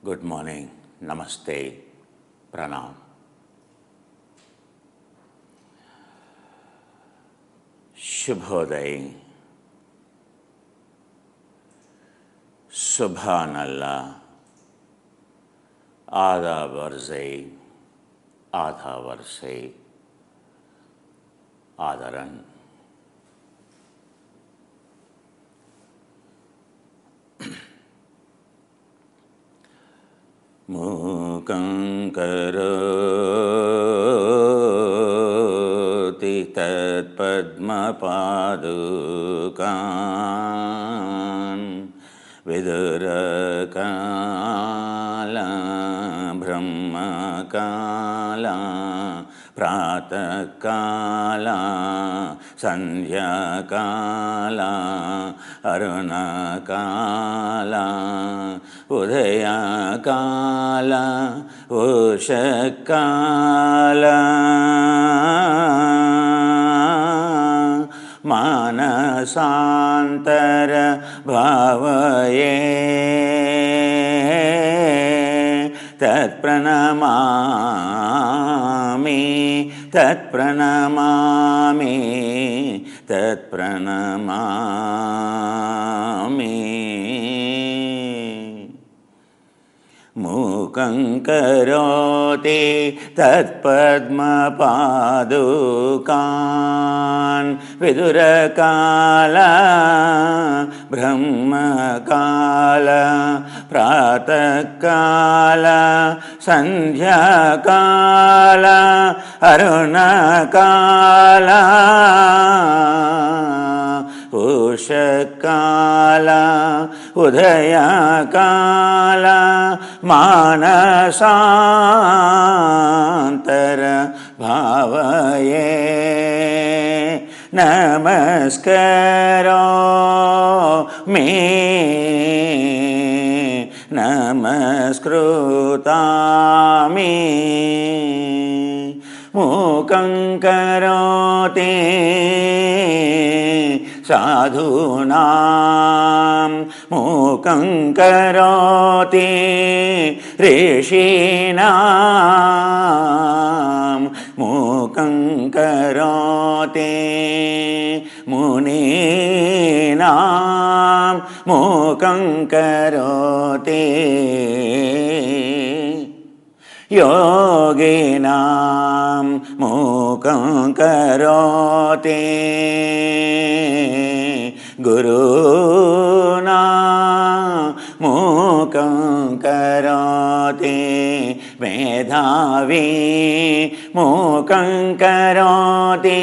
Good morning, नमस्ते, प्रणाम। शुभोदय, सुभान अल्लाह, आदाब अर्ज़े, आधा वर्षे, आदरन। मूकं करोति तत्पद्मपादुकान् विदुरकाला ब्रह्मकाला प्रातःकाला संध्याकाला अरुणकाला उदयकाला उषःकाला मानसान्तर भावये तत्प्रणमामि तत्प्रणमामि तत्प्रणमामि। मूकं करोति तत्पद्मपादुकान् विदुरकाला ब्रह्मकाला प्रातःकाला संध्याकाला अरुणकाला उषःकाला उदयकाला मानसान्तर भावये नमस्करोमि नमस्कृतामि। मूकं करोति साधूनां मूकं करोति ऋषीणां मूकं करोति मुनीनां मूकं करोति योगिनां मूकं करोति गुरूणां मूकं करोति मेधावी मूकं करोति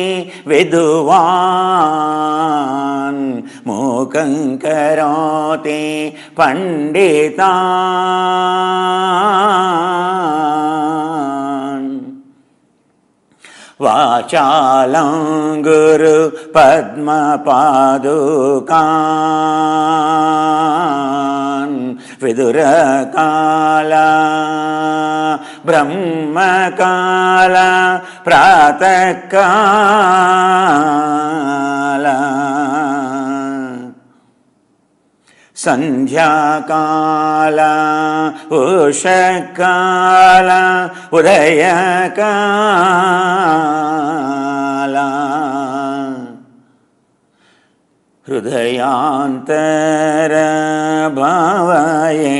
विद्वान् मूकं करोति पण्डितान्। वाचालं गुरु पद्मपादुकान् विदुरकाला ब्रह्मकाला प्रातःकाला संध्याकाला उषःकाला उदयकाला हृदयान्तर भावये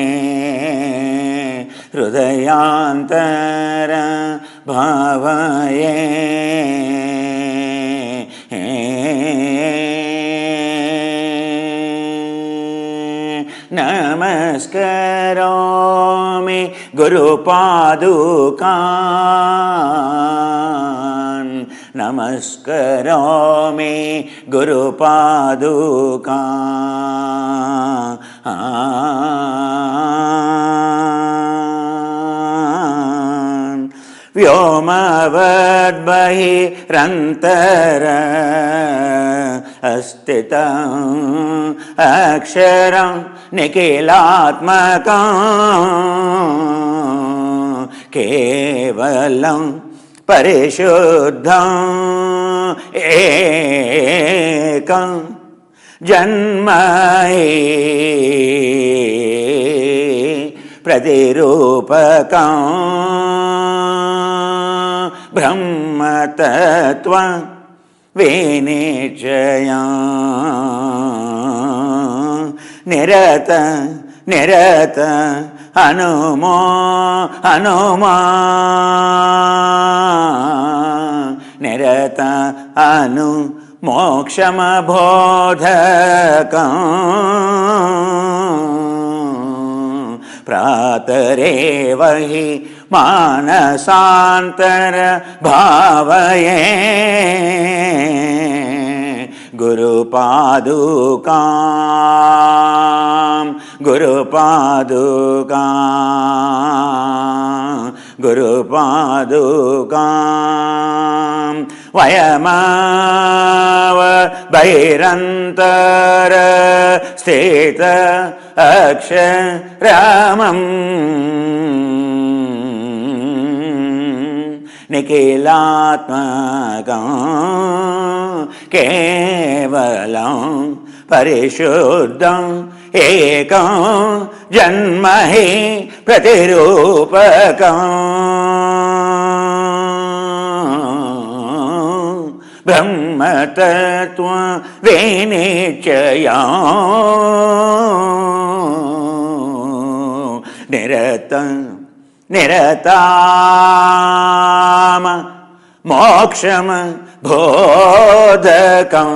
हृदयान्तर भावये नमस्करोमि गुरुपादुकान् नमस्करोमि गुरुपादुकान् व्योमवद्बहिरन्तर अस्तितम् अक्षरं निखिलात्मकं केवलं परिशुद्धं एकं जन्म ప్రతిరూపకం బ్రహ్మతత్వ వినిశ్చయం నిరత నిరత హనుమా నిరత అను మోక్షమబోధకం ప్రాతరేవ హి మానసాంతర భావయే గురుపాదుకాం గురుపాదుకాం వయమావ బైరంతర స్థిత అక్షరామం నిఖిలాత్మకం కేవలం పరిశుద్ధం ఏకం జన్మ హి ప్రతిరూపకం బ్రహ్మతత్వ వినిశ్చయం నిరతామ మోక్షమ బోధకం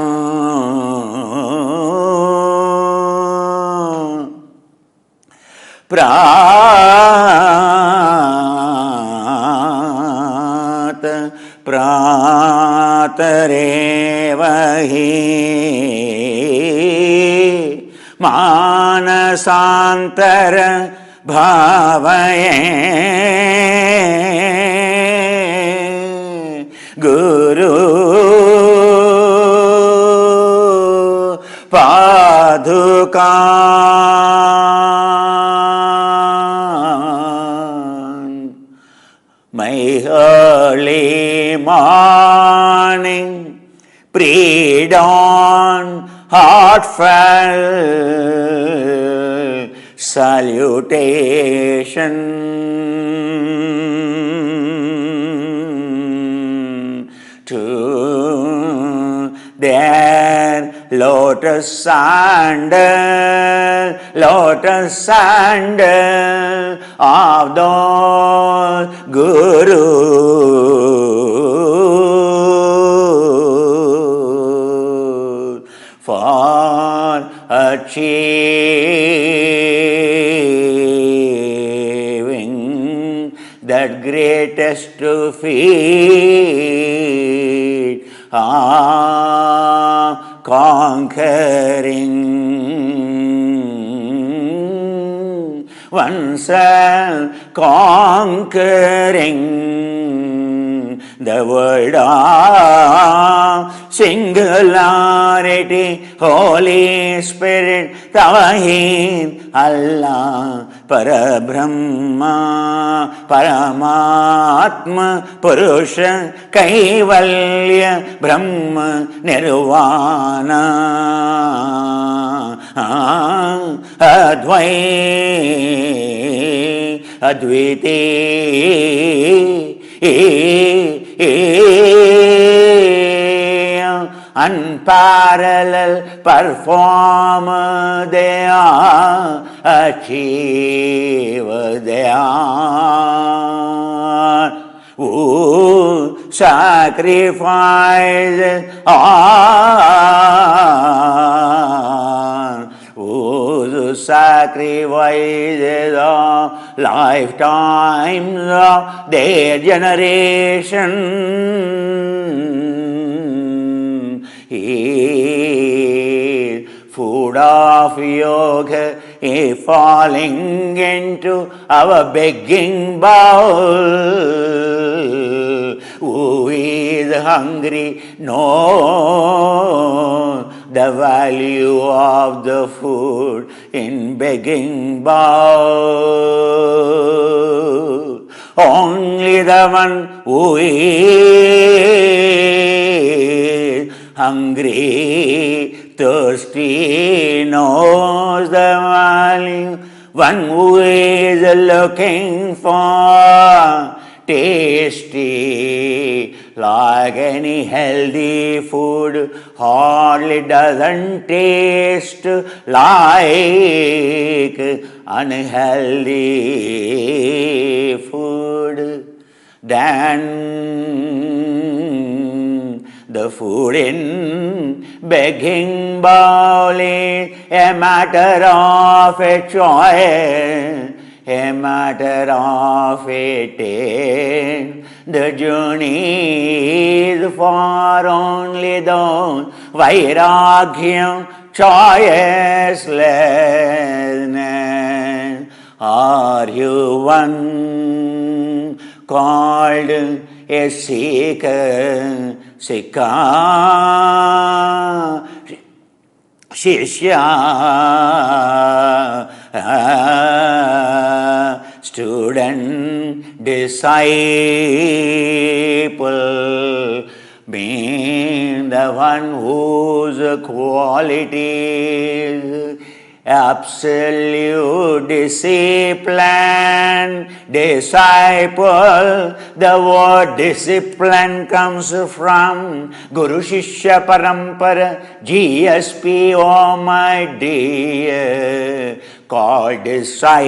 ప్రాతరేవ హి మానసాంతర భావయే గురు పాదుకా my early morning pre-dawn heartfelt salutation to their lotus sandal of those Guru. For achieving that greatest feat of conquering oneself, conquering the world of singularity, Holy Spirit, Tawhid, Allah, Parabrahma, Paramatma, Purusha, Kaivalya, Brahma, Nirvana, Advaita, unparalleled performer they are, achiever they are, who sacrifices all, who sacrifices all lifetimes of their generation. Food of yoga is falling into our begging bowl. Who is hungry knows the value of the food in begging bowl. Only the one who is hungry, thirsty knows the value one who is looking for tasty, like any healthy food, hardly doesn't taste like unhealthy food. Then the food in begging bowl is a matter of a choice, a matter of a taste. The journey is for only those vairagyam, choicelessness. Are you one called a seeker, Sikha, Shishya, student, disciple, being the one whose qualities absolute discipline, disciple. The word discipline comes from Guru Shishya Parampara, GSP, oh my dear. Called disciple,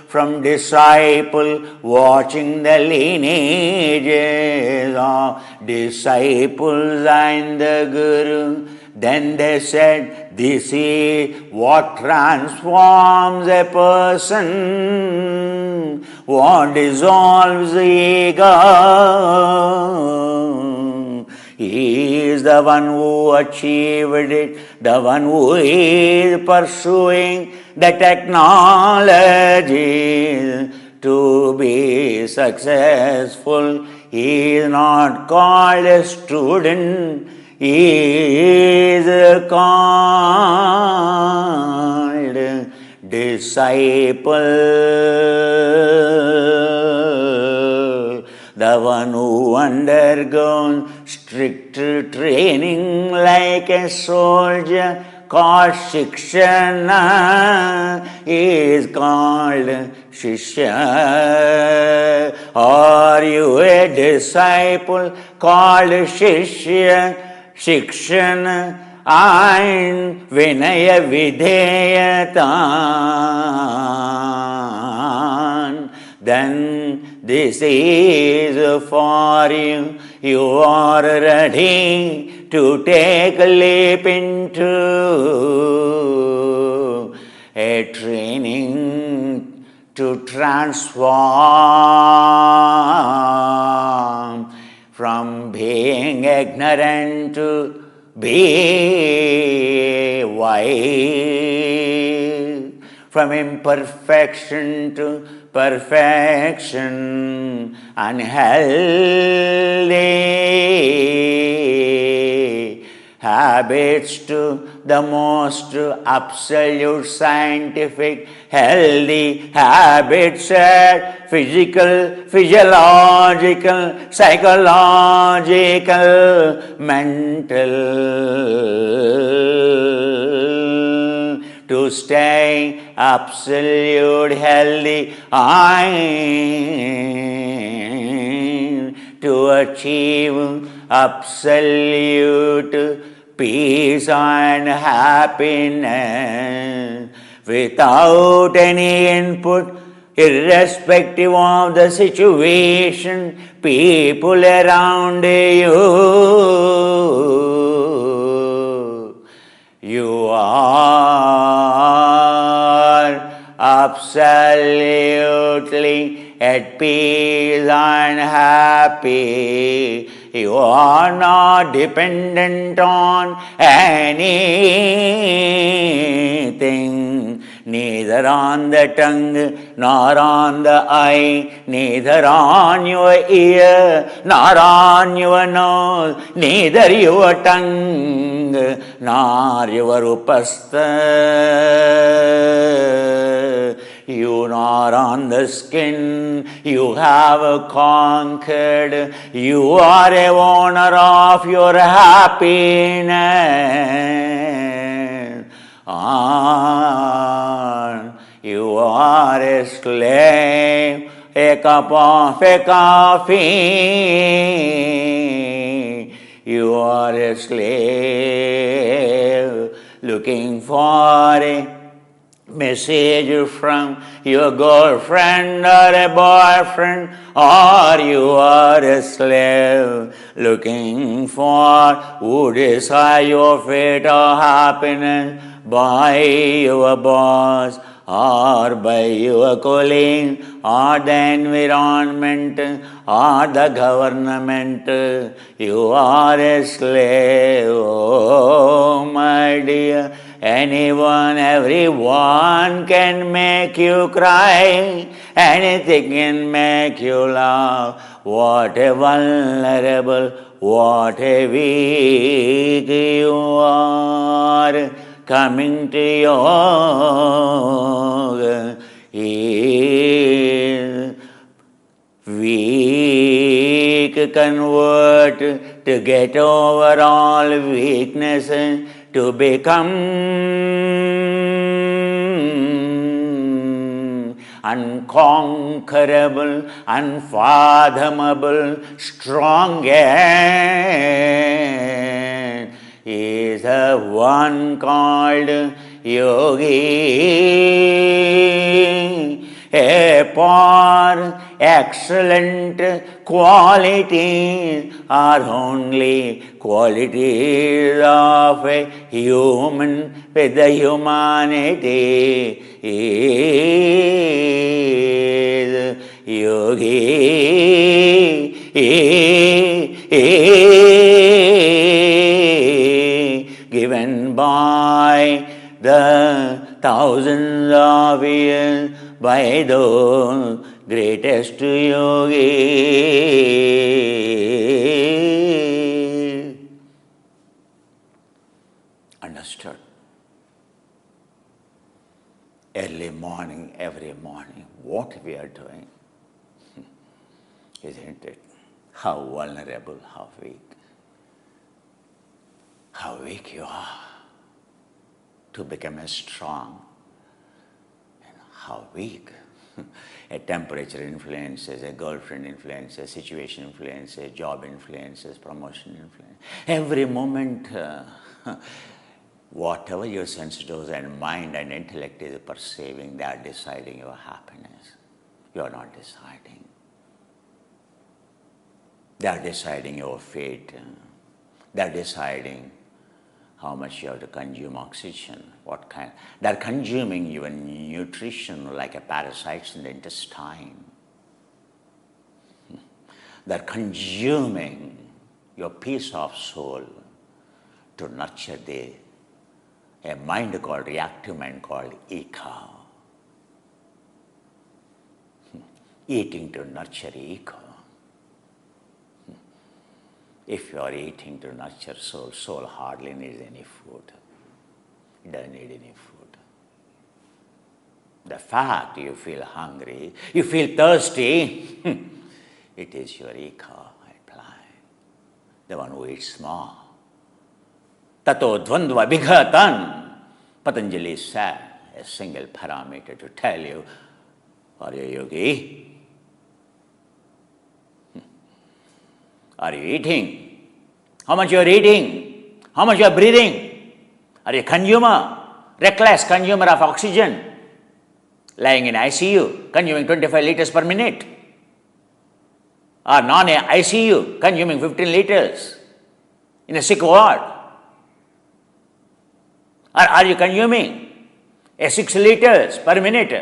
from disciple, watching the lineages of disciples and the Guru. Then they said, this is what transforms a person, what dissolves the ego. He is the one who achieved it, the one who is pursuing the technology to be successful. He is not called a student, he is called disciple, the one who undergoes strict training like a soldier, called Shikshana, is called Shishya. Are you a disciple called Shishya? Shikshana and Vinaya Videyatan. Then this is for you. You are ready to take a leap into a training to transform from being ignorant to be wise, from imperfection to perfection, unhealthy habits to the most absolute scientific healthy habits, physical, physiological, psychological, mental, to stay absolute healthy, to achieve absolute peace and happiness without any input, irrespective of the situation, people around you. You are absolutely at peace and happy. You are not dependent on anything, neither on the tongue, nor on the eye, neither on your ear, nor on your nose, neither your tongue, nor your upastha. You are on the skin, you have conquered, you are a owner of your happiness. You are a slave, a cup of a coffee. You are a slave looking for a message from your girlfriend or a boyfriend, or you are a slave looking for who decide your fate or happiness by your boss or by your colleague or the environment or the government. You are a slave, oh my dear. Anyone, everyone can make you cry. Anything can make you laugh. What a vulnerable, what a weak you are. Coming to yoga is weak convert to get over all weaknesses, to become unconquerable, unfathomable, strongest is the one called yogi. A poor, excellent qualities are only qualities of a human with the humanity. Is yogi. Given by the thousands of years by the greatest yogi. Understood? Early morning, every morning, what we are doing, isn't it? How vulnerable, how weak. How weak you are to become as strong, and how weak. A temperature influences, a girlfriend influences, a situation influences, job influences, promotion influences. Every moment, whatever your senses and mind and intellect is perceiving, they are deciding your happiness. You are not deciding. They are deciding your fate. They are deciding how much you have to consume oxygen, what kind. They are consuming your nutrition like a parasites in the intestine. They are consuming your piece of soul to nurture a mind called, reactive mind called ego. Eating to nurture ego. If you are eating to nurture soul, soul hardly needs any food. It doesn't need any food. The fact you feel hungry, you feel thirsty, it is your ego at play. The one who eats small. Tato dvandva bhighatan. Patanjali said a single parameter to tell you, are you a yogi? Are you eating? How much you are eating? How much you are breathing? Are you a consumer? Reckless consumer of oxygen? Lying in ICU, consuming 25 liters per minute? Or non-ICU, consuming 15 liters in a sick ward? Or are you consuming a 6 liters per minute,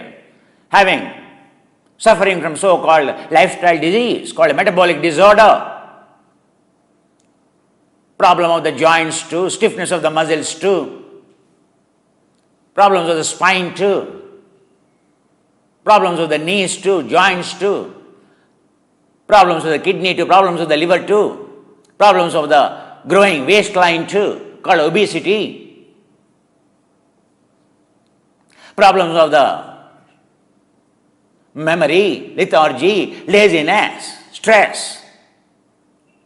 suffering from so-called lifestyle disease called a metabolic disorder? Problem of the joints too, stiffness of the muscles too, problems of the spine too, problems of the knees too, joints too, problems of the kidney too, problems of the liver too, problems of the growing waistline too, called obesity, problems of the memory, lethargy, laziness, stress,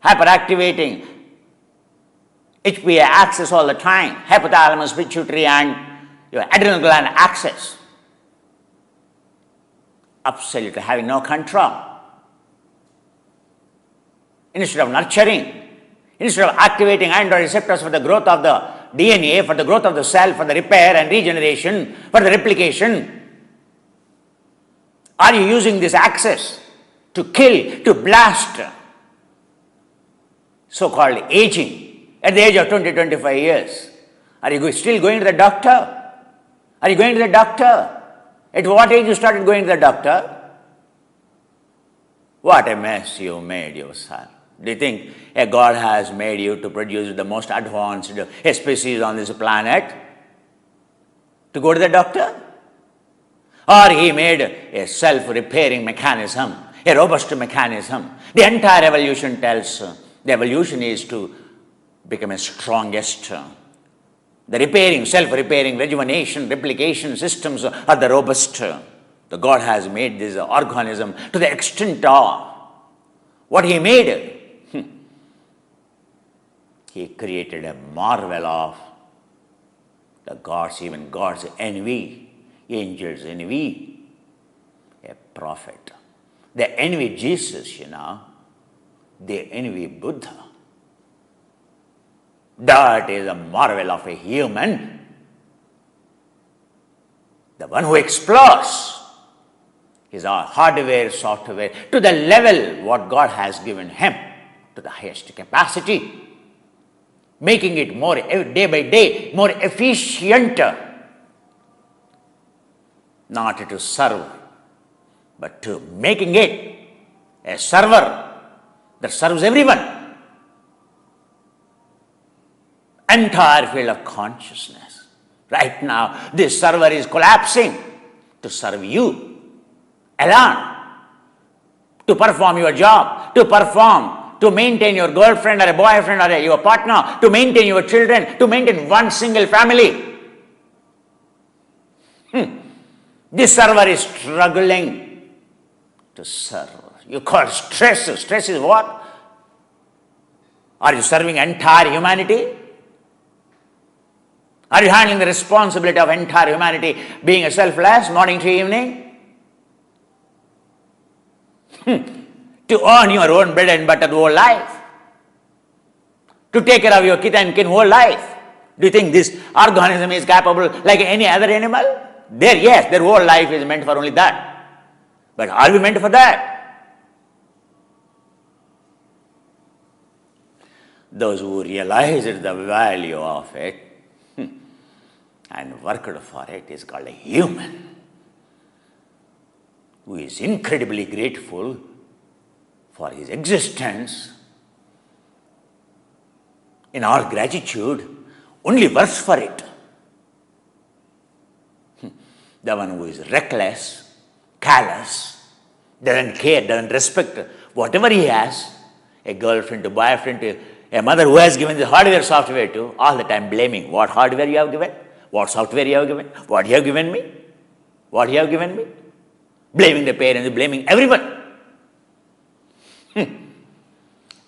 hyperactivating HPA axis all the time, hypothalamus, pituitary and your adrenal gland axis. absolutely having no control. Instead of nurturing, instead of activating android receptors for the growth of the DNA, for the growth of the cell, for the repair and regeneration, for the replication, are you using this access to kill, to blast so-called aging at the age of 20-25 years? Are you still going to the doctor? Are you going to the doctor? At what age you started going to the doctor? What a mess you made yourself. Do you think a God has made you to produce the most advanced species on this planet? To go to the doctor? Or he made a self-repairing mechanism, a robust mechanism. The entire evolution tells the evolution is to become a strongest. The repairing, self-repairing, rejuvenation, replication systems are the robust. The God has made this organism to the extent of what he made. He created a marvel of the gods, even God's envy, angels' envy, a prophet. They envy Jesus, They envy Buddha. That is a marvel of a human. The one who explores his hardware, software, to the level what God has given him, to the highest capacity, making it more day by day, more efficient, not to serve, but to making it a server that serves everyone. Entire field of consciousness. Right now, this server is collapsing to serve you alone, to perform your job, to maintain your girlfriend or a boyfriend or your partner, to maintain your children, to maintain one single family. This server is struggling to serve. You call stress. Stress is what? Are you serving entire humanity? Are you handling the responsibility of entire humanity, being a selfless, morning to evening? To earn your own bread and butter whole life? To take care of your kith and kin whole life? Do you think this organism is capable like any other animal? Their whole life is meant for only that. But are we meant for that? Those who realize the value of it and worked for it is called a human, who is incredibly grateful for his existence. In our gratitude, only works for it. The one who is reckless, callous, doesn't care, doesn't respect whatever he has, a girlfriend, a boyfriend, a mother who has given the hardware, software to, all the time blaming what hardware you have given, what software you have given, what you have given me, what you have given me, blaming the parents, blaming everyone.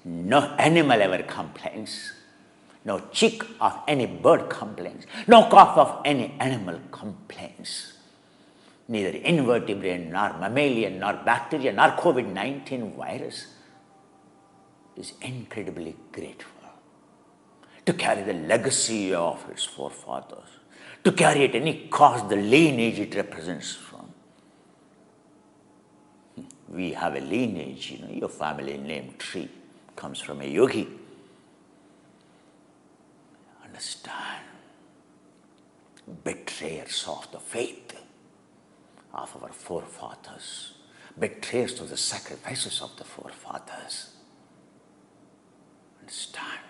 No animal ever complains. No chick of any bird complains. No cough of any animal complains. Neither invertebrate, nor mammalian, nor bacteria, nor COVID-19 virus is incredibly grateful to carry the legacy of its forefathers, to carry at any cost the lineage it represents from. We have a lineage, your family name tree comes from a yogi. Understand? Betrayers of the faith of our forefathers, betrayers of the sacrifices of the forefathers. Understand?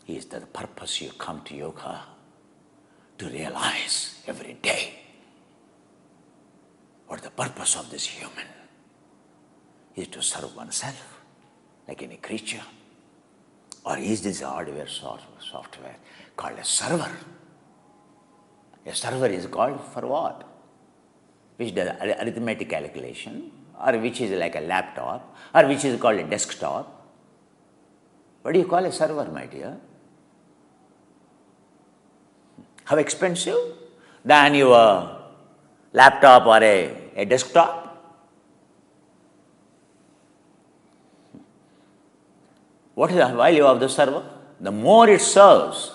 Is that the purpose you come to yoga? To realize every day what the purpose of this human is, to serve oneself like any creature? Or is this hardware software called a server? A server is called for what? Which does arithmetic calculation, or which is like a laptop, or which is called a desktop. What do you call a server, my dear? How expensive? than your laptop or a desktop? What is the value of the server? The more it serves,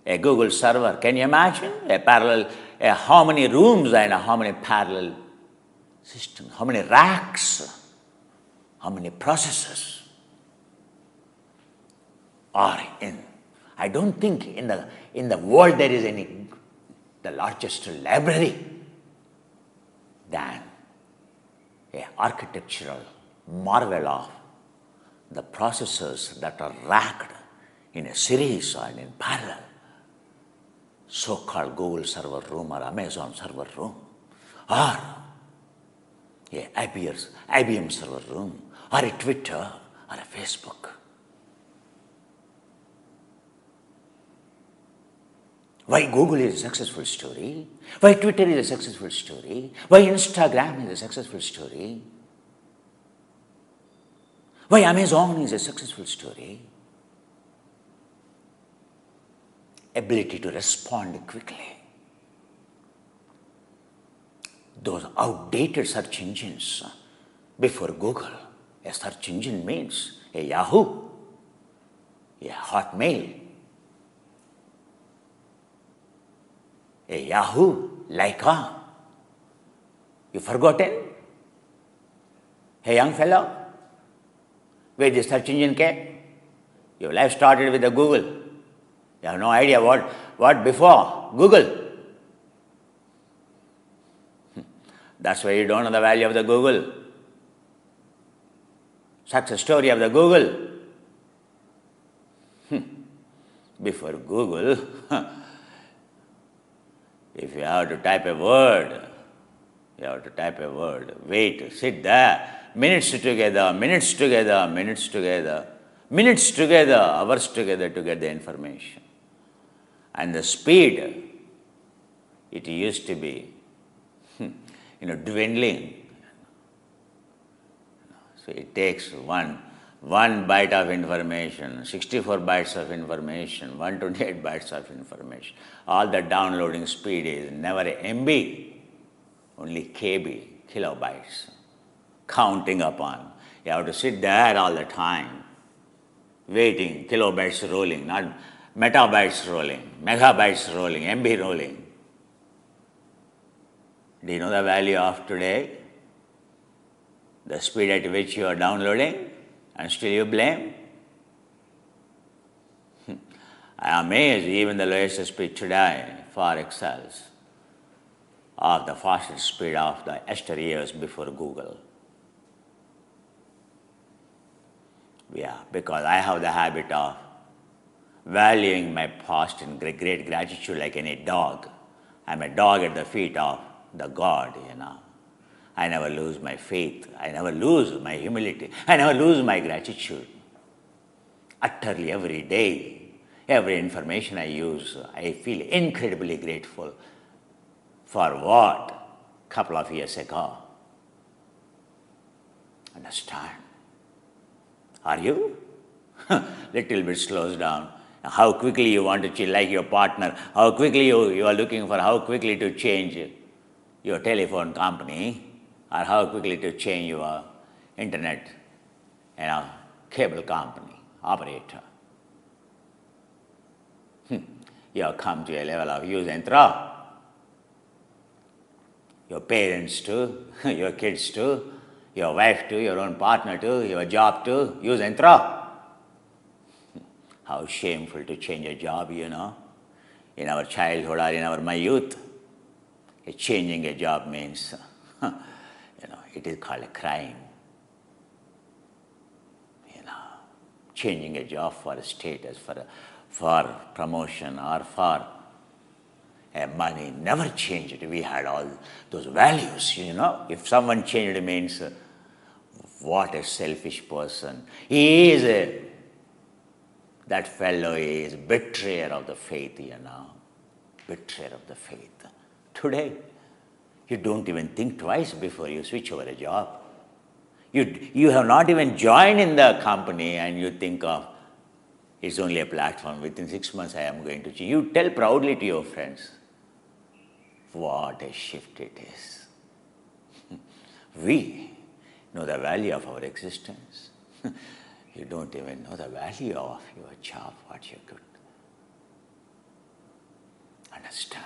a Google server, can you imagine a parallel, how many rooms and how many parallel systems, how many racks, how many processors are in? I don't think in the world there is the largest library than a architectural marvel of the processors that are racked in a series or in parallel. So-called Google server room or Amazon server room or a IBM server room or a Twitter or a Facebook. Why Google is a successful story? Why Twitter is a successful story? Why Instagram is a successful story? Why Amazon is a successful story? Ability to respond quickly. Those outdated search engines before Google, a search engine means a Yahoo, a Hotmail, a Yahoo, Laika. You forgotten? Hey, young fellow, where the search engine came? Your life started with the Google. You have no idea what before Google. That's why you don't know the value of the Google. Success story of the Google. Before Google, if you have to type a word, wait, sit there, minutes together, hours together to get the information. And the speed, it used to be, dwindling. So it takes one byte of information, 64 bytes of information, 128 bytes of information. All the downloading speed is never MB, only KB, kilobytes, counting upon. You have to sit there all the time, waiting, kilobytes rolling, not metabytes rolling, megabytes rolling, MB rolling. Do you know the value of today? The speed at which you are downloading, and still you blame? I am amazed even the lowest speed today far excels of the fastest speed of the years before Google. Yeah, because I have the habit of valuing my past in great gratitude like any dog. I'm a dog at the feet of the God, I never lose my faith. I never lose my humility. I never lose my gratitude. Utterly every day, every information I use, I feel incredibly grateful for what? Couple of years ago. Understand? Are you? Little bit slows down. How quickly you want to change, like your partner, how quickly you are looking for how quickly to change your telephone company, or how quickly to change your internet, cable company, operator. You have come to a level of use and throw. Your parents too, your kids too, your wife too, your own partner too, your job too, use and throw. How shameful to change a job, in our childhood or in my youth. Changing a job means, it is called a crime. Changing a job for a status, for promotion or for money never changed. We had all those values, If someone changed, it means what a selfish person. That fellow is betrayer of the faith, Betrayer of the faith. Today, you don't even think twice before you switch over a job. You have not even joined in the company and you think of, it's only a platform. Within 6 months, I am going to change. You tell proudly to your friends. What a shift it is. We know the value of our existence. You don't even know the value of your job, what you could understand.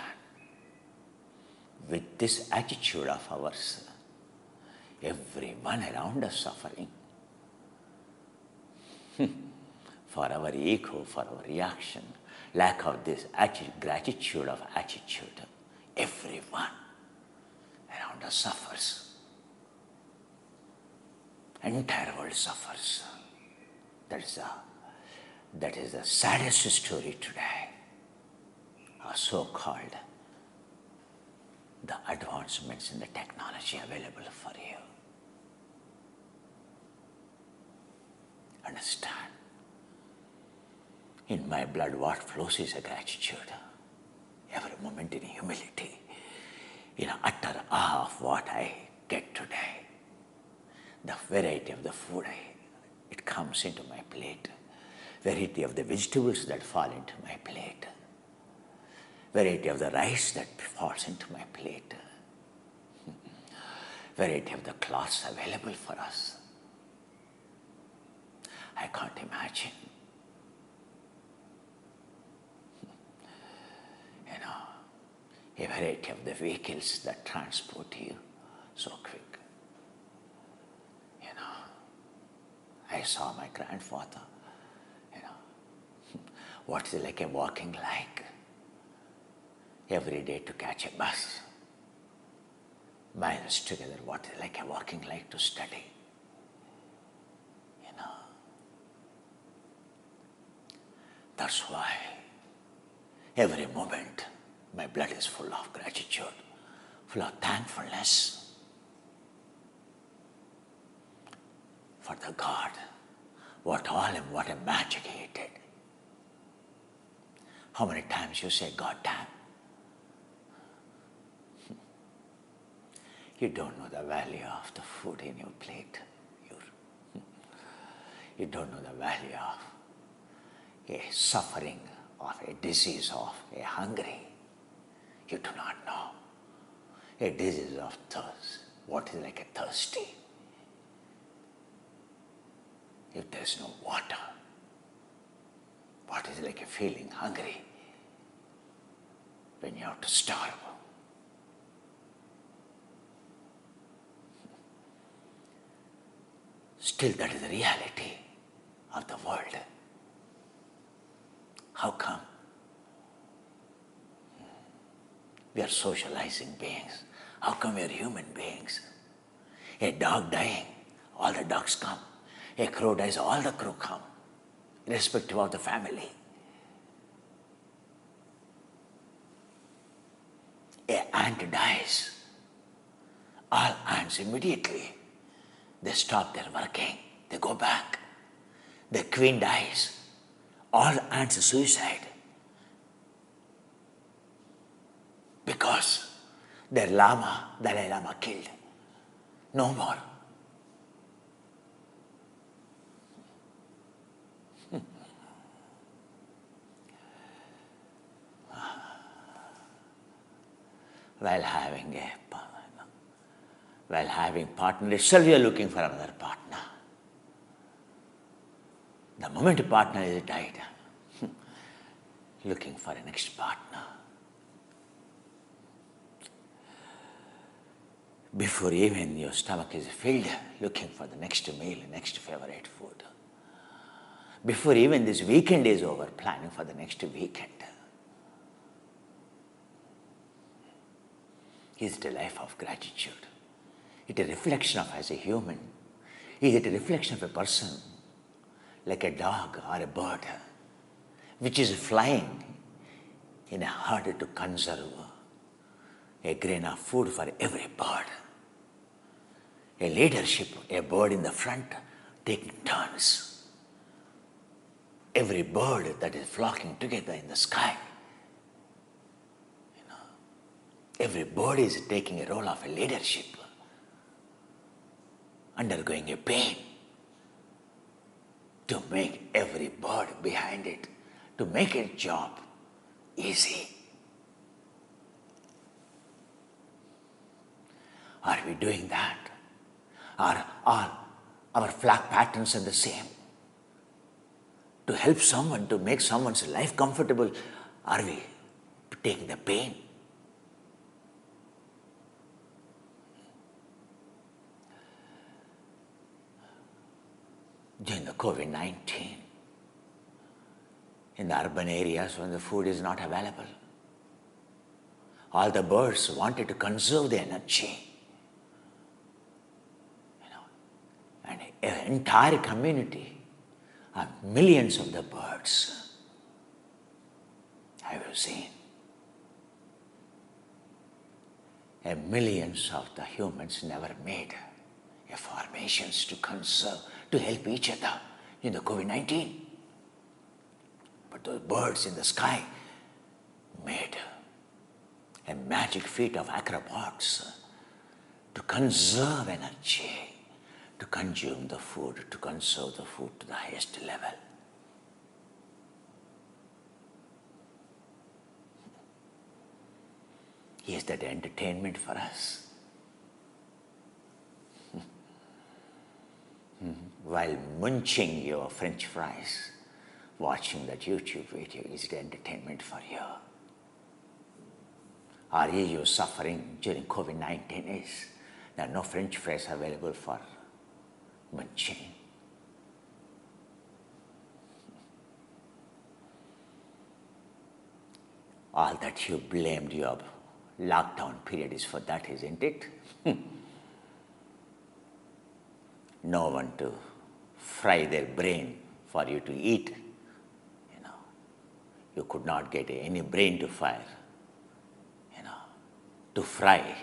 With this attitude of ours, everyone around us suffering. For our ego, for our reaction, lack of this gratitude of attitude, everyone around us suffers. Entire world suffers. That is the saddest story today. So-called the advancements in the technology available for you. Understand. In my blood, what flows is a gratitude. Every moment in humility, in utter awe of what I get today. The variety of the food it comes into my plate. Variety of the vegetables that fall into my plate. Variety of the rice that falls into my plate. Variety of the cloths available for us. I can't imagine. A variety of the vehicles that transport you so quick. I saw my grandfather, what is it like a walking like? Every day to catch a bus. Miles together, what is it like a walking like to study? That's why every moment my blood is full of gratitude, full of thankfulness for the God, what a magic He did. How many times you say, God damn? You don't know the value of the food in your plate. You don't know the value of a suffering, of a disease, of a hungry. You do not know. A disease of thirst. What is like a thirsty? If there is no water, what is like a feeling hungry when you have to starve? Still, that is the reality of the world. How come? We are socializing beings. How come we are human beings? A dog dying, all the dogs come. A crow dies, all the crow come, irrespective of the family. An ant dies, all ants immediately, they stop their working, they go back. The queen dies, all ants suicide. Because their Dalai Lama killed. No more. While having partner itself, you are looking for another partner. The moment a partner is died, looking for a next partner. Before even your stomach is filled, looking for the next meal, next favorite food. Before even this weekend is over, planning for the next weekend. Is it a life of gratitude? Is it a reflection of as a human? Is it a reflection of a person, like a dog or a bird, which is flying in order to conserve a grain of food for every bird? A leadership, a bird in the front, taking turns. Every bird that is flocking together in the sky. Every bird is taking a role of a leadership, undergoing a pain to make every bird behind it, to make its job easy. Are we doing that? Are our flag patterns are the same? To help someone, to make someone's life comfortable, are we taking the pain? During the COVID-19, in the urban areas when the food is not available, all the birds wanted to conserve the energy. And an entire community of millions of the birds have you seen. And millions of the humans never made a formations to conserve, to help each other in the COVID-19. But those birds in the sky made a magic feat of acrobats to conserve energy, to consume the food, to conserve the food to the highest level. Is that entertainment for us? While munching your French fries, watching that YouTube video, is it entertainment for you? Are you suffering during COVID-19? There are no French fries available for munching. All that you blamed your lockdown period is for that, isn't it? No one to fry their brain for you to eat. You could not get any brain to fire, to fry,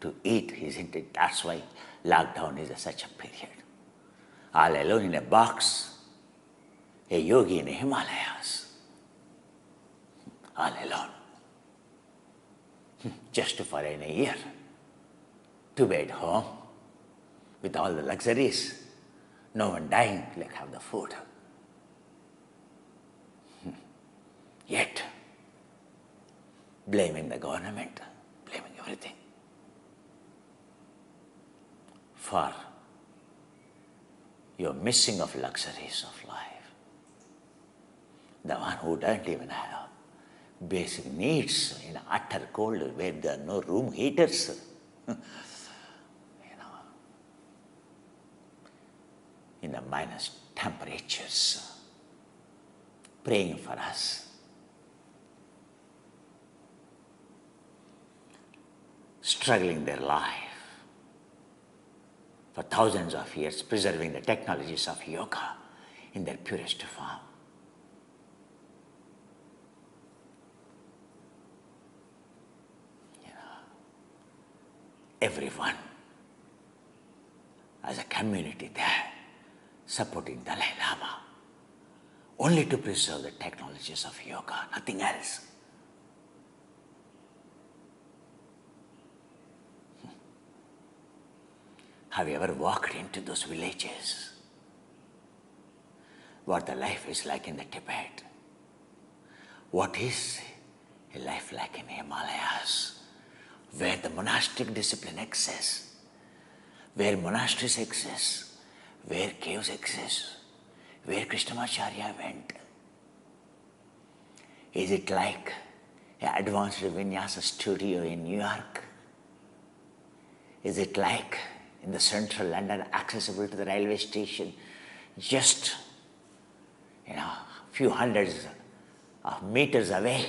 to eat, isn't it? That's why lockdown is such a period. All alone in a box, a yogi in the Himalayas, all alone, just for a year, to be at home with all the luxuries, no one dying, like have the food. Yet, blaming the government, blaming everything for your missing of luxuries of life. The one who doesn't even have basic needs in utter cold where there are no room heaters. In the minus temperatures, praying for us. Struggling their life for thousands of years, preserving the technologies of yoga in their purest form. Everyone as a community there supporting Dalai Lama only to preserve the technologies of yoga, nothing else. Have you ever walked into those villages? What the life is like in the Tibet? What is a life like in Himalayas? Where the monastic discipline exists, where monasteries exist, where caves exist, where Krishnamacharya went. Is it like an advanced vinyasa studio in New York? Is it like in the central London, accessible to the railway station, just a few hundreds of meters away?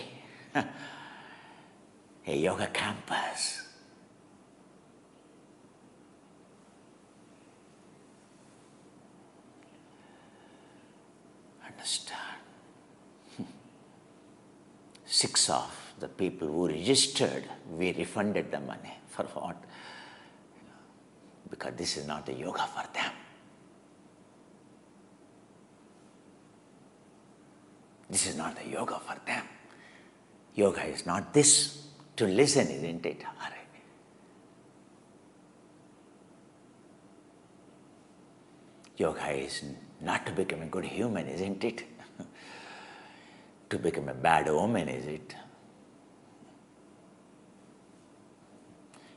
A yoga campus. Understand? 6 of the people who registered, we refunded the money. For what? Because this is not the yoga for them. This is not the yoga for them. Yoga is not this. To listen, isn't it? Yoga is not to become a good human, isn't it? To become a bad woman, is it?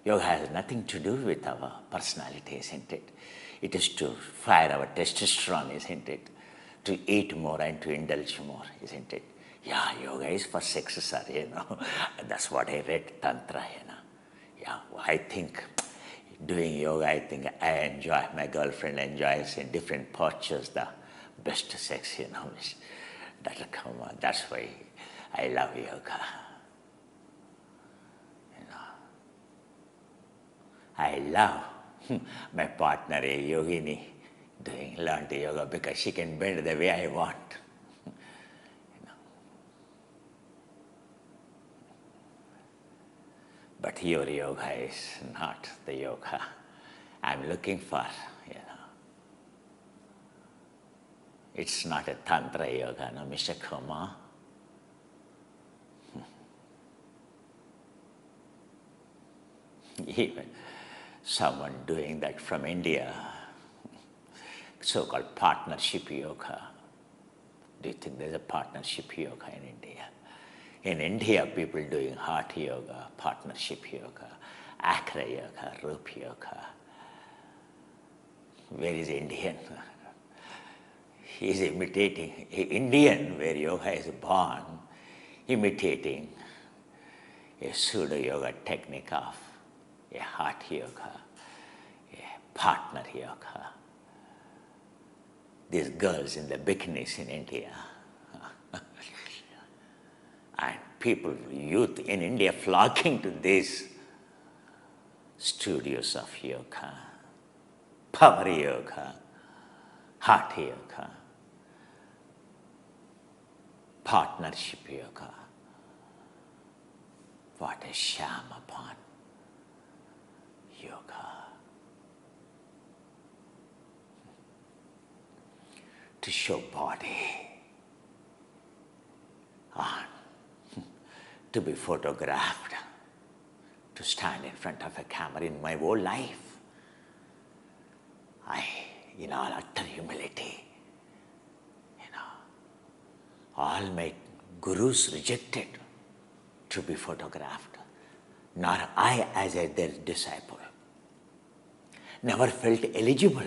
Yoga has nothing to do with our personality, isn't it? It is to fire our testosterone, isn't it? To eat more and to indulge more, isn't it? Yeah, yoga is for sex, sir, That's what I read, Tantra, Yeah, I think doing yoga, I think I enjoy, my girlfriend enjoys in different postures the best sex, That'll come on. That's why I love yoga. I love my partner, a yogini, learn the yoga because she can bend the way I want. But your yoga is not the yoga I'm looking for, It's not a Tantra yoga, no, Mr. Kumar. Even someone doing that from India, so-called partnership yoga. Do you think there's a partnership yoga in India? In India, people doing heart yoga, partnership yoga, Akra yoga, Rup yoga. Where is Indian? He is imitating Indian, where yoga is born, imitating a pseudo-yoga technique of a heart yoga, a partner yoga. These girls in the bikinis in India. And people, youth in India flocking to these studios of yoga, power yoga, heart yoga, partnership yoga. What a sham upon yoga. To show body on, to be photographed, to stand in front of a camera in my whole life. In all utter humility, all my gurus rejected to be photographed, nor I as their disciple. Never felt eligible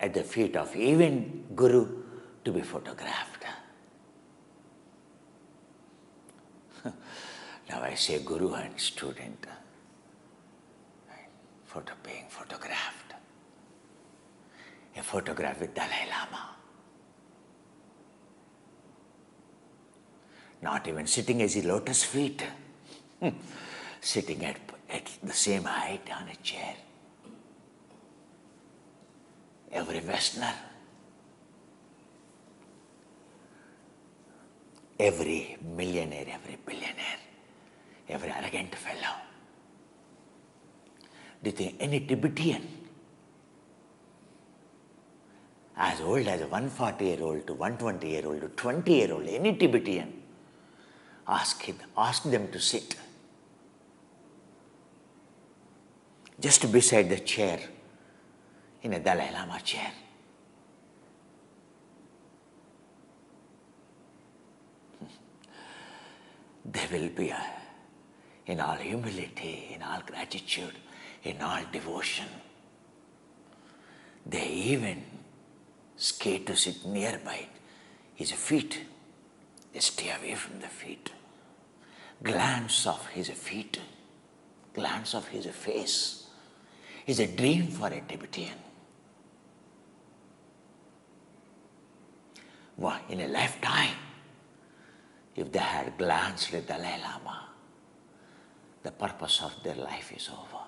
at the feet of even Guru to be photographed. Now I say Guru and student, being photographed. A photograph with Dalai Lama. Not even sitting as his lotus feet, sitting at the same height on a chair. Every Westerner, every millionaire, every billionaire, every arrogant fellow. Do you think any Tibetan, as old as a 140-year-old to 120-year-old to 20-year-old, any Tibetan, ask them to sit just beside the chair, in a Dalai Lama chair. They will be, in all humility, in all gratitude, in all devotion. They even scared to sit nearby his feet. They stay away from the feet. Glance of his feet, glance of his face is a dream for a Tibetan. In a lifetime, if they had glanced at Dalai Lama, the purpose of their life is over.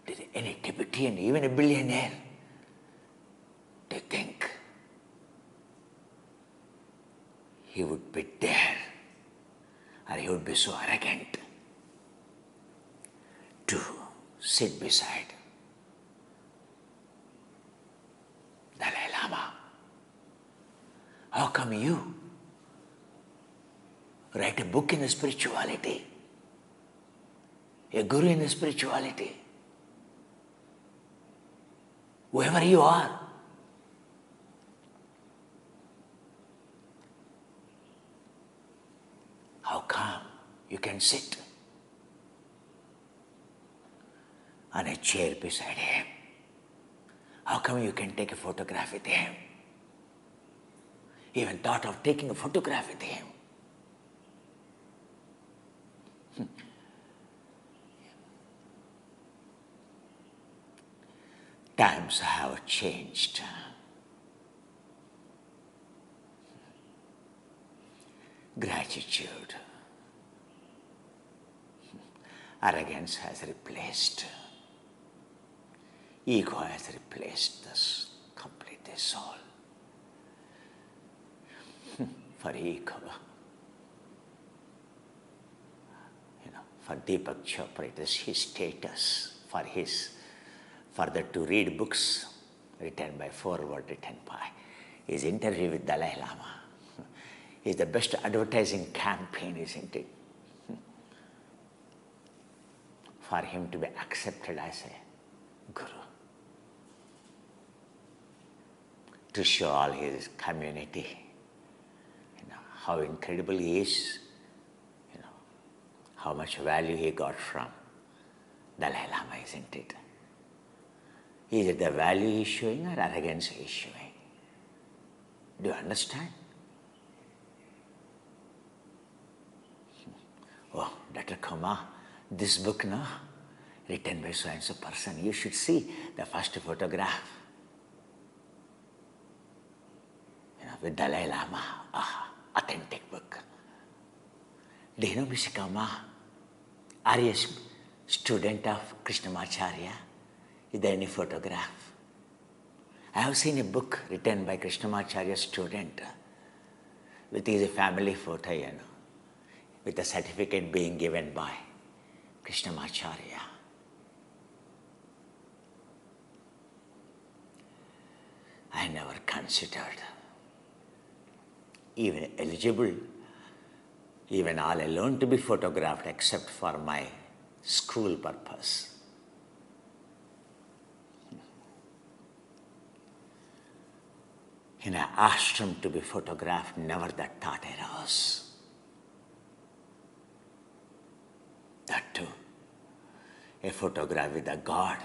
Did any Tibetan, even a billionaire, they think he would be there, or he would be so arrogant to sit beside Dalai Lama? How come you write a book in spirituality, a guru in spirituality? Whoever you are, You can sit on a chair beside him. How come you can take a photograph with him? Even thought of taking a photograph with him. Times have changed. Gratitude. Arrogance has replaced. Ego has replaced this completely soul. For ego, for Deepak Chopra, it is his status. For that to read books written by, foreword written by, his interview with Dalai Lama is the best advertising campaign, isn't it? For him to be accepted as a guru. To show all his community how incredible he is, how much value he got from Dalai Lama, isn't it? Is it the value he is showing or arrogance he is showing? Do you understand? Oh, Dr. Kumar, this book, no, written by so-and-so person, you should see the first photograph. With Dalai Lama, authentic book. Do you know, Mr. Kumar, are you a student of Krishnamacharya? Is there any photograph? I have seen a book written by Krishnamacharya's student with his family photo, with a certificate being given by Krishnamacharya. I never considered even eligible, even all alone to be photographed except for my school purpose. In an ashram to be photographed, never that thought arose. That too, a photograph with a God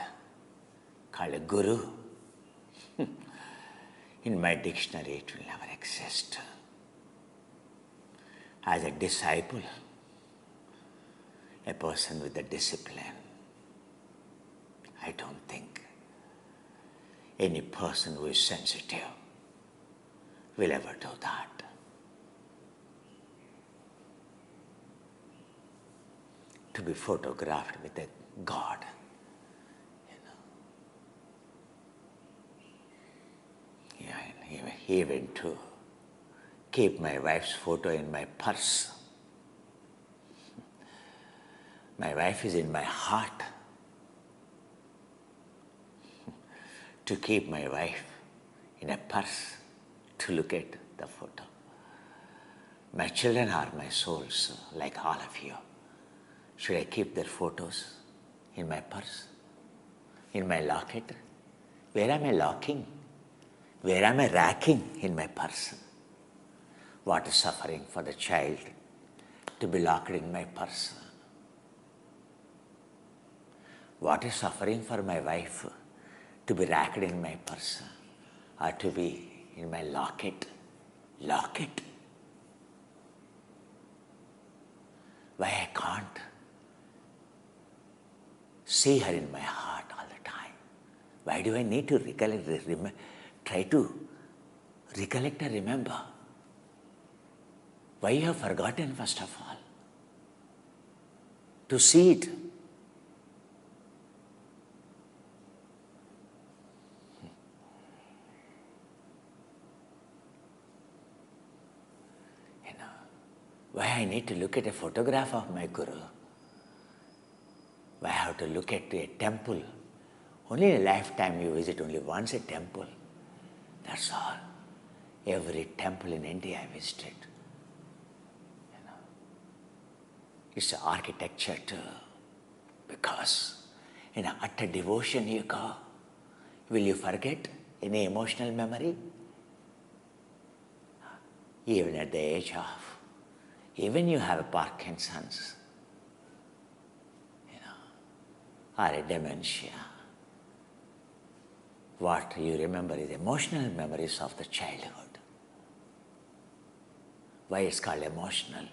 called a guru. In my dictionary, it will never exist. As a disciple, a person with a discipline, I don't think any person who is sensitive will ever do that. To be photographed with a God, even to keep my wife's photo in my purse. My wife is in my heart. To keep my wife in a purse, to look at the photo. My children are my souls, like all of you. Should I keep their photos in my purse? In my locket? Where am I locking? Where am I racking in my purse? What is suffering for the child to be locked in my purse? What is suffering for my wife to be racked in my purse or to be in my locket? Locket. Why I can't see her in my heart all the time? Why do I need to try to recollect and remember? Why you have forgotten, first of all? To see it. Why I need to look at a photograph of my Guru? Why I have to look at a temple? Only in a lifetime you visit only once a temple. That's all. Every temple in India I visited. It's architecture too. Because in utter devotion you go. Will you forget any emotional memory? Even at the age of Even you have a Parkinson's, or a dementia. What you remember is emotional memories of the childhood. Why it's called emotional?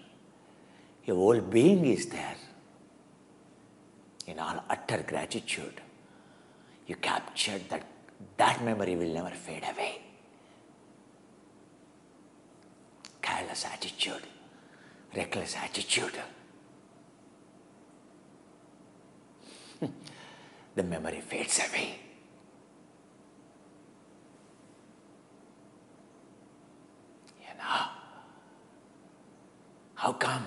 Your whole being is there in all utter gratitude. You captured that memory will never fade away. Careless attitude, reckless attitude. The memory fades away. How come?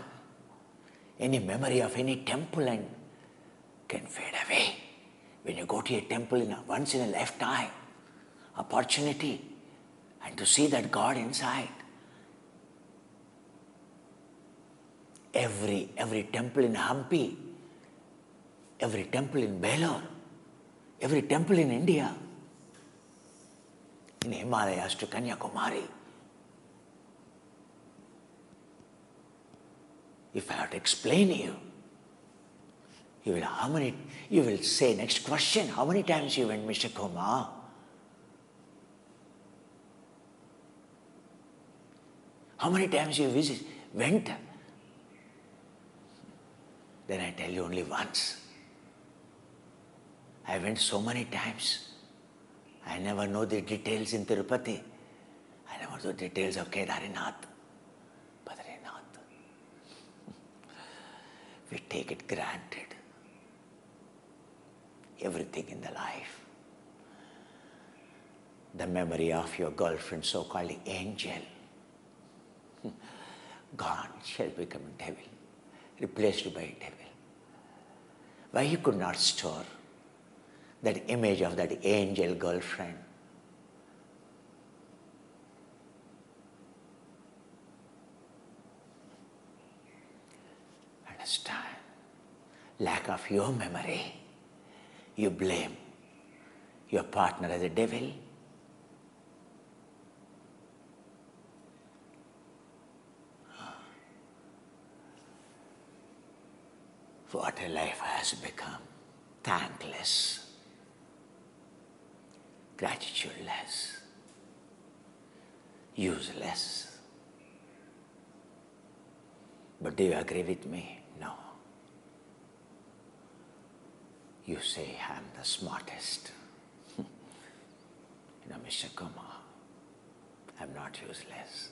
Any memory of any temple and can fade away. When you go to a temple once in a lifetime, opportunity, and to see that God inside. Every temple in Hampi, every temple in Belur, every temple in India, in Himalayas to Kanyakumari. If I have to explain you, you will say next question, how many times you went, Mr. Kumar? How many times you went? Then I tell you only once. I went so many times. I never know the details in Tirupati. I never know the details of Kedarinath, Badrinath. We take it granted. Everything in the life. The memory of your girlfriend, so-called angel, gone, shall become a devil, replaced by a devil. Why you could not store that image of that angel girlfriend? Understand? Lack of your memory. You blame your partner as a devil. What a life has become. Thankless, gratitudeless, useless. But do you agree with me? No. You say, I'm the smartest. Mr. Kumar, I'm not useless.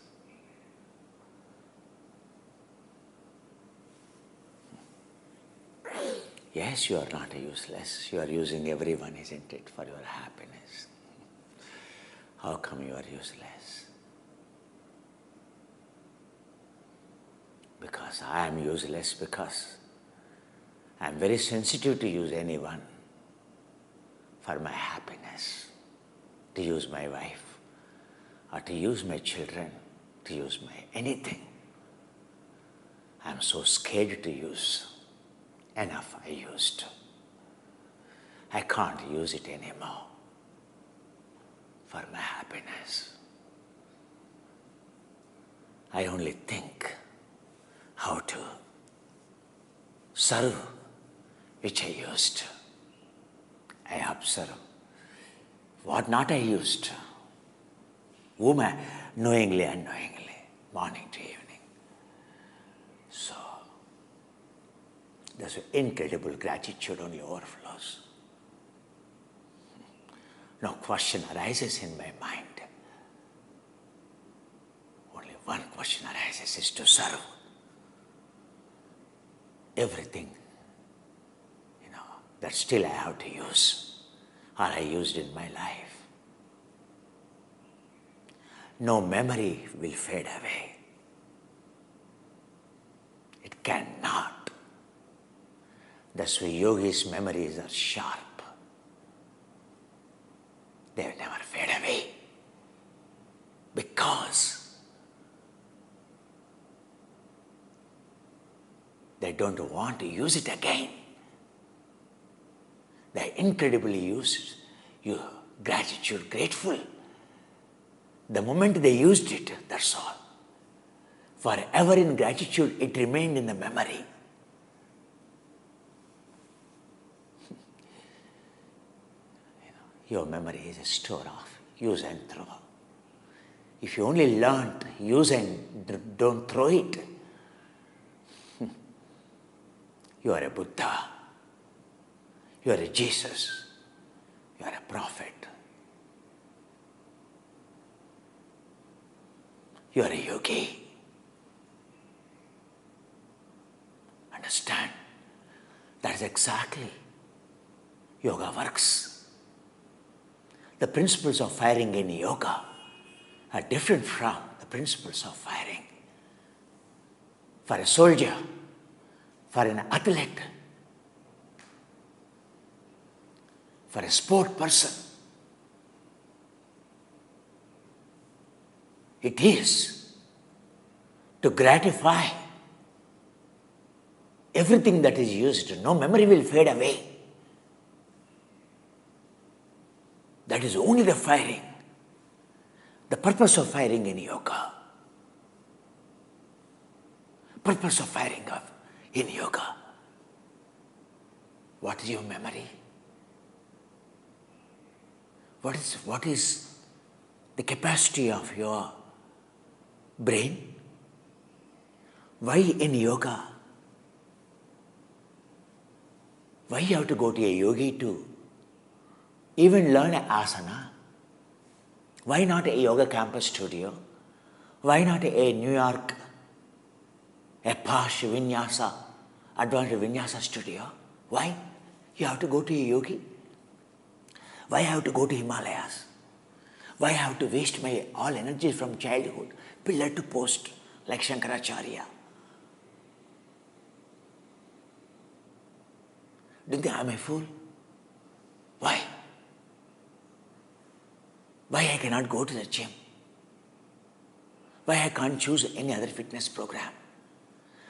Yes, you are not useless. You are using everyone, isn't it, for your happiness. How come you are useless? Because I am useless, because I am very sensitive to use anyone for my happiness, to use my wife, or to use my children, to use my anything. I am so scared to use. Enough I used. I can't use it anymore for my happiness. I only think how to serve, which I used. I observe what not I used. Whom I knowingly, unknowingly, morning to evening. So, there's incredible gratitude only overflows. No question arises in my mind. Only one question arises, is to serve. Everything, that still I have to use, or I used in my life. No memory will fade away. It cannot. That's why yogis' memories are sharp. They will never fade away. Because they don't want to use it again. They incredibly use your gratitude, grateful. The moment they used it, that's all. forever in gratitude, it remained in the memory. Your memory is a store of use and throw. If you only learned use and don't throw it, you are a Buddha, you are a Jesus, you are a prophet, you are a yogi. Understand? That is exactly yoga works. The principles of firing in yoga are different from the principles of firing for a soldier, for an athlete, for a sport person. It is to gratify everything that is used. No memory will fade away. That is only the firing. The purpose of firing in yoga. Purpose of firing in yoga. What is your memory? What is the capacity of your brain? Why in yoga? Why you have to go to a yogi to even learn an asana? Why not a yoga campus studio? Why not a New York, a posh vinyasa, advanced vinyasa studio? Why? You have to go to a yogi? Why have to go to Himalayas? Why have to waste my all energy from childhood, pillar to post, like Shankaracharya? Do you think I am a fool? Why? Why I cannot go to the gym? Why I can't choose any other fitness program?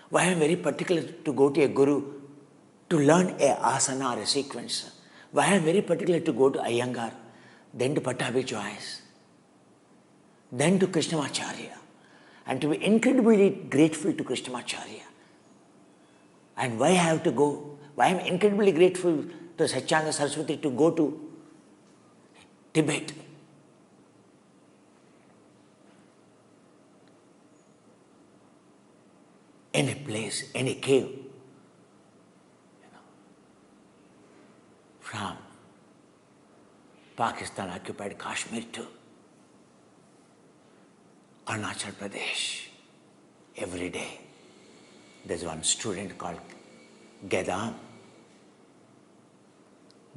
Why I am very particular to go to a guru to learn a asana or a sequence? Why I am very particular to go to Iyengar, then to Pattabhi Joyce, then to Krishnamacharya, and to be incredibly grateful to Krishnamacharya? And why I have to go? Why I am incredibly grateful to Satyananda Saraswati to go to Tibet? Any place, any cave, from Pakistan occupied Kashmir to Arunachal Pradesh, every day there's one student called Gedam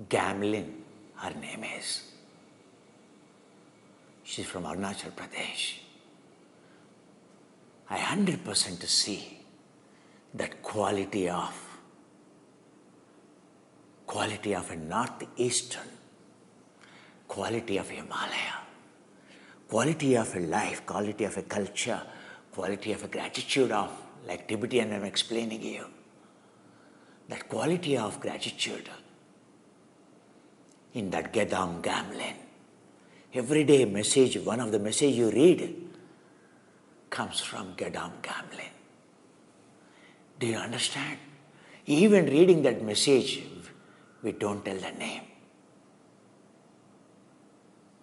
Gamlin, her name is. She's from Arunachal Pradesh. I 100% see that quality of a northeastern, quality of Himalaya, quality of a life, quality of a culture, quality of a gratitude of, like Tibetan I'm explaining you, that quality of gratitude in that Gedam Gamlin. Every day message, one of the message you read comes from Gedam Gamlin. Do you understand? Even reading that message, we don't tell the name.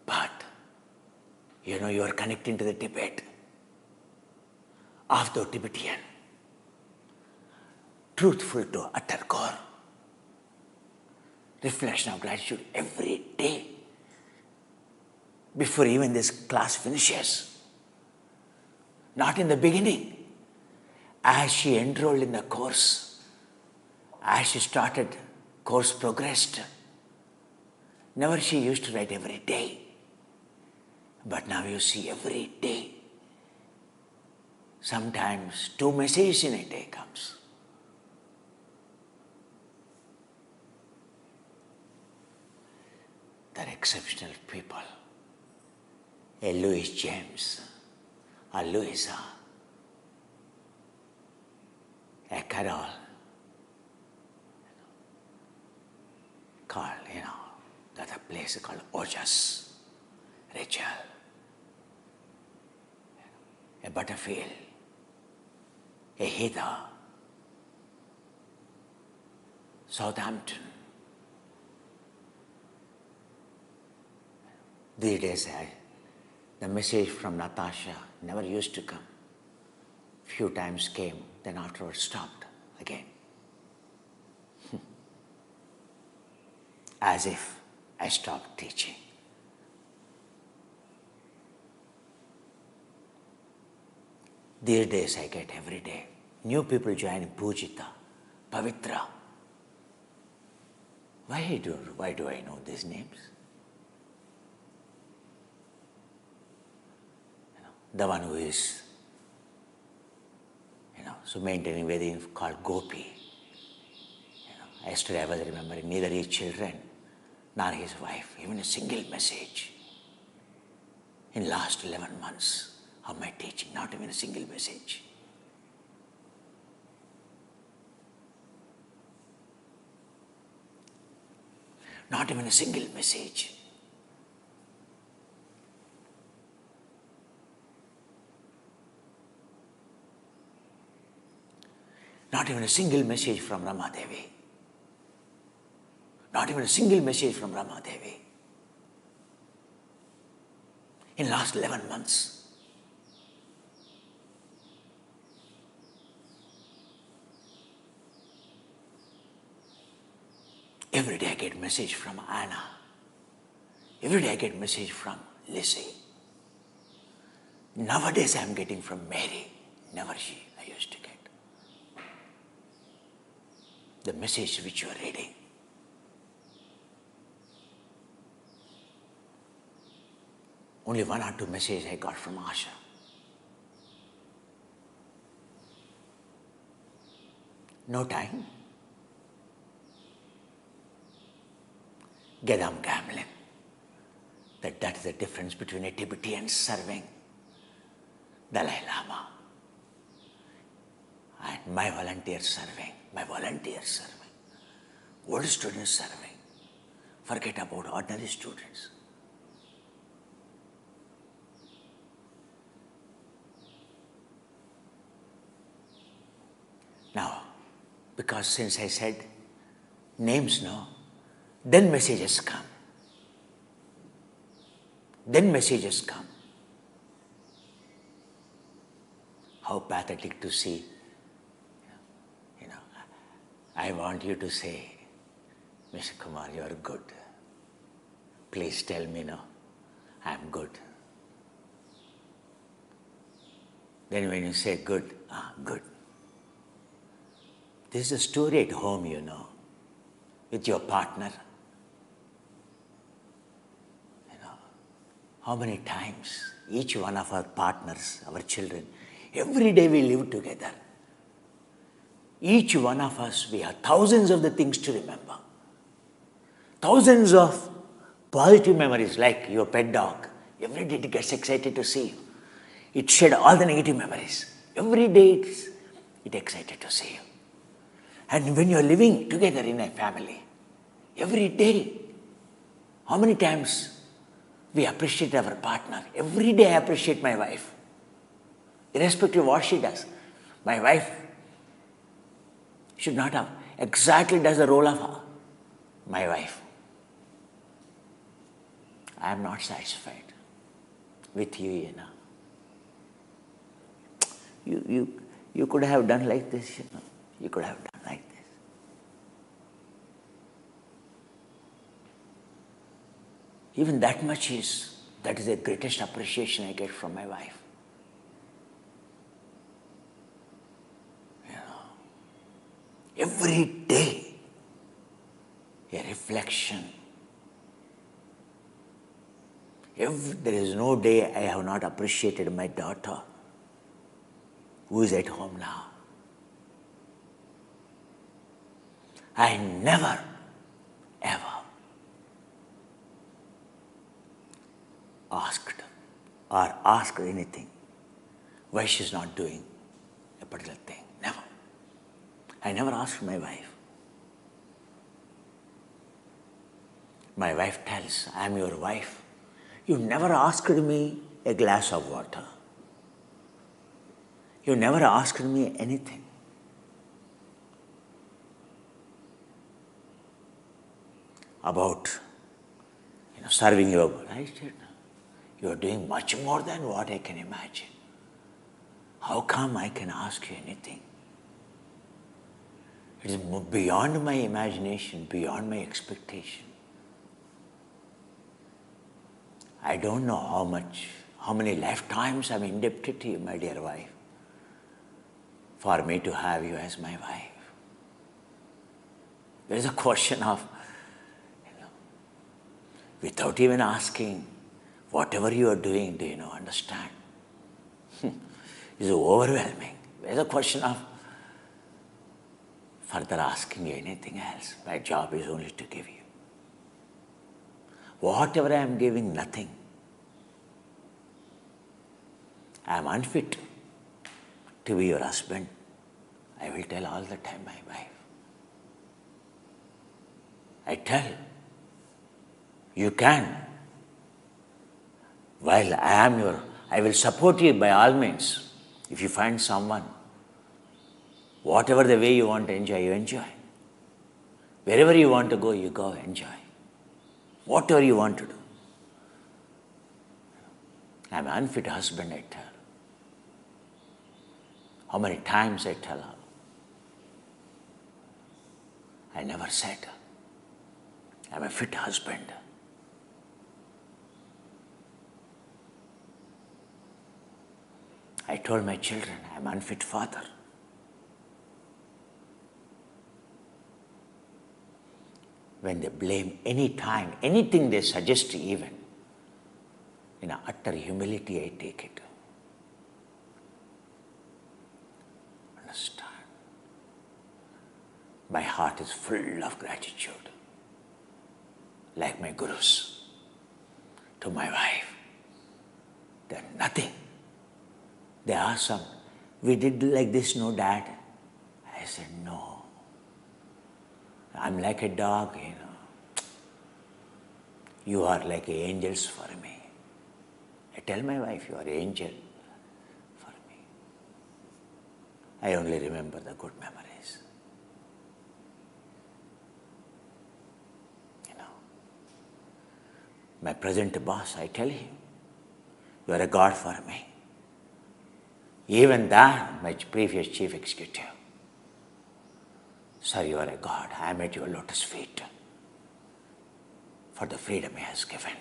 But, you are connecting to the Tibet of the Tibetan. Truthful to utter core. Reflection of gratitude every day. Before even this class finishes. Not in the beginning. As she enrolled in the course, as she started, course progressed. Never she used to write every day. But now you see every day. Sometimes 2 messages in a day comes. They're exceptional people. A Louis James, a Louisa, a Carol, called, there's a place called Ojas, Rachel, a Butterfield, a Heather, Southampton. These days, the message from Natasha never used to come. Few times came, then afterwards stopped again. As if I stopped teaching. These days I get every day new people joining Pujita, Pavitra. Why do I know these names? The one who is, so maintaining Vedin called Gopi. Yesterday I was remembering neither his children nor his wife, even a single message. In last 11 months of my teaching, not even a single message. Not even a single message. Not even a single message from Rama Devi. Not even a single message from Rama Devi. In last 11 months. Every day I get message from Anna. Every day I get message from Lizzie. Nowadays I am getting from Mary. Never I used to get. The message which you are reading. Only 1 or 2 messages I got from Asha. No time. Gedam gambling. That is the difference between a Tibetan serving Dalai Lama and my volunteer serving. Old students serving. Forget about ordinary students. Now, because since I said names no, then messages come. How pathetic to see. I want you to say, Mr. Kumar, you are good. Please tell me no, I am good. Then when you say good, good. This is a story at home, with your partner. How many times each one of our partners, our children, every day we live together. Each one of us, we have thousands of the things to remember. Thousands of positive memories, like your pet dog. Every day it gets excited to see you. It shed all the negative memories. Every day it's excited to see you. And when you are living together in a family, every day, how many times we appreciate our partner? Every day I appreciate my wife. Irrespective of what she does. My wife should not have exactly does the role of my wife. I am not satisfied with you, You could have done like this, You could have done like this. Even that is the greatest appreciation I get from my wife. Every day, a reflection. There is no day I have not appreciated my daughter, who is at home now. I never, ever asked anything why she's not doing a particular thing. Never. I never asked my wife. My wife tells, I am your wife. You never asked me a glass of water. You never asked me anything. About serving your God. I said, you are doing much more than what I can imagine. How come I can ask you anything? It is beyond my imagination, beyond my expectation. I don't know how many lifetimes I'm indebted to you, my dear wife, for me to have you as my wife. There is a question of, without even asking, whatever you are doing, do you understand? It's overwhelming. There's a question of further asking you anything else. My job is only to give you. Whatever I am giving, nothing. I am unfit to be your husband. I will tell all the time my wife. I tell, you can. While I will support you by all means. If you find someone, whatever the way you want to enjoy, you enjoy. Wherever you want to go, you go, enjoy. Whatever you want to do. I am an unfit husband, I tell. How many times I tell her? I never said, I am a fit husband. I told my children, I am an unfit father. When they blame any time, anything they suggest even, in utter humility I take it. Understand? My heart is full of gratitude, like my gurus, to my wife. They're nothing. They asked some, we did like this, no, Dad? I said, no. I'm like a dog, You are like angels for me. I tell my wife, you are an angel for me. I only remember the good memories. My present boss, I tell him, you are a God for me. Even that, my previous chief executive. Sir, you are a God. I am at your lotus feet for the freedom He has given.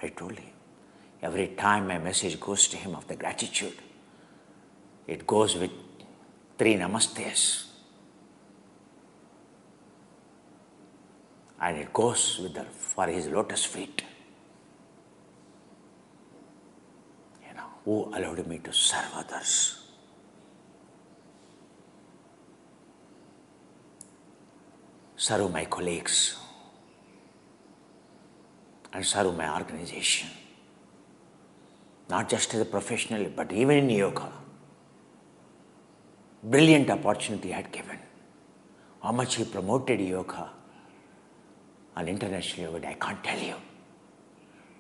I told him, every time my message goes to him of the gratitude, it goes with 3 namastes. And it goes for his lotus feet. Who allowed me to serve others. Serve my colleagues. And serve my organization. Not just as a professional, but even in yoga. Brilliant opportunity he had given. How much he promoted yoga on international level, I can't tell you.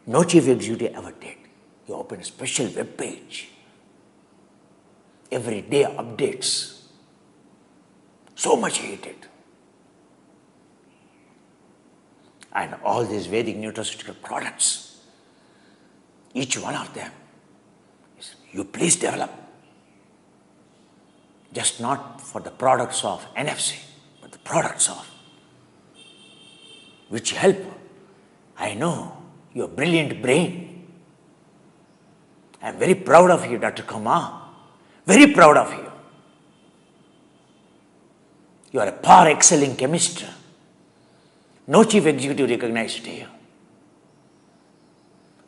No chief executive ever did. He opened a special web page. Every day updates. So much he did. And all these Vedic nutraceutical products, each one of them, you please develop. Just not for the products of NFC, but the products of which help. I know your brilliant brain. I am very proud of you, Dr. Kumar. Very proud of you. You are a par excelling chemist. No chief executive recognized you.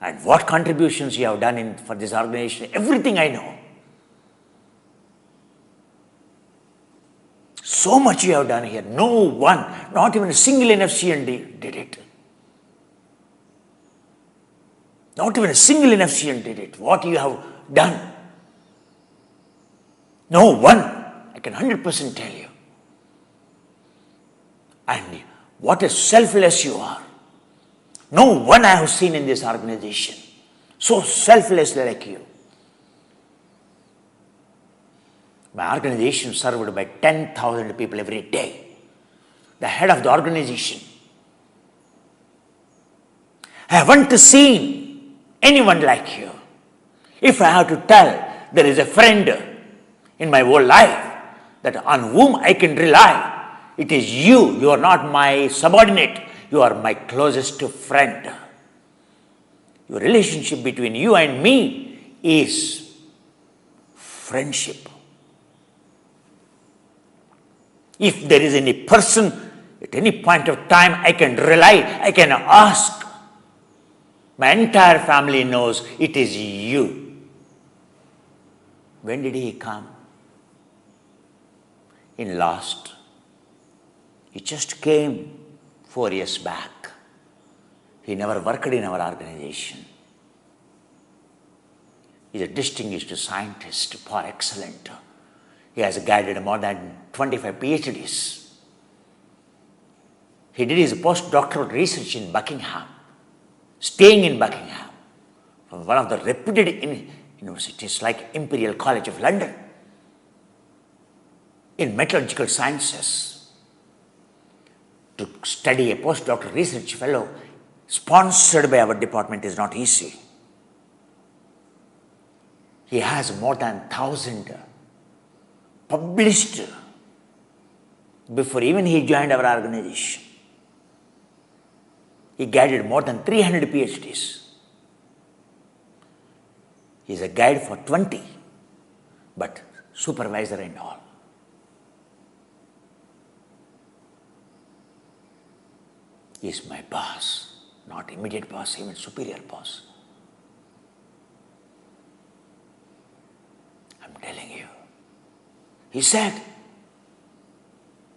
And what contributions you have done for this organization, everything I know. So much you have done here. No one, not even a single NFCN did it. Not even a single NFCN did it. What you have done. No one. I can 100% tell you. And What a selfless you are. No one I have seen in this organization so selfless like you. My organization served by 10,000 people every day. The head of the organization. I haven't seen anyone like you. If I have to tell, there is a friend in my whole life that on whom I can rely. It is you. You are not my subordinate. You are my closest friend. Your relationship between you and me is friendship. If there is any person at any point of time I can rely, I can ask. My entire family knows it is you. When did he come? In last. He just came 4 years back. He never worked in our organization. He is a distinguished scientist, par excellence. He has guided more than 25 PhDs. He did his postdoctoral research in Buckingham, staying in Buckingham, from one of the reputed universities like Imperial College of London, in metallurgical sciences. To study a postdoctoral research fellow sponsored by our department is not easy. He has more than 1,000 published before even he joined our organization. He guided more than 300 PhDs. He is a guide for 20, but supervisor and all. He is my boss, not immediate boss, even superior boss. I'm telling you. He said,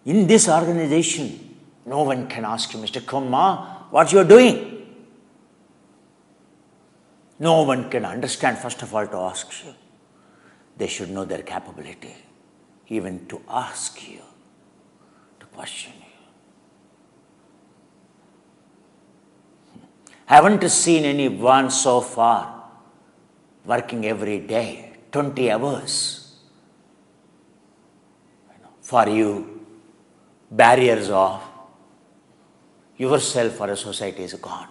in this organization, no one can ask you, Mr. Kumar, what you are doing. No one can understand, first of all, to ask you. They should know their capability, even to ask you, to question you. Haven't seen anyone so far working every day, 20 hours. For you, barriers of yourself or a society is gone.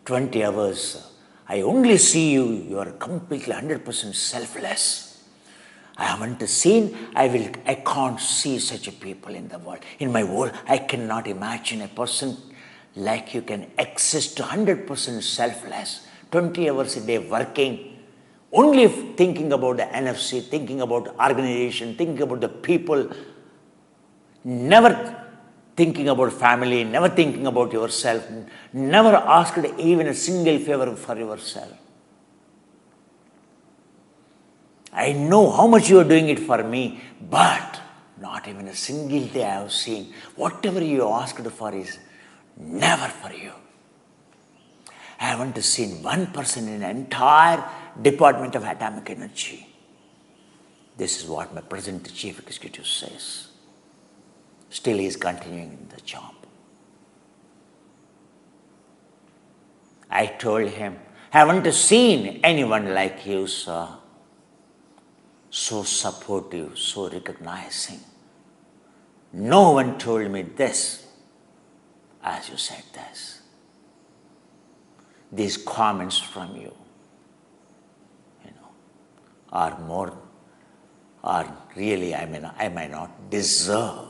20 hours, I only see you, you are completely 100% selfless. I haven't seen, I can't see such a people in the world. In my world, I cannot imagine a person like you can exist 100% selfless. 20 hours a day working, only thinking about the NFC, thinking about organization, thinking about the people, never thinking about family, never thinking about yourself, never asked even a single favor for yourself. I know how much you are doing it for me, but not even a single day I have seen. Whatever you asked for is never for you. I haven't seen one person in the entire Department of Atomic Energy. This is what my present chief executive says. Still he is continuing the job. I told him, haven't seen anyone like you, sir. So supportive, so recognizing. No one told me this as you said this. These comments from you, are really, I may not deserve.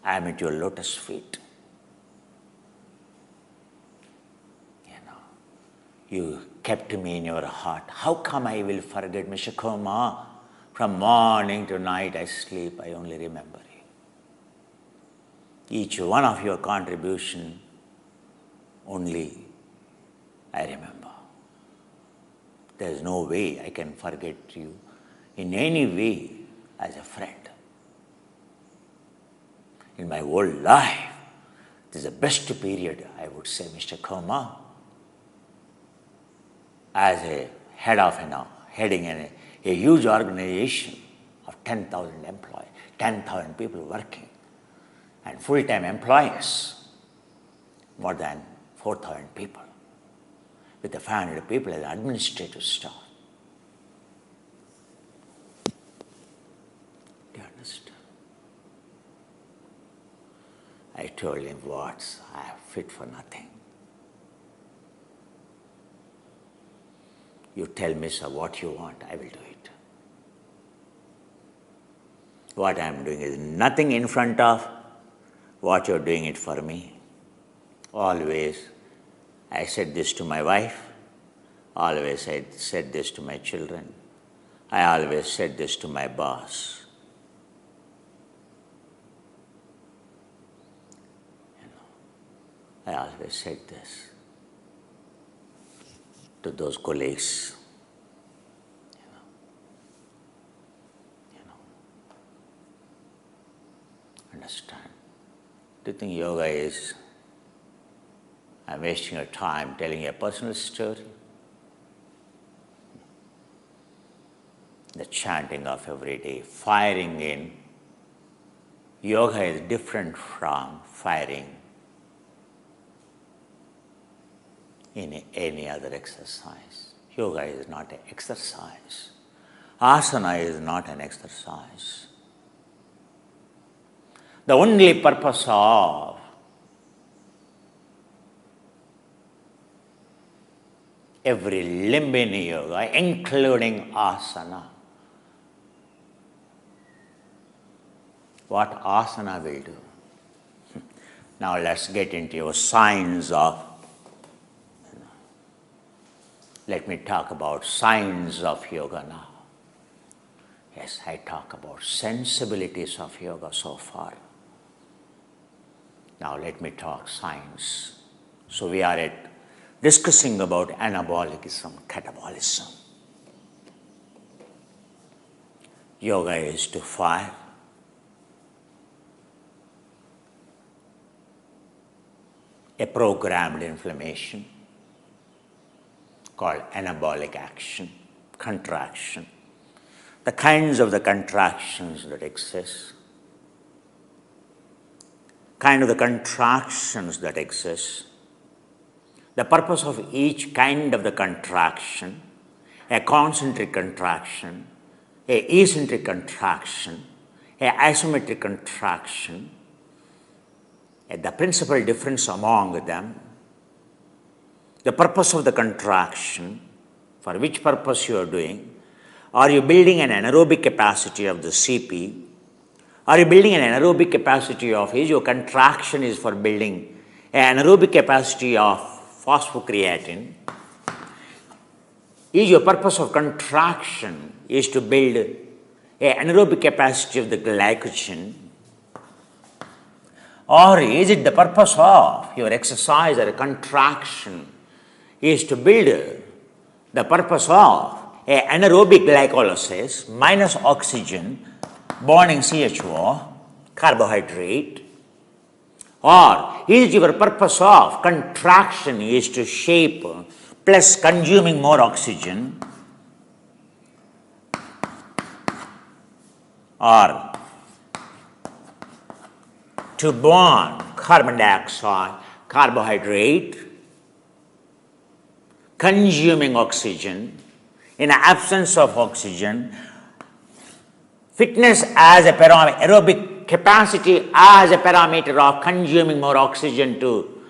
I am at your lotus feet. You kept me in your heart. How come I will forget, Mr. Kumar? From morning to night I sleep, I only remember you. Each one of your contribution, only I remember. There is no way I can forget you in any way as a friend. In my whole life, this is the best period, I would say, Mr. Kumar. As a head of heading a huge organization of 10,000 employees, 10,000 people working, and full-time employees, more than 4,000 people, with the 500 people as administrative staff. Do you understand? I told him, "What? I am fit for nothing. You tell me, sir, what you want, I will do it. What I am doing is nothing in front of what you are doing it for me." Always I said this to my wife, always I said this to my children, I always said this to my boss. I always said this to those colleagues. Understand? Do you think yoga is, I'm wasting your time telling you a personal story? The chanting of every day, firing in. Yoga is different from firing in any other exercise. Yoga is not an exercise. Asana is not an exercise. The only purpose of every limb in yoga, including asana, what asana will do. Now let's get into your science of, let me talk about science of yoga now. Yes, I talk about sensibilities of yoga so far. Now let me talk science. So we are discussing about anabolicism, catabolism. Yoga is to fire. A programmed inflammation called anabolic action, contraction. The kinds of the contractions that exist, the purpose of each kind of the contraction, a concentric contraction, a eccentric contraction, a isometric contraction, the principal difference among them, the purpose of the contraction, for which purpose you are doing. Are you building an anaerobic capacity of the CP? Are you building an anaerobic capacity of, is your contraction is for building an anaerobic capacity of phosphocreatine? Is your purpose of contraction is to build an anaerobic capacity of the glycogen? Or is it the purpose of your exercise or a contraction is to build the purpose of an anaerobic glycolysis minus oxygen burning CHO, carbohydrate? Or is your purpose of contraction is to shape plus consuming more oxygen? Or to burn carbon dioxide, carbohydrate, consuming oxygen, in absence of oxygen, fitness as a parameter, aerobic capacity as a parameter of consuming more oxygen to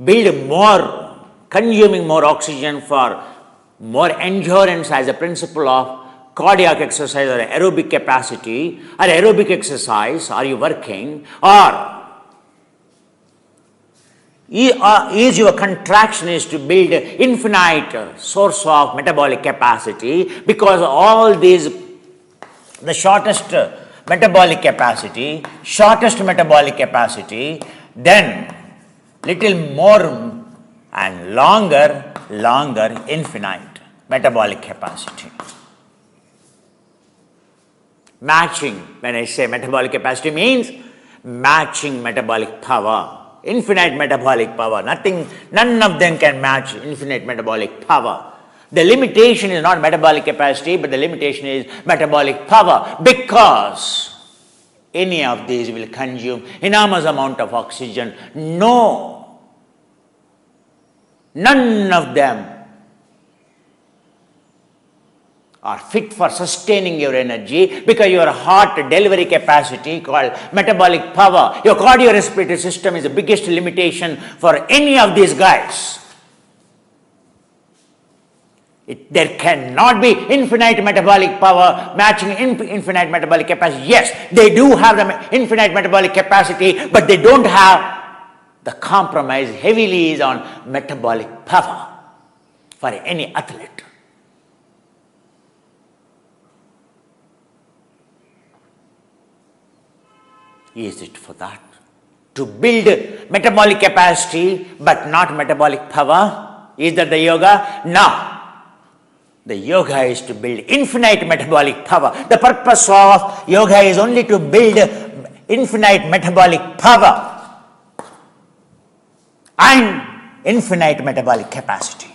build more, consuming more oxygen for more endurance as a principle of cardiac exercise or aerobic capacity or aerobic exercise. Are you working? Or is your contraction is to build infinite source of metabolic capacity, because all these, the shortest metabolic capacity, then little more and longer, infinite metabolic capacity. Matching, when I say metabolic capacity, means matching metabolic power. Infinite metabolic power. None of them can match infinite metabolic power. The limitation is not metabolic capacity, but the limitation is metabolic power, because any of these will consume enormous amount of oxygen. No, none of them are fit for sustaining your energy, because your heart delivery capacity, called metabolic power, your cardiorespiratory system, is the biggest limitation for any of these guys. There cannot be infinite metabolic power matching infinite metabolic capacity. Yes, they do have the infinite metabolic capacity, but they don't have the compromise heavily is on metabolic power for any athlete. Is it for that? To build metabolic capacity but not metabolic power? Is that the yoga? No. The yoga is to build infinite metabolic power. The purpose of yoga is only to build infinite metabolic power and infinite metabolic capacity.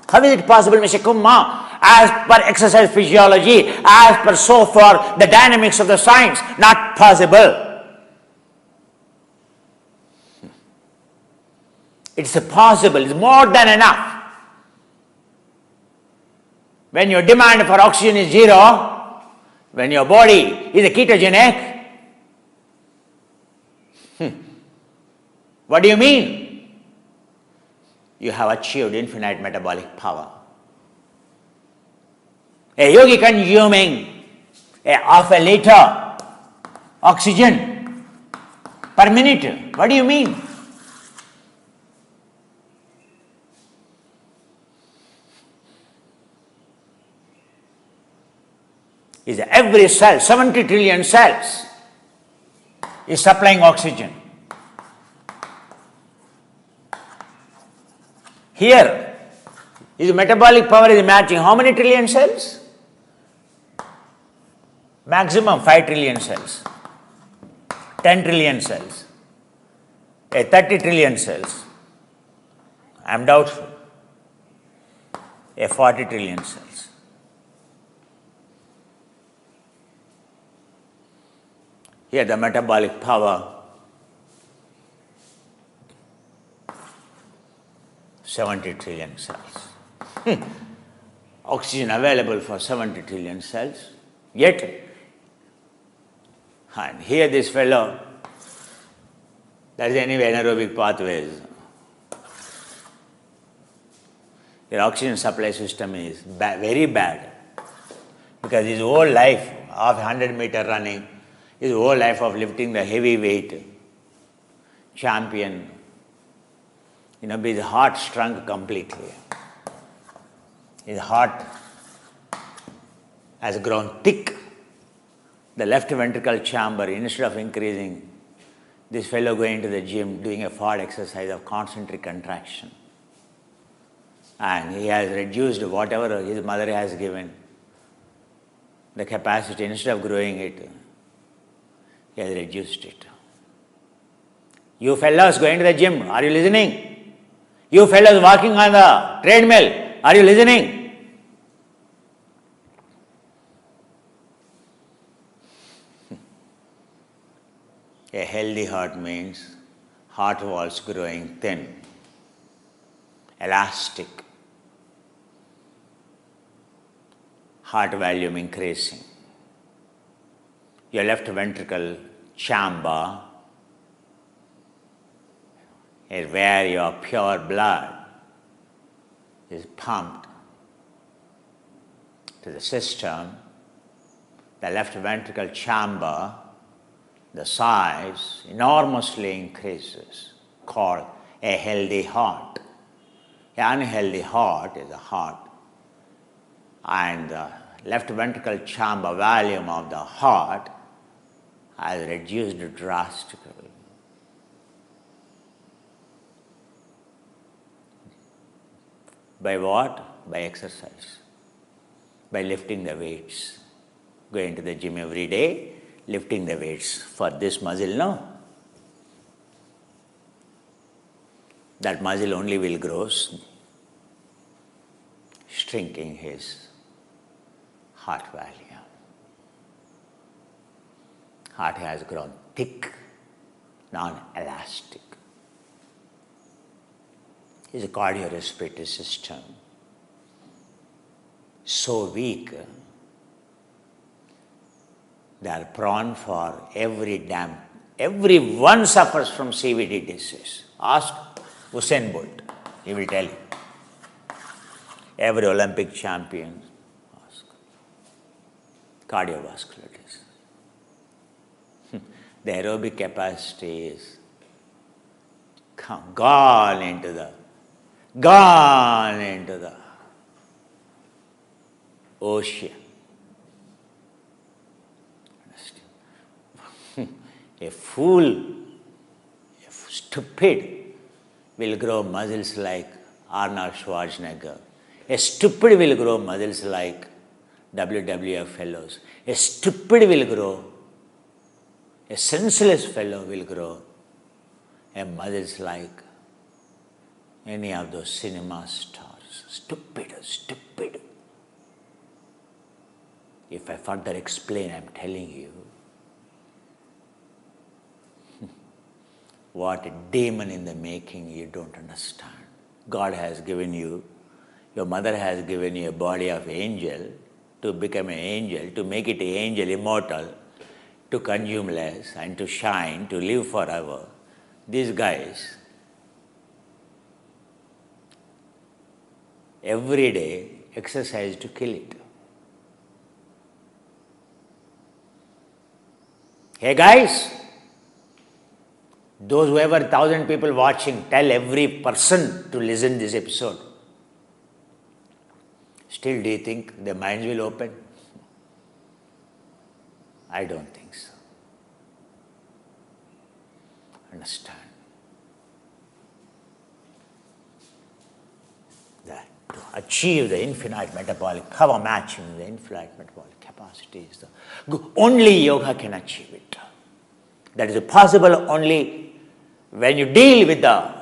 How is it possible, Mr. Kumar? As per exercise physiology, as per so far the dynamics of the science, not possible. It's possible, it's more than enough. When your demand for oxygen is zero, when your body is a ketogenic, what do you mean? You have achieved infinite metabolic power. A yogi consuming half a liter oxygen per minute, what do you mean? Is every cell, 70 trillion cells, is supplying oxygen. Here, is metabolic power is matching how many trillion cells? Maximum 5 trillion cells, 10 trillion cells, 30 trillion cells. I am doubtful. 40 trillion cells. Here the metabolic power 70 trillion cells. Oxygen available for 70 trillion cells. Yet, and here this fellow, there is anyway anaerobic pathways. Your oxygen supply system is very bad, because his whole life of 100-meter running, his whole life of lifting the heavy weight, champion, his heart shrunk completely. His heart has grown thick. The left ventricle chamber, instead of increasing, this fellow going to the gym, doing a hard exercise of concentric contraction. And he has reduced whatever his mother has given, the capacity, instead of growing it, he has reduced it. You fellows going to the gym, are you listening? You fellows walking on the treadmill, are you listening? A healthy heart means heart walls growing thin, elastic, heart volume increasing. Your left ventricle chamber is where your pure blood is pumped to the system. The left ventricle chamber, the size enormously increases, called a healthy heart. An unhealthy heart is a heart, and the left ventricle chamber volume of the heart has reduced drastically. By what? By exercise, by lifting the weights. Going to the gym every day, lifting the weights for this muscle, no? That muscle only will grow. shrinking his heart value. Heart has grown thick, non-elastic. His cardiorespiratory system so weak, they are prone for everyone suffers from CVD disease. Ask Usain Bolt, he will tell you. Every Olympic champion, ask. Cardiovascular disease. The aerobic capacity is gone into the ocean. A fool, a stupid will grow muscles like Arnold Schwarzenegger. A stupid will grow muscles like WWF fellows. A stupid will grow, a senseless fellow will grow a muscles like any of those cinema stars. Stupid. If I further explain, I'm telling you, what a demon in the making, you don't understand. God has given you, your mother has given you a body of angel to become an angel, to make it an angel immortal, to consume less and to shine, to live forever. These guys, every day, exercise to kill it. Hey guys, those whoever 1,000 people watching, tell every person to listen this episode. Still, do you think their minds will open? I don't think so. Understand that to achieve the infinite metabolic power, matching the infinite metabolic capacity is the only yoga can achieve it. That is possible only when you deal with the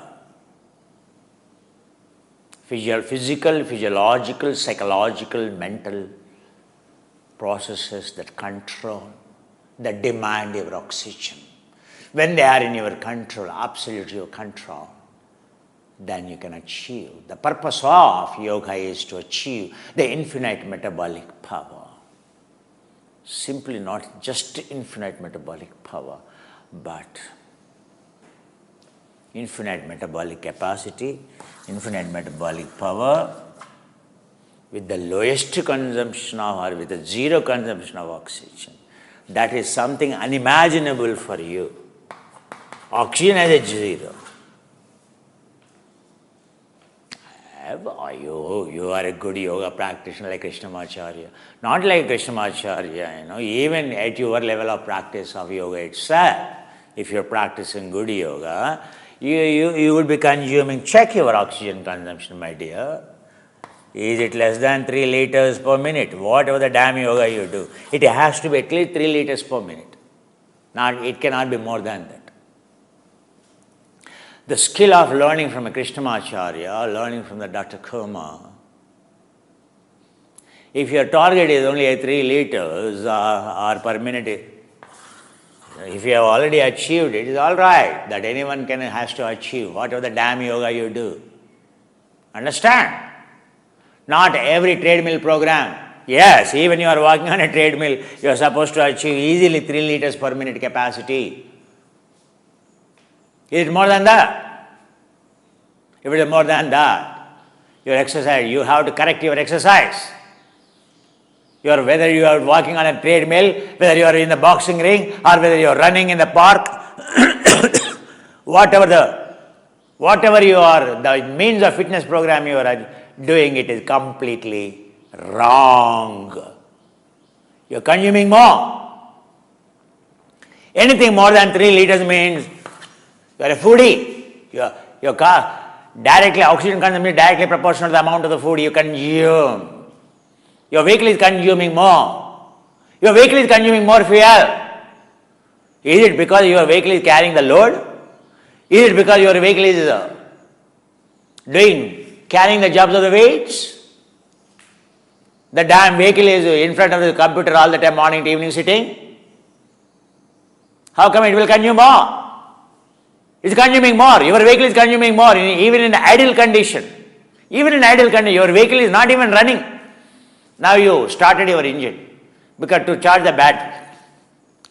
physical, physiological, psychological, mental processes that control, that demand your oxygen. When they are in your control, absolute your control, then you can achieve. The purpose of yoga is to achieve the infinite metabolic power. Simply not just infinite metabolic power, but infinite metabolic capacity, infinite metabolic power with the lowest consumption of, or with a zero consumption of oxygen. That is something unimaginable for you. Oxygen as a zero. You are a good yoga practitioner like Krishnamacharya. Not like Krishnamacharya, even at your level of practice of yoga itself, if you're practicing good yoga, you would be consuming, check your oxygen consumption, my dear. Is it less than 3 liters per minute? Whatever the damn yoga you do, it has to be at least 3 liters per minute. It cannot be more than that. The skill of learning from a Krishnamacharya, learning from the Dr. Kumar, if your target is only 3 liters or per minute, if you have already achieved it, it's all right that anyone has to achieve whatever the damn yoga you do. Understand? Not every treadmill program. Yes, even you are walking on a treadmill, you are supposed to achieve easily 3 liters per minute capacity. Is it more than that? If it is more than that, your exercise, you have to correct your exercise. Whether you are walking on a treadmill, whether you are in the boxing ring, or whether you are running in the park, whatever you are, the means of fitness program you are doing, it is completely wrong. You are consuming more. Anything more than 3 liters means you are a foodie. Your directly oxygen consumption is directly proportional to the amount of the food you consume. Your vehicle is consuming more. Your vehicle is consuming more fuel. Is it because your vehicle is carrying the load? Is it because your vehicle is carrying the jobs of the weights? The damn vehicle is in front of the computer all the time, morning to evening sitting. How come it will consume more? It's consuming more. Your vehicle is consuming more, even in idle condition. Even in idle condition, your vehicle is not even running. Now you started your engine because to charge the battery.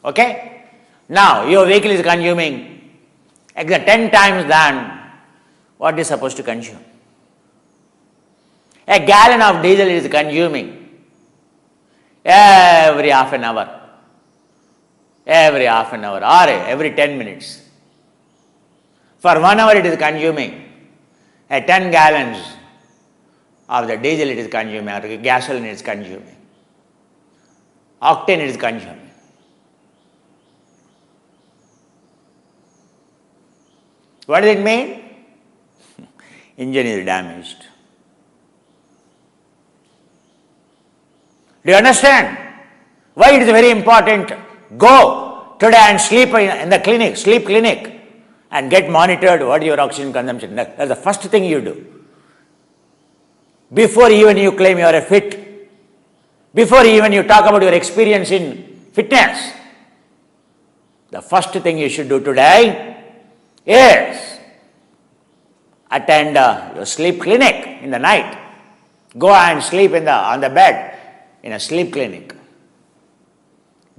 Okay? Now your vehicle is consuming 10 times than what is supposed to consume. A gallon of diesel is consuming every half an hour. Every half an hour or every 10 minutes. For 1 hour it is consuming 10 gallons of the diesel it is consuming, or gasoline it is consuming. Octane it is consuming. What does it mean? Engine is damaged. Do you understand why it is very important? Go today and sleep in the clinic, sleep clinic, and get monitored what is your oxygen consumption. That's the first thing you do. Before even you claim you are a fit, before even you talk about your experience in fitness, the first thing you should do today is attend your sleep clinic in the night. Go and sleep on the bed in a sleep clinic.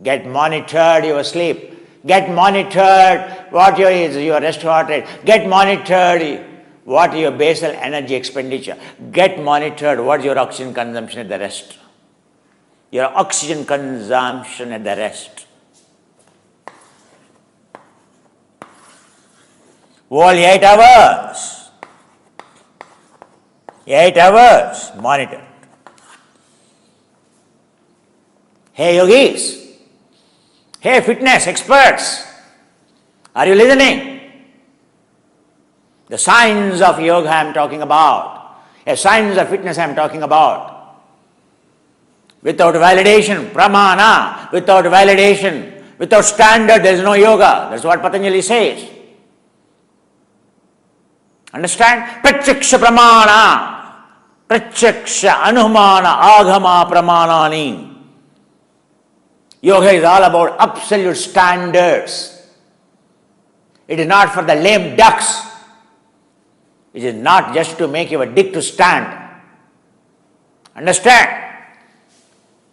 Get monitored your sleep. Get monitored what is your rest heart rate. Get monitored what is your basal energy expenditure. Get monitored what is your oxygen consumption at the rest. Your oxygen consumption at the rest. All 8 hours. 8 hours monitored. Hey yogis. Hey fitness experts. Are you listening? The science of yoga I am talking about. A science of fitness I am talking about. Without validation, pramana, without validation, without standard, there is no yoga. That's what Patanjali says. Understand? Pratyaksha pramana. Pratyaksha anumana agama pramanani. Yoga is all about absolute standards. It is not for the lame ducks. It is not just to make your dick to stand. Understand?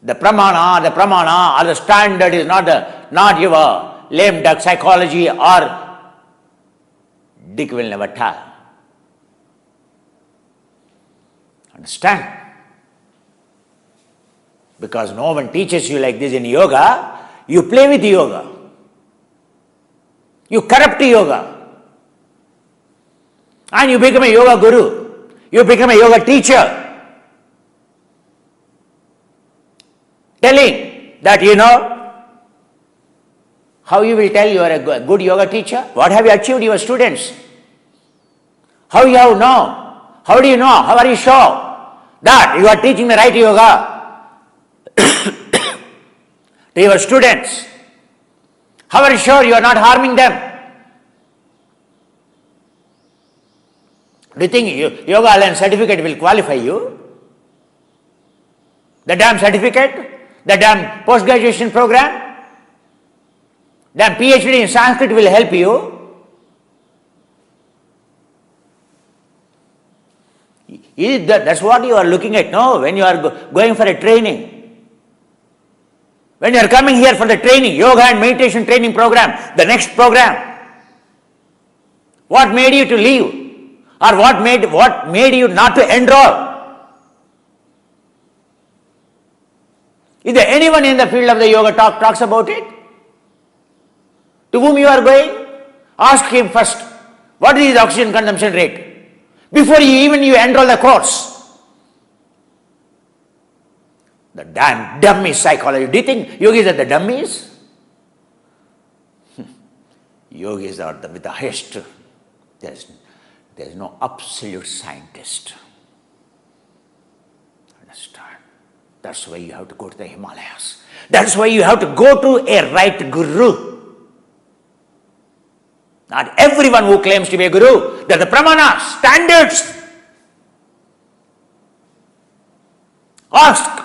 The pramana or the standard is not your lame duck psychology or dick will never tell. Understand? Because no one teaches you like this in yoga, you play with yoga. You corrupt yoga. And you become a yoga guru. You become a yoga teacher. Telling that how you will tell you are a good yoga teacher? What have you achieved your students? How you have know? How do you know? How are you sure that you are teaching the right yoga to your students? How are you sure you are not harming them? Do you think Yoga Alliance certificate will qualify you? The damn certificate? The damn post-graduation program? Damn PhD in Sanskrit will help you? That's what you are looking at, no? When you are going for a training. When you are coming here for the training, yoga and meditation training program, the next program. What made you to leave? Or what made you not to enroll? Is there anyone in the field of the yoga talks about it? To whom you are going? Ask him first, what is his oxygen consumption rate? Before you enroll the course. The damn dummy psychology. Do you think yogis are the dummies? Yogis are with the highest. There is no absolute scientist. Understand? That's why you have to go to the Himalayas. That's why you have to go to a right guru. Not everyone who claims to be a guru. There are the pramanas, standards. Ask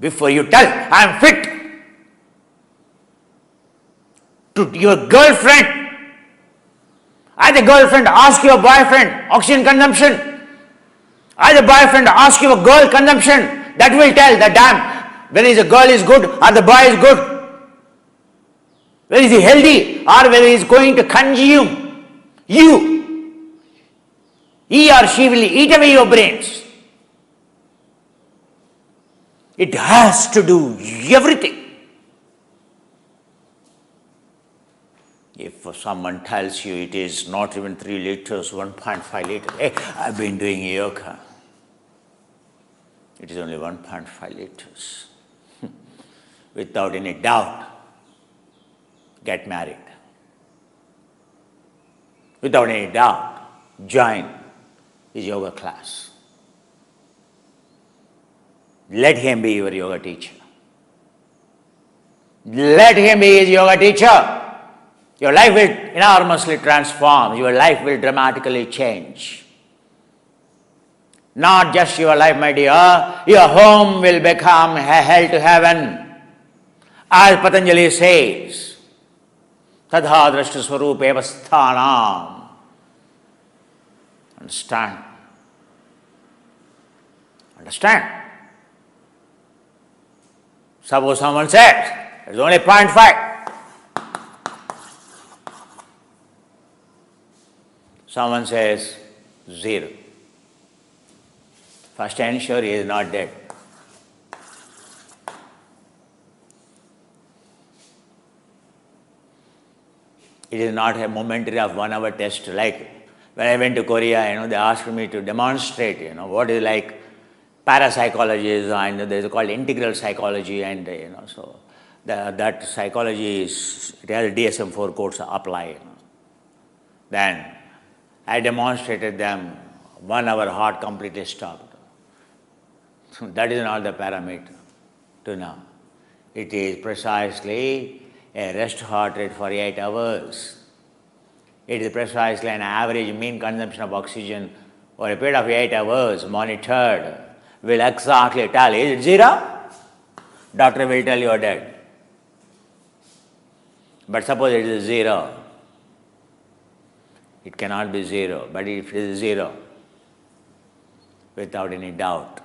before you tell, I am fit. To your girlfriend, as a girlfriend ask your boyfriend oxygen consumption, as a boyfriend ask your girl consumption, that will tell the damn whether the girl is good or the boy is good, whether he is healthy or whether he is going to consume you. He or she will eat away your brains. It has to do everything. If someone tells you it is not even 3 liters, 1.5 liters, hey, I've been doing yoga. It is only 1.5 liters. Without any doubt, get married. Without any doubt, join his yoga class. Let him be your yoga teacher. Let him be his yoga teacher. Your life will enormously transform. Your life will dramatically change. Not just your life, my dear. Your home will become a hell to heaven. As Patanjali says, Tadha drashta swarupa evasthanam. Understand? Understand? Suppose someone says, it's only 0.5. Someone says 0. First ensure he is not dead. It is not a momentary of 1 hour test. Like when I went to Korea, they asked me to demonstrate, what is like parapsychology is, and there is called integral psychology, and so that psychology is, it has a DSM-4 codes apply. Then I demonstrated them, 1 hour heart completely stopped. That is not the parameter to know. It is precisely a rest heart rate for 8 hours. It is precisely an average mean consumption of oxygen for a period of 8 hours monitored. Will exactly tell, is it 0? Doctor will tell you are dead. But suppose it is 0. It cannot be 0, but if it is 0, without any doubt,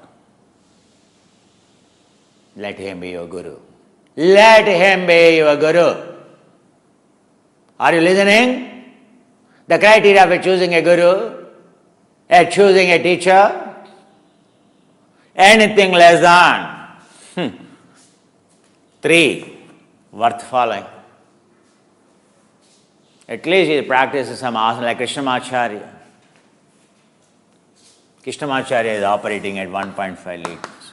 let him be your guru. Let him be your guru. Are you listening? The criteria for choosing a guru, choosing a teacher, anything less than 3, worth following. At least he practices some asana like Krishnamacharya. Krishnamacharya is operating at 1.5 liters.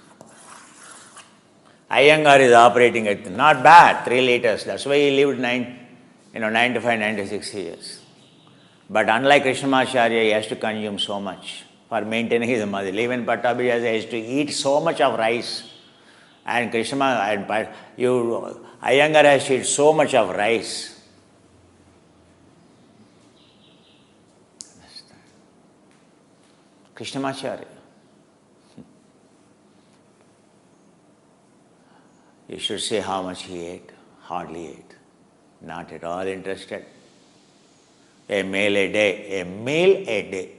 Iyengar is operating at not bad, 3 liters. That's why he lived 95, 96 years. But unlike Krishnamacharya, he has to consume so much for maintaining his mother. Even Pattabhi has to eat so much of rice. And Iyengar has to eat so much of rice. Krishnamacharya. You should say how much he ate. Hardly ate. Not at all interested. A meal a day. A meal a day.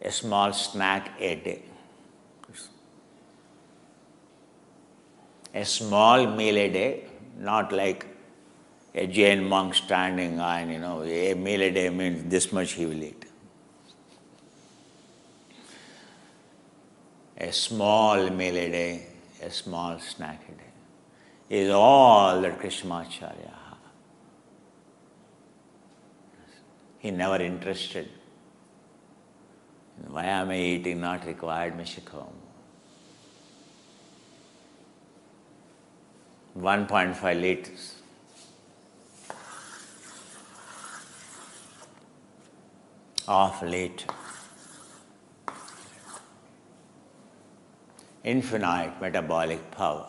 A small snack a day. A small meal a day, not like a Jain monk standing on, a meal a day means this much he will eat. A small meal a day, a small snack a day is all that Krishnamacharya had. He never interested. Why am I eating? Not required, Mishikam. 1.5 liters. Half liter. Infinite metabolic power.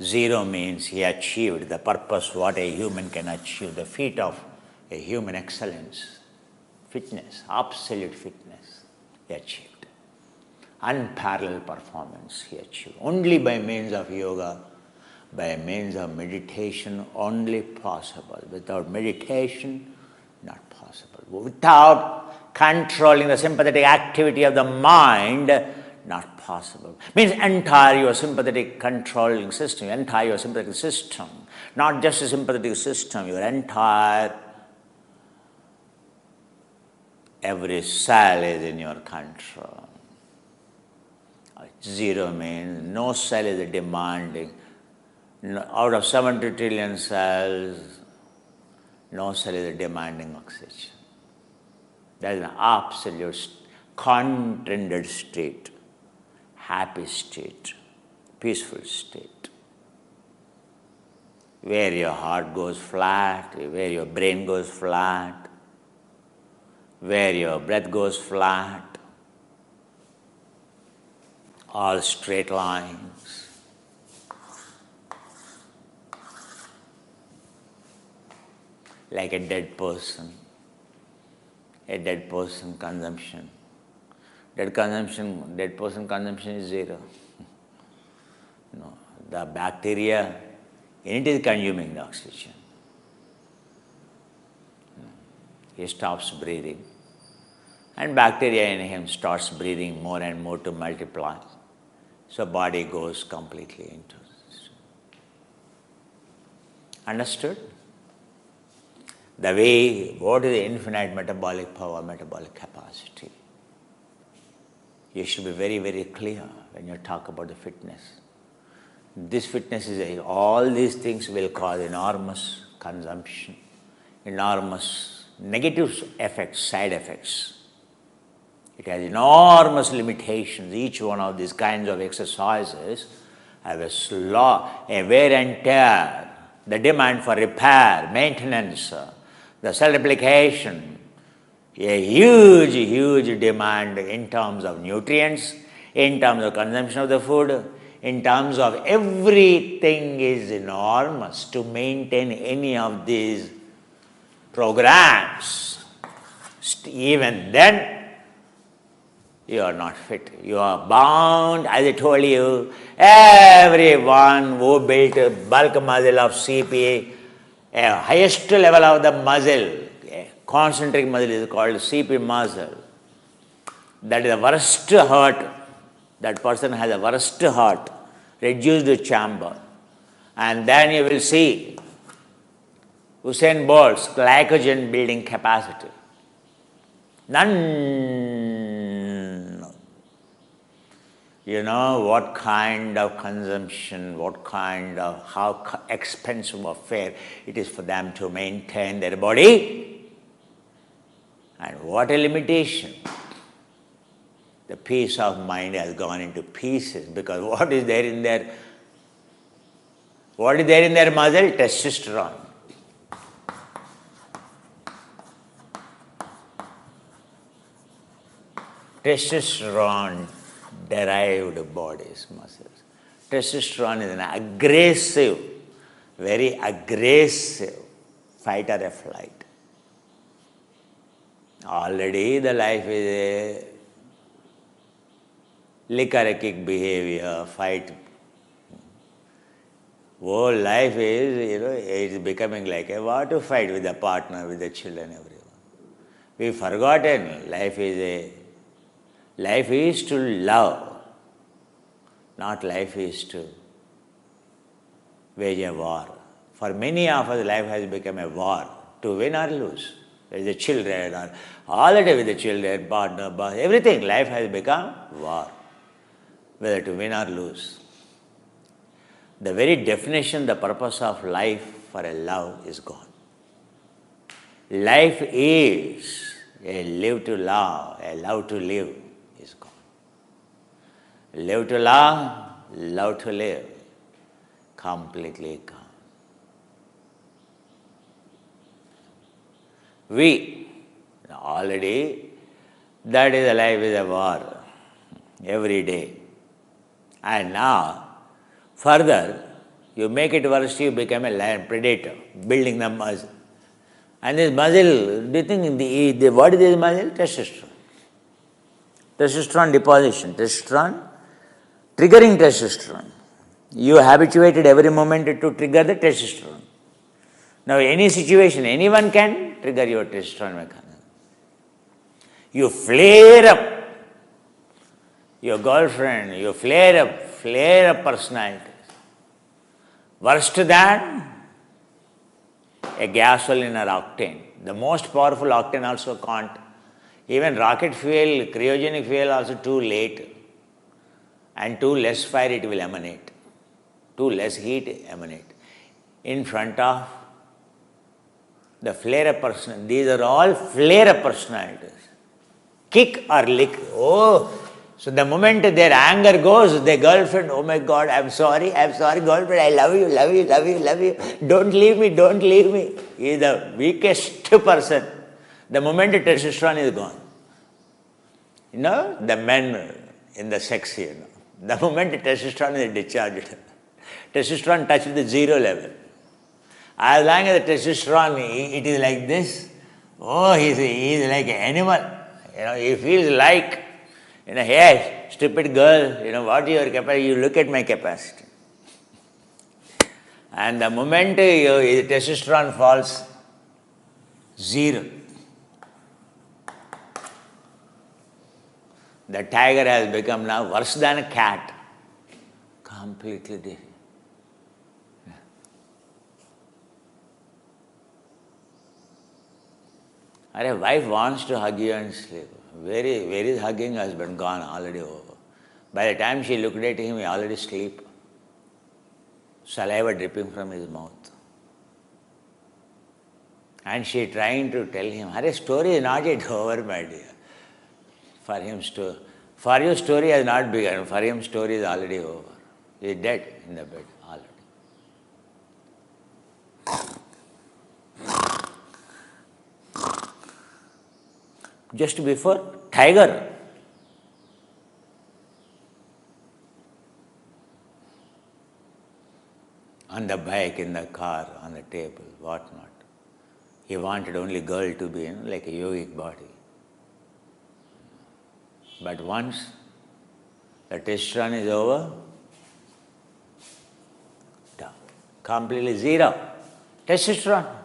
0 means he achieved the purpose what a human can achieve, the feat of a human excellence, fitness, absolute fitness he achieved. unparalleled performance he achieved. Only by means of yoga, by means of meditation, only possible. Without meditation, not possible. Without controlling the sympathetic activity of the mind, not possible. Means entire your sympathetic controlling system, entire your sympathetic system, not just a sympathetic system, your entire, every cell is in your control. Zero means no cell is demanding. Out of 70 trillion cells, no cell is demanding oxygen. That is an absolute contented state, happy state, peaceful state, where your heart goes flat, where your brain goes flat, where your breath goes flat, all straight lines. Like a dead person consumption. Dead person consumption is zero. No, the bacteria in it is consuming the oxygen. He stops breathing, and bacteria in him starts breathing more and more to multiply. So body goes completely into this. Understood? The way, what is the infinite metabolic power, metabolic capacity? You should be very, very clear when you talk about the fitness. This fitness is, all these things will cause enormous consumption, enormous negative effects, side effects. It has enormous limitations. Each one of these kinds of exercises have a wear and tear, the demand for repair, maintenance, the self-replication, a huge, huge demand in terms of nutrients, in terms of consumption of the food, in terms of everything is enormous to maintain any of these programs. Even then, you are not fit. You are bound, as I told you, everyone who built a bulk muscle of CP, a highest level of the muscle, concentric muscle is called CP muscle. That is the worst heart. That person has a worst heart, reduced chamber. And then you will see Usain Bolt's glycogen building capacity. None. You know what kind of consumption, how expensive affair it is for them to maintain their body. And what a limitation. The peace of mind has gone into pieces because what is there in their muscle? Testosterone. Testosterone derived bodies, muscles. Testosterone is an aggressive, very aggressive fight or a flight. Already the life is a lick-or-a-kick behavior, fight. Whole life is, it's becoming like a war to fight with the partner, with the children, everyone. We've forgotten life is to love, not life is to wage a war. For many of us, life has become a war, to win or lose. With the children, or all the day with the children, partner, boss, everything. Life has become war, whether to win or lose. The very definition, the purpose of life for a love is gone. Life is a live to love, a love to live is gone. Live to love to live, completely gone. We already, that is a life is a war every day. And now, further, you make it worse, you become a lion predator, building the muscle. And this muscle, do you think, what is this muscle? Testosterone. Testosterone deposition, testosterone, triggering testosterone. You habituated every moment to trigger the testosterone. Now any situation, anyone can trigger your testosterone mechanism. You flare up your girlfriend, you flare up personalities. Worse than a gasoline or octane. The most powerful octane also can't. Even rocket fuel, cryogenic fuel also too late. And too less fire it will emanate. Too less heat emanate. In front of the flare-up personality. These are all flare-up personalities. Kick or lick. Oh, so the moment their anger goes, their girlfriend, oh my God, I'm sorry, girlfriend, I love you. Don't leave me. He is the weakest person. The moment the testosterone is gone. The men in the sex here. The moment the testosterone is discharged, testosterone touches the zero level. As long as the testosterone, it is like this, oh, he is like an animal. He feels like, hey, stupid girl, what is your capacity? You look at my capacity. And the moment your testosterone falls, zero. The tiger has become now worse than a cat. Completely different. A wife wants to hug you and sleep. Where is hugging husband? Gone, already over. By the time she looked at him, he already asleep. Saliva dripping from his mouth. And she trying to tell him, "Hare, story is not yet over, my dear." For you, story has not begun. For him, story is already over. He is dead in the bed already. Just before, tiger. On the bike, in the car, on the table, what not. He wanted only girl to be like a yogic body. But once the testosterone is over, down. Completely zero. Testosterone.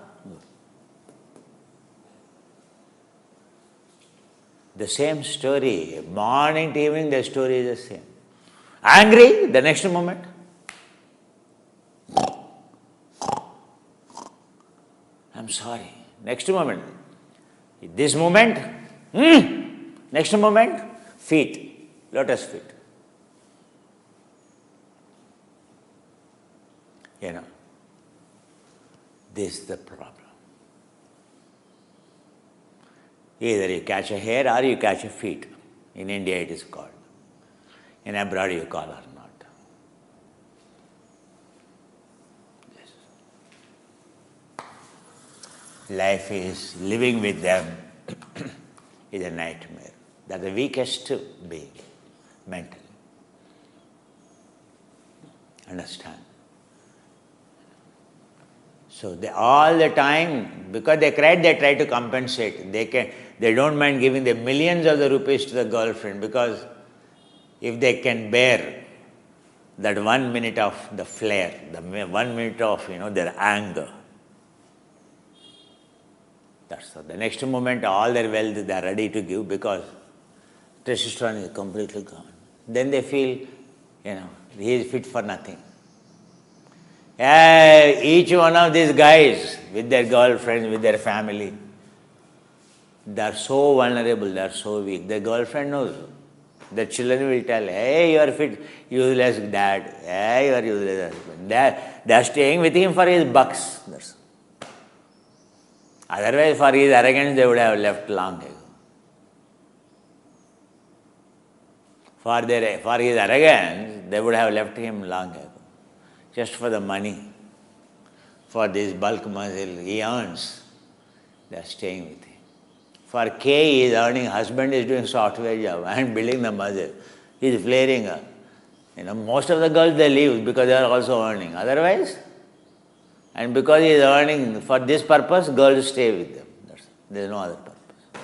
The same story. Morning to evening, the story is the same. Angry, the next moment. I'm sorry. Next moment. This moment. Next moment. Feet. Lotus feet. This is the problem. Either you catch a hair or you catch a feet. In India it is called. In abroad you call or not. Yes. Life is living with them is a nightmare. They are the weakest being mentally. Understand? So they all the time, because they cried, they try to compensate. They don't mind giving the millions of the rupees to the girlfriend, because if they can bear that 1 minute of the flare, the 1 minute of their anger, that's all. The next moment all their wealth they are ready to give, because testosterone is completely gone. Then they feel, he is fit for nothing. Each one of these guys with their girlfriends, with their family, they are so vulnerable, they are so weak. Their girlfriend knows. Their children will tell, hey, you are fit, useless dad. Hey, you are useless husband. They are staying with him for his bucks. Otherwise, for his arrogance, they would have left long ago. For his arrogance, they would have left him long ago. Just for the money, for this bulk muscle he earns, they are staying with him. For K, he is earning, husband is doing software job and building the muscle. He is flaring up. Most of the girls, they leave because they are also earning. Otherwise, and because he is earning for this purpose, girls stay with them. There is no other purpose.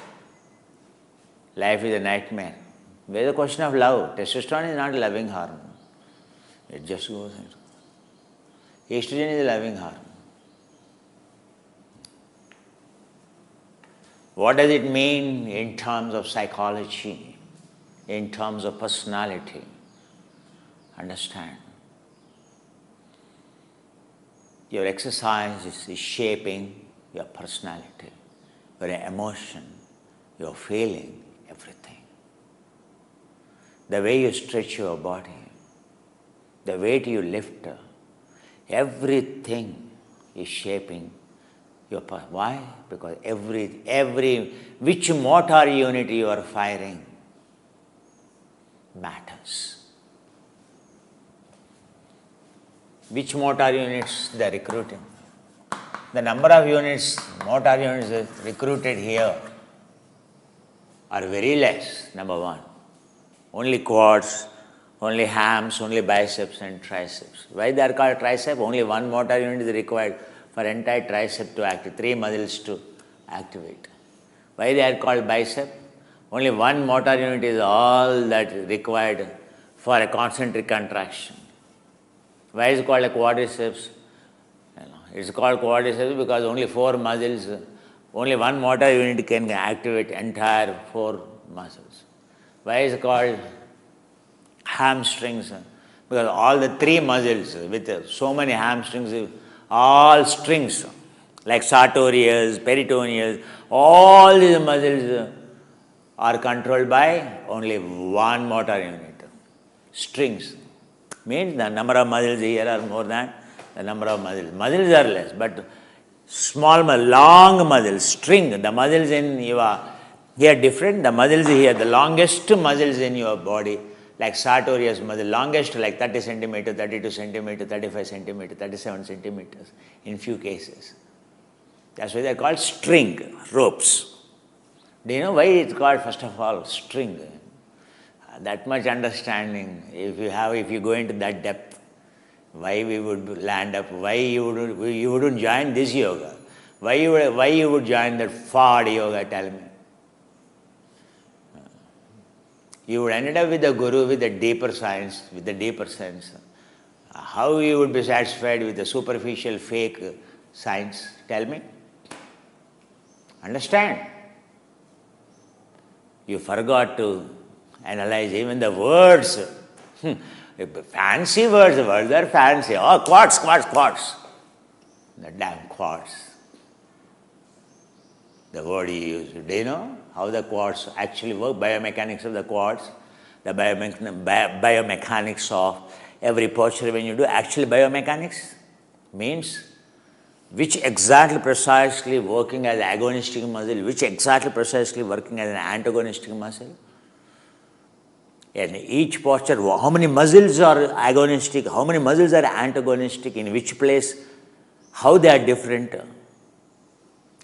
Life is a nightmare. Where is the question of love? Testosterone is not a loving hormone. It just goes in. Estrogen is a loving hormone. What does it mean in terms of psychology, in terms of personality? Understand. Your exercise is shaping your personality, your emotion, your feeling, everything. The way you stretch your body, the weight you lift, everything is shaping your person. Why? Because which motor unit you are firing matters. Which motor units they are recruiting? The number of motor units recruited here are very less, number one. Only quads, only hams, only biceps and triceps. Why they are called triceps? Only one motor unit is required for entire tricep to activate, 3 muscles to activate. Why they are called bicep? Only one motor unit is all that is required for a concentric contraction. Why is it called a quadriceps? It's called quadriceps because only 4 muscles, only one motor unit can activate entire 4 muscles. Why is it called hamstrings? Because all the 3 muscles with so many hamstrings, all strings like sartorius, peritonius, all these muscles are controlled by only one motor unit. Strings means the number of muscles here are more than the number of muscles. Muscles are less, but long muscles, string, the muscles in your here different, the muscles here, the longest muscles in your body, like sartorius muscle, longest like 30 centimeters, 32 centimeters, 35 centimeters, 37 centimeters in few cases. That's why they are called string, ropes. Do you know why it's called, first of all, string? That much understanding, if you go into that depth, why we would land up, why you wouldn't join this yoga, why you would join that Ford yoga, tell me. You would end up with a guru with a deeper science, with a deeper sense. How you would be satisfied with the superficial fake science, tell me. Understand? You forgot to analyze even the words. Fancy words are fancy. Oh, quartz. The damn quartz. The word he used. Do you know how the quartz actually work? Biomechanics of the quartz, the biomechanics of every posture when you do. Actually, biomechanics means which exactly precisely working as an agonistic muscle, which exactly precisely working as an antagonistic muscle. In each posture, how many muscles are agonistic, how many muscles are antagonistic, in which place, how they are different,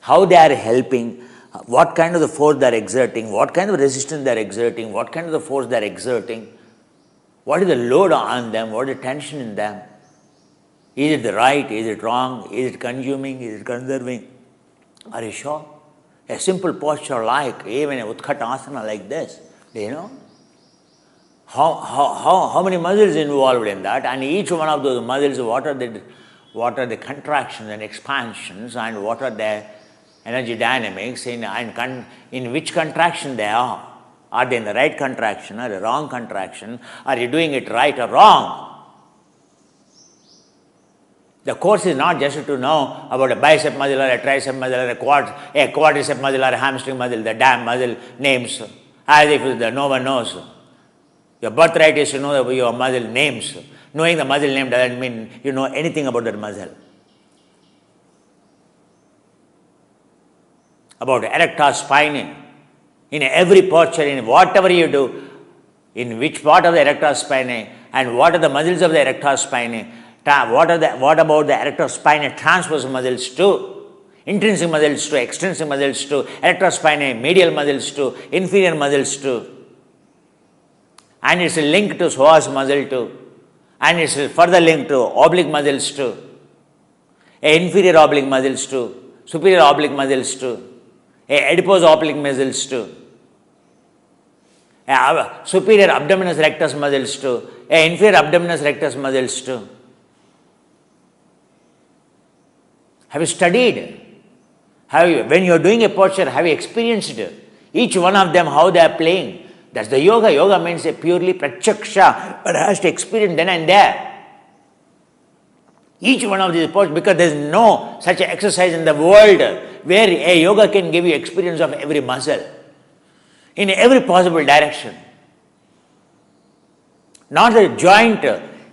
how they are helping, what kind of the force they are exerting, what kind of resistance they are exerting, what kind of the force they are exerting, what is the load on them, what is the tension in them. Is it the right, is it wrong, is it consuming, is it conserving? Are you sure? A simple posture like even a Utkatasana like this, do you know? How many muscles involved in that, and each one of those muscles, what are the contractions and expansions, and what are their energy dynamics, in which contraction they are. Are they in the right contraction or the wrong contraction? Are you doing it right or wrong? The course is not just to know about a bicep muscle or a tricep muscle or a quadricep muscle or a hamstring muscle, the damn muscle names, as if no one knows. Your birthright is to know your muscle names. Knowing the muscle name doesn't mean you know anything about that muscle. About erector spinae, in every posture, in whatever you do, in which part of the erector spinae, and what are the muscles of the erector spinae, what about the erector spinae transverse muscles too, intrinsic muscles too, extrinsic muscles too, erector spinae medial muscles too, inferior muscles too. And it's linked to psoas muscle too, and it's further linked to oblique muscles too, inferior oblique muscles too, superior oblique muscles too, adipose oblique muscles too. superior abdominis rectus muscles too, inferior abdominis rectus muscles too. Have you studied? When you are doing a posture, have you experienced each one of them, how they are playing? That's the yoga. Yoga means a purely pratyaksha, but has to experience then and there. Each one of these postures, because there is no such exercise in the world where a yoga can give you experience of every muscle in every possible direction. Not the joint,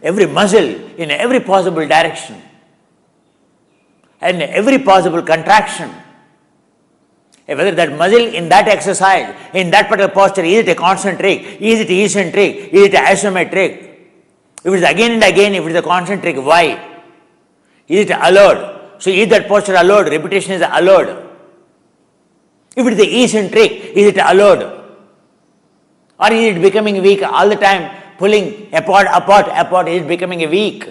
every muscle in every possible direction and every possible contraction. Whether that muscle in that exercise, in that particular posture, is it a concentric, is it eccentric, is it asymmetric? If it is again and again, if it is a concentric, why? Is it allowed? So is that posture allowed? Repetition is allowed. If it is the eccentric, is it allowed? Or is it becoming weak all the time, pulling apart, is it becoming weak?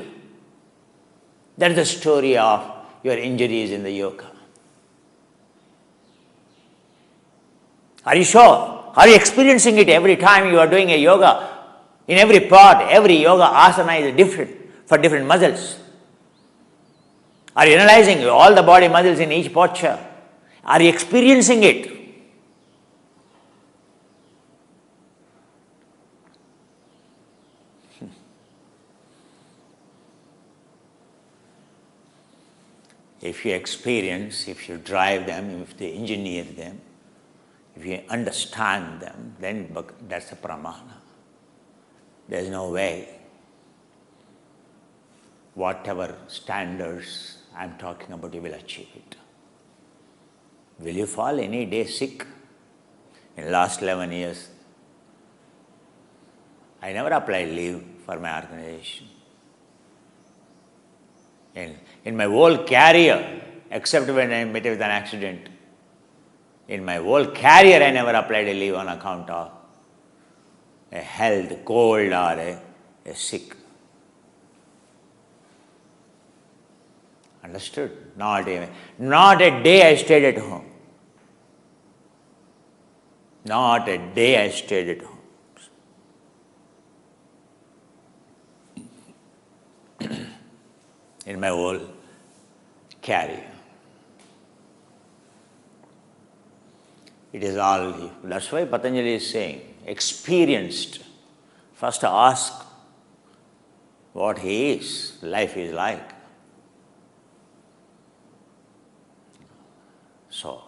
That is the story of your injuries in the yoga. Are you sure? Are you experiencing it every time you are doing a yoga? In every part, every yoga asana is different for different muscles. Are you analyzing all the body muscles in each posture? Are you experiencing it? If you experience, if you drive them, if you engineer them, if you understand them, then that's a pramana. There is no way. Whatever standards I am talking about, you will achieve it. Will you fall any day sick? In the last 11 years, I never applied leave for my organization. In my whole career, except when I met with an accident, in my whole career I never applied a leave on account of a health, cold or a sick. Understood? Not a day I stayed at home. Not a day I stayed at home. In my whole career. It is all, that's why Patanjali is saying, experienced. First ask what he is, life is like. So,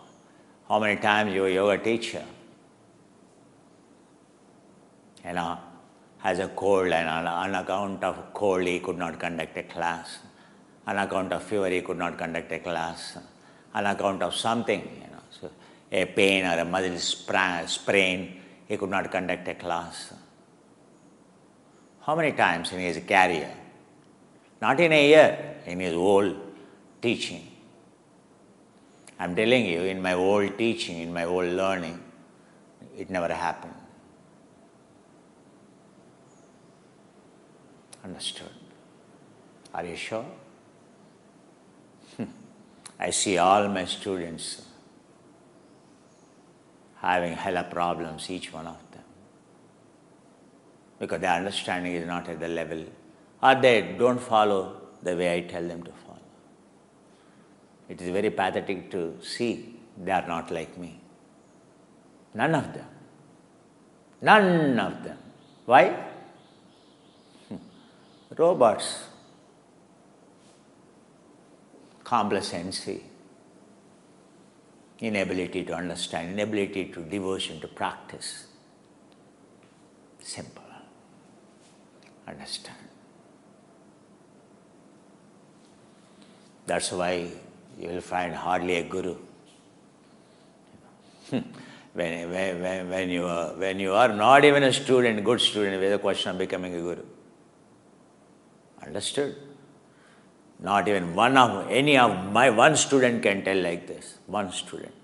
how many times your yoga teacher, has a cold and on account of cold he could not conduct a class. On account of fever he could not conduct a class. On account of something, so a pain or a muscle sprain, he could not conduct a class. How many times in his career? Not in a year, in his whole teaching. I am telling you, in my whole teaching, in my whole learning, it never happened. Understood? Are you sure? I see all my students having hella problems, each one of them. Because their understanding is not at the level, or they don't follow the way I tell them to follow. It is very pathetic to see they are not like me. None of them. None of them. Why? Robots. Complacency, inability to understand, inability to devotion to practice. Simple. Understand. That's why you will find hardly a guru. When you are not even a student, good student, with a question of becoming a guru. Understood? Not even any of my one student can tell like this. One student.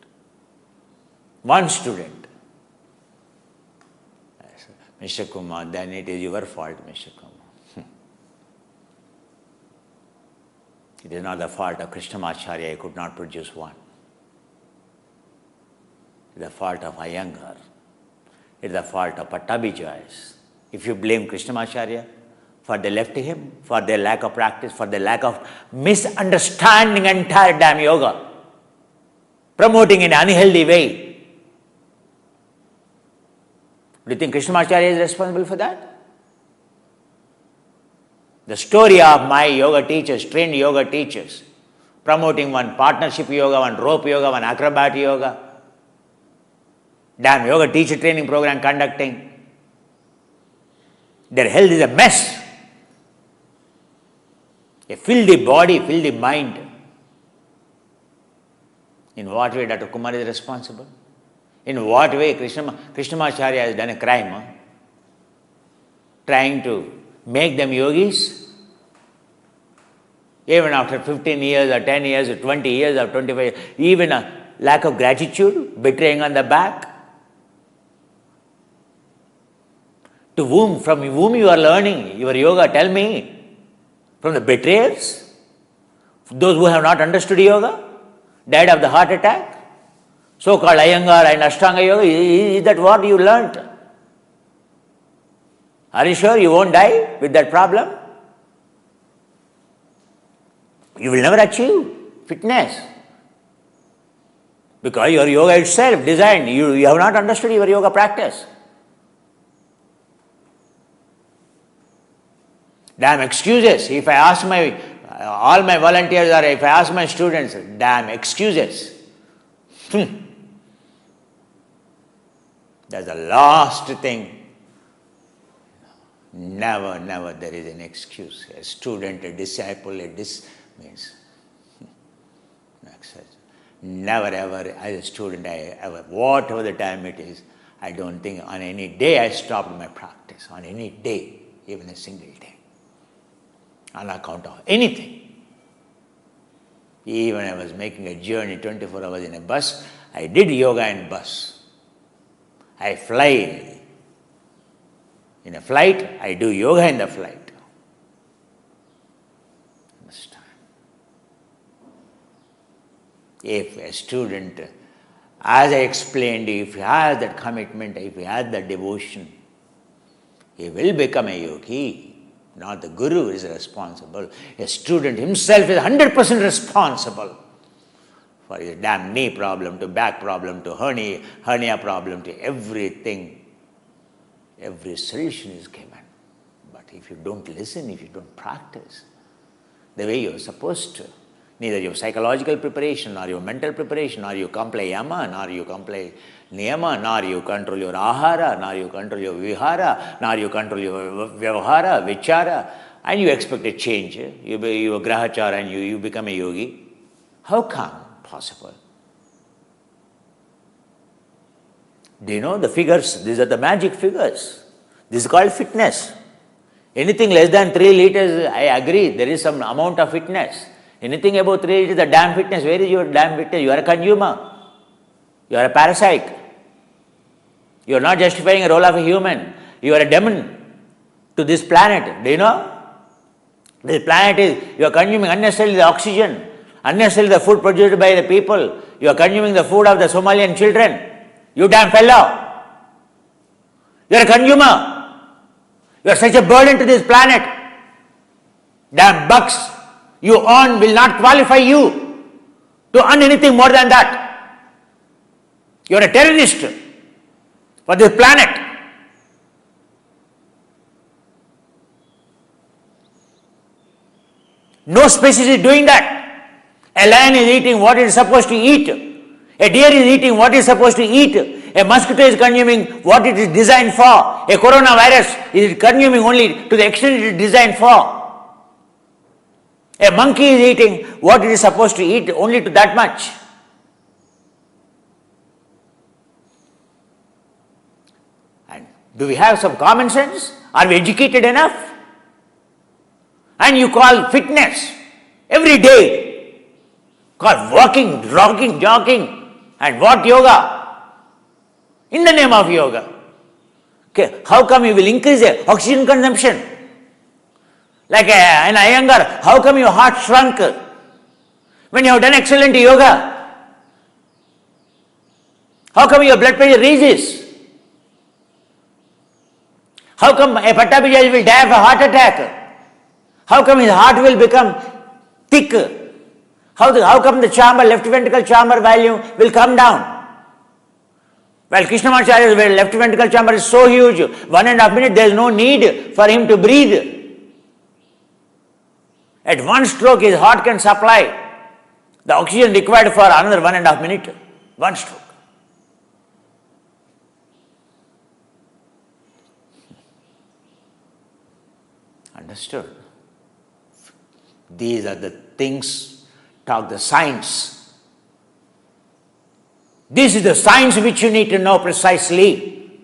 One student. Mr. Kumar, then it is your fault, Mr. Kumar. It is not the fault of Krishnamacharya, he could not produce one. It is the fault of Iyengar. It's the fault of Pattabhijays. If you blame Krishnamacharya for they left him, for their lack of practice, for their lack of misunderstanding entire damn yoga, promoting in an unhealthy way, do you think Krishnamacharya is responsible for that? The story of my yoga teachers, trained yoga teachers, promoting one partnership yoga, one rope yoga, one acrobat yoga, damn yoga teacher training program conducting. Their health is a mess. A filthy body, filthy mind. In what way Dr. Kumar is responsible? In what way Krishnamacharya has done a crime? Huh? Trying to make them yogis? Even after 15 years or 10 years or 20 years or 25 years, even a lack of gratitude, betraying on the back. From whom you are learning your yoga, tell me. From the betrayers? Those who have not understood yoga? Died of the heart attack? So-called Iyengar and Ashtanga yoga, is that what you learnt? Are you sure you won't die with that problem? You will never achieve fitness. Because your yoga itself designed, you have not understood your yoga practice. Damn excuses. If I ask all my volunteers or if I ask my students, damn excuses. That's the last thing. Never there is an excuse. A student, a disciple, means never ever as a student, whatever the time it is, I don't think on any day I stopped my practice, on any day, even a single day. On account of anything. Even I was making a journey 24 hours in a bus, I did yoga in bus. I fly. In a flight, I do yoga in the flight. Understand? If a student, as I explained, if he has that commitment, if he has that devotion, he will become a yogi. Not the guru is responsible. A student himself is 100% responsible for his damn knee problem, to back problem, to hernia problem, to everything. Every solution is given. But if you don't listen, if you don't practice the way you are supposed to, neither your psychological preparation, nor your mental preparation, nor you comply yama, nor you comply niyama, nor you control your ahara, nor you control your vihara, nor you control your vyavahara, vichara, and you expect a change. You are grahachara and you become a yogi. How come possible? Do you know the figures? These are the magic figures. This is called fitness. Anything less than 3 liters, I agree, there is some amount of fitness. Anything above 3 liters, the damn fitness. Where is your damn fitness? You are a consumer. You are a parasite. You are not justifying a role of a human. You are a demon to this planet. Do you know? This planet is, you are consuming unnecessarily the oxygen, unnecessarily the food produced by the people. You are consuming the food of the Somalian children. You damn fellow. You are a consumer. You are such a burden to this planet. Damn bucks you earn will not qualify you to earn anything more than that. You are a terrorist for this planet. No species is doing that. A lion is eating what it is supposed to eat. A deer is eating what it is supposed to eat. A mosquito is consuming what it is designed for. A coronavirus is consuming only to the extent it is designed for. A monkey is eating what it is supposed to eat only to that much. And do we have some common sense? Are we educated enough? And you call fitness every day, call walking, jogging, and what yoga? In the name of yoga. Okay, how come you will increase the oxygen consumption? Like an Iyengar, how come your heart shrunk when you have done excellent yoga? How come your blood pressure raises? How come a Pattabhi will die of a heart attack? How come his heart will become thick? How come the chamber, left ventricle chamber value will come down? Well, Krishnamacharya's left ventricle chamber is so huge, 1.5 minutes, there is no need for him to breathe. At one stroke, his heart can supply the oxygen required for another 1.5 minutes. One stroke. Understood? These are the things, talk the science. This is the science which you need to know precisely.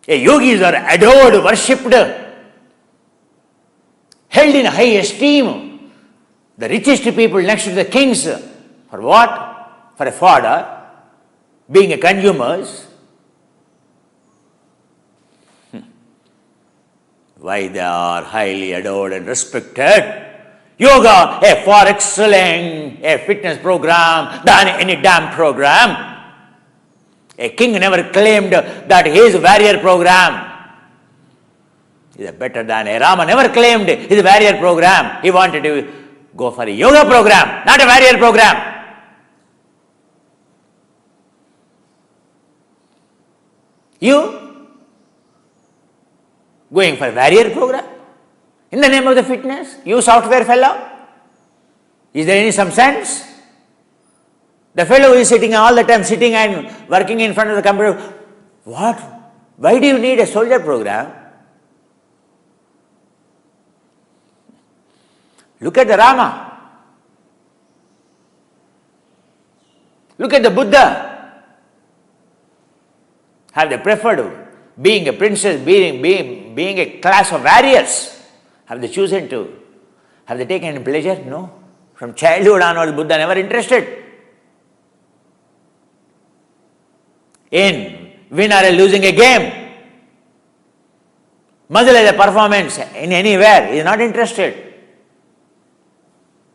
Yogis are adored, worshipped, held in high esteem. The richest people next to the kings. For what? For a fodder, being a consumers. Why they are highly adored and respected? Yoga, a far excellent, a fitness program than any damn program. A king never claimed that his warrior program is better than a Rama never claimed his warrior program. He wanted to go for a yoga program, not a warrior program. You going for a warrior program? In the name of the fitness, you software fellow? Is there any some sense? The fellow who is sitting all the time, sitting and working in front of the computer, what? Why do you need a soldier program? Look at the Rama. Look at the Buddha. Have they preferred being a princess, being a class of warriors? Have they chosen to? Have they taken any pleasure? No. From childhood onwards, Buddha never interested in win or losing a game. Muzzle as a performance in anywhere. He is not interested.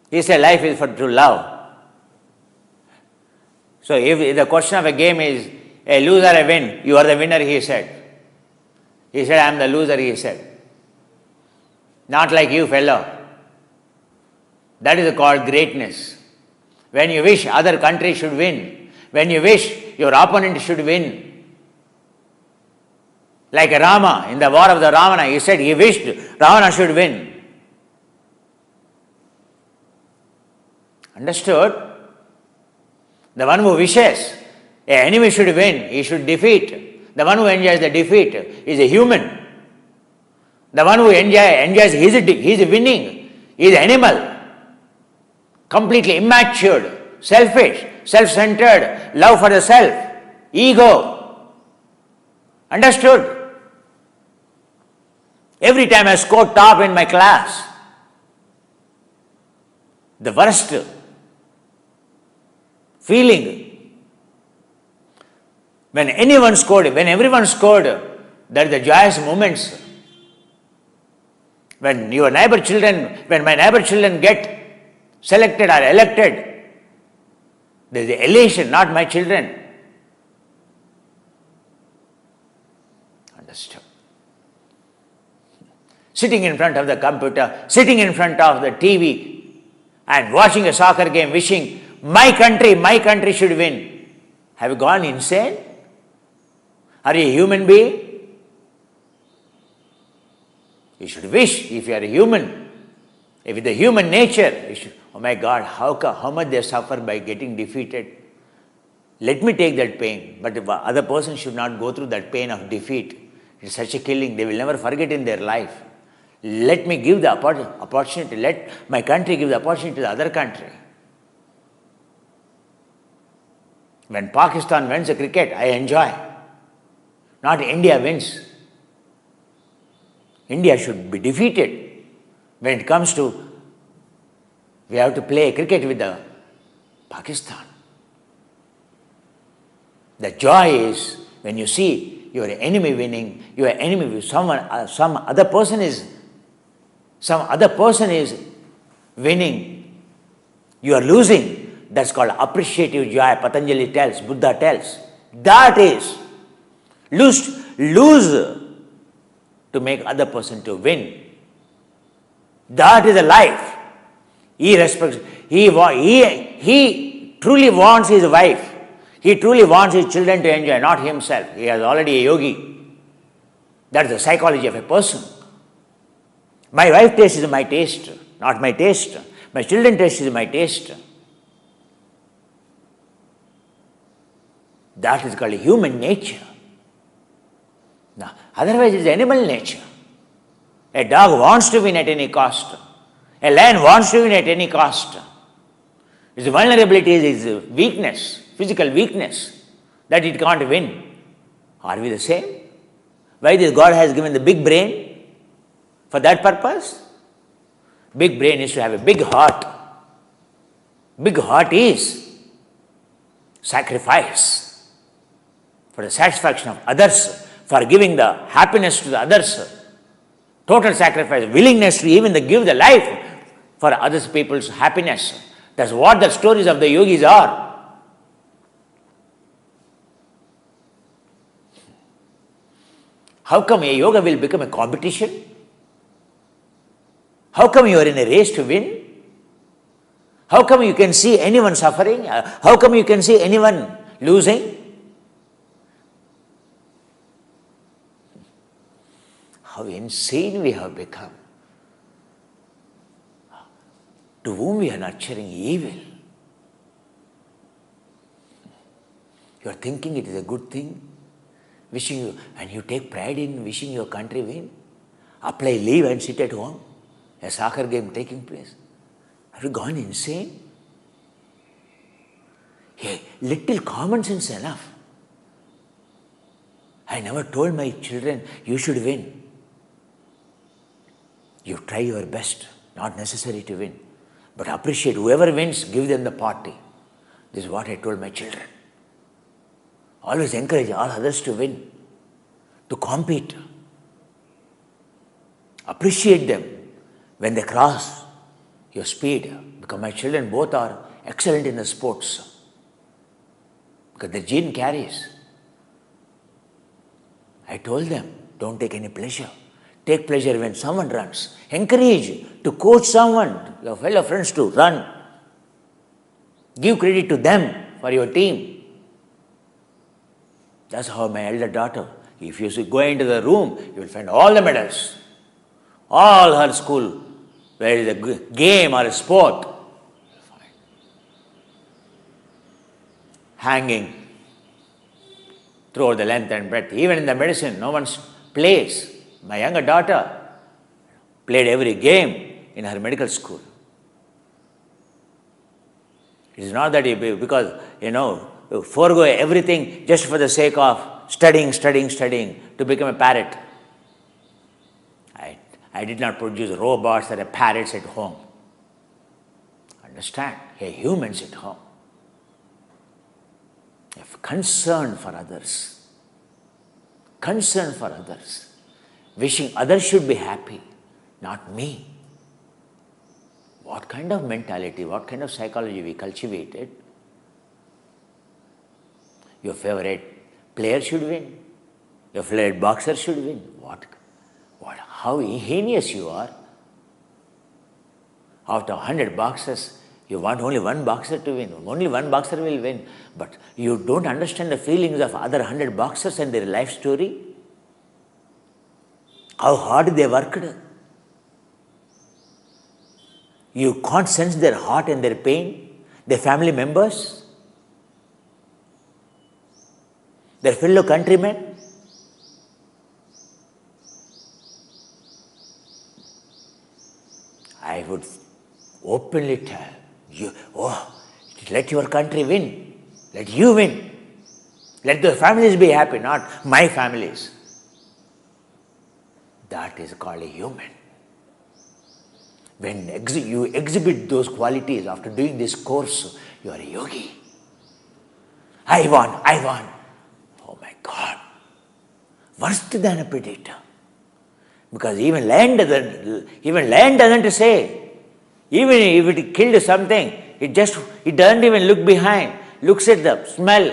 He said life is for to love. So if the question of a game is a loser, a win, you are the winner, he said. He said, I am the loser, he said. Not like you, fellow. That is called greatness. When you wish other countries should win, when you wish your opponent should win. Like Rama, in the war of the Ravana, he said he wished Ravana should win. Understood? The one who wishes an enemy should win, he should defeat. The one who enjoys the defeat is a human. The one who enjoys his winning is animal, completely immatured, selfish, self-centered, love for the self, ego. Understood? Every time I scored top in my class, the worst feeling when everyone scored, that is the joyous moments. When my neighbor children get selected or elected, there is elation, not my children. Understood? Sitting in front of the computer, sitting in front of the TV and watching a soccer game, wishing my country should win. Have you gone insane? Are you a human being? You should wish, if you are a human, if it's the human nature, you should, oh my God, how much they suffer by getting defeated. Let me take that pain, but the other person should not go through that pain of defeat. It's such a killing, they will never forget in their life. Let me give the opportunity, let my country give the opportunity to the other country. When Pakistan wins a cricket, I enjoy. Not India wins. India should be defeated. When it comes to, we have to play cricket with the Pakistan. The joy is when you see your enemy winning, your enemy with some other person is winning, you are losing. That's called appreciative joy. Patanjali tells, Buddha tells. That is, lose to make other person to win. That is a life. He respects, he truly wants his wife. He truly wants his children to enjoy, not himself. He is already a yogi. That is the psychology of a person. My wife taste is my taste, not my taste. My children taste is my taste. That is called human nature. Now, otherwise it is animal nature. A dog wants to win at any cost. A lion wants to win at any cost. Its vulnerability is its weakness, physical weakness, that it can't win. Are we the same? Why this God has given the big brain? For that purpose? Big brain is to have a big heart. Big heart is sacrifice for the satisfaction of others, for giving the happiness to the others. Total sacrifice, willingness to even give the life for other people's happiness. That's what the stories of the yogis are. How come a yoga will become a competition? How come you are in a race to win? How come you can see anyone suffering? How come you can see anyone losing? How insane we have become. To whom we are nurturing evil. You are thinking it is a good thing, wishing you, and you take pride in wishing your country win. Apply leave and sit at home. A soccer game taking place. Have you gone insane? Hey, little common sense enough. I never told my children, you should win. You try your best, not necessary to win. But appreciate whoever wins, give them the party. This is what I told my children. Always encourage all others to win, to compete. Appreciate them when they cross your speed. Because my children both are excellent in the sports. Because the gene carries. I told them, don't take any pleasure. Take pleasure when someone runs. Encourage to coach someone, your fellow friends to run. Give credit to them for your team. That's how my elder daughter, if you go into the room, you will find all the medals. All her school, where is a game or a sport, hanging throughout the length and breadth. Even in the medicine, no one plays. My younger daughter played every game in her medical school. It is not that because, you forego everything just for the sake of studying to become a parrot. I did not produce robots that are parrots at home. Understand? We are humans at home. If concern for others. Concern for others. Wishing others should be happy, not me. What kind of mentality, what kind of psychology we cultivated? Your favorite player should win. Your favorite boxer should win. How heinous you are. After 100 boxers, you want only one boxer to win. Only one boxer will win. But you don't understand the feelings of other 100 boxers and their life story. How hard they worked. You can't sense their heart and their pain, their family members, their fellow countrymen. I would openly tell you, let your country win. Let you win. Let the families be happy, not my families. That is called a human. When you exhibit those qualities after doing this course, you are a yogi. I won. Oh my God. Worse than a predator. Because even land doesn't say. Even if it killed something, it doesn't even look behind. Looks at the smell,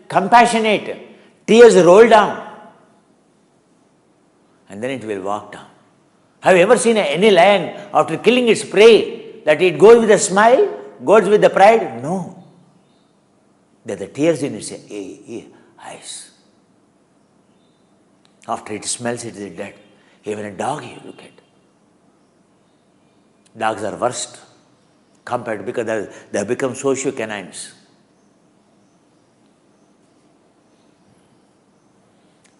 compassionate. Tears roll down. and then it will walk down. Have you ever seen any lion after killing its prey that it goes with a smile, goes with the pride? No. There are the tears in its eyes. After it smells it is dead. Even a dog you look at. Dogs are worst compared because they have become socio-canines.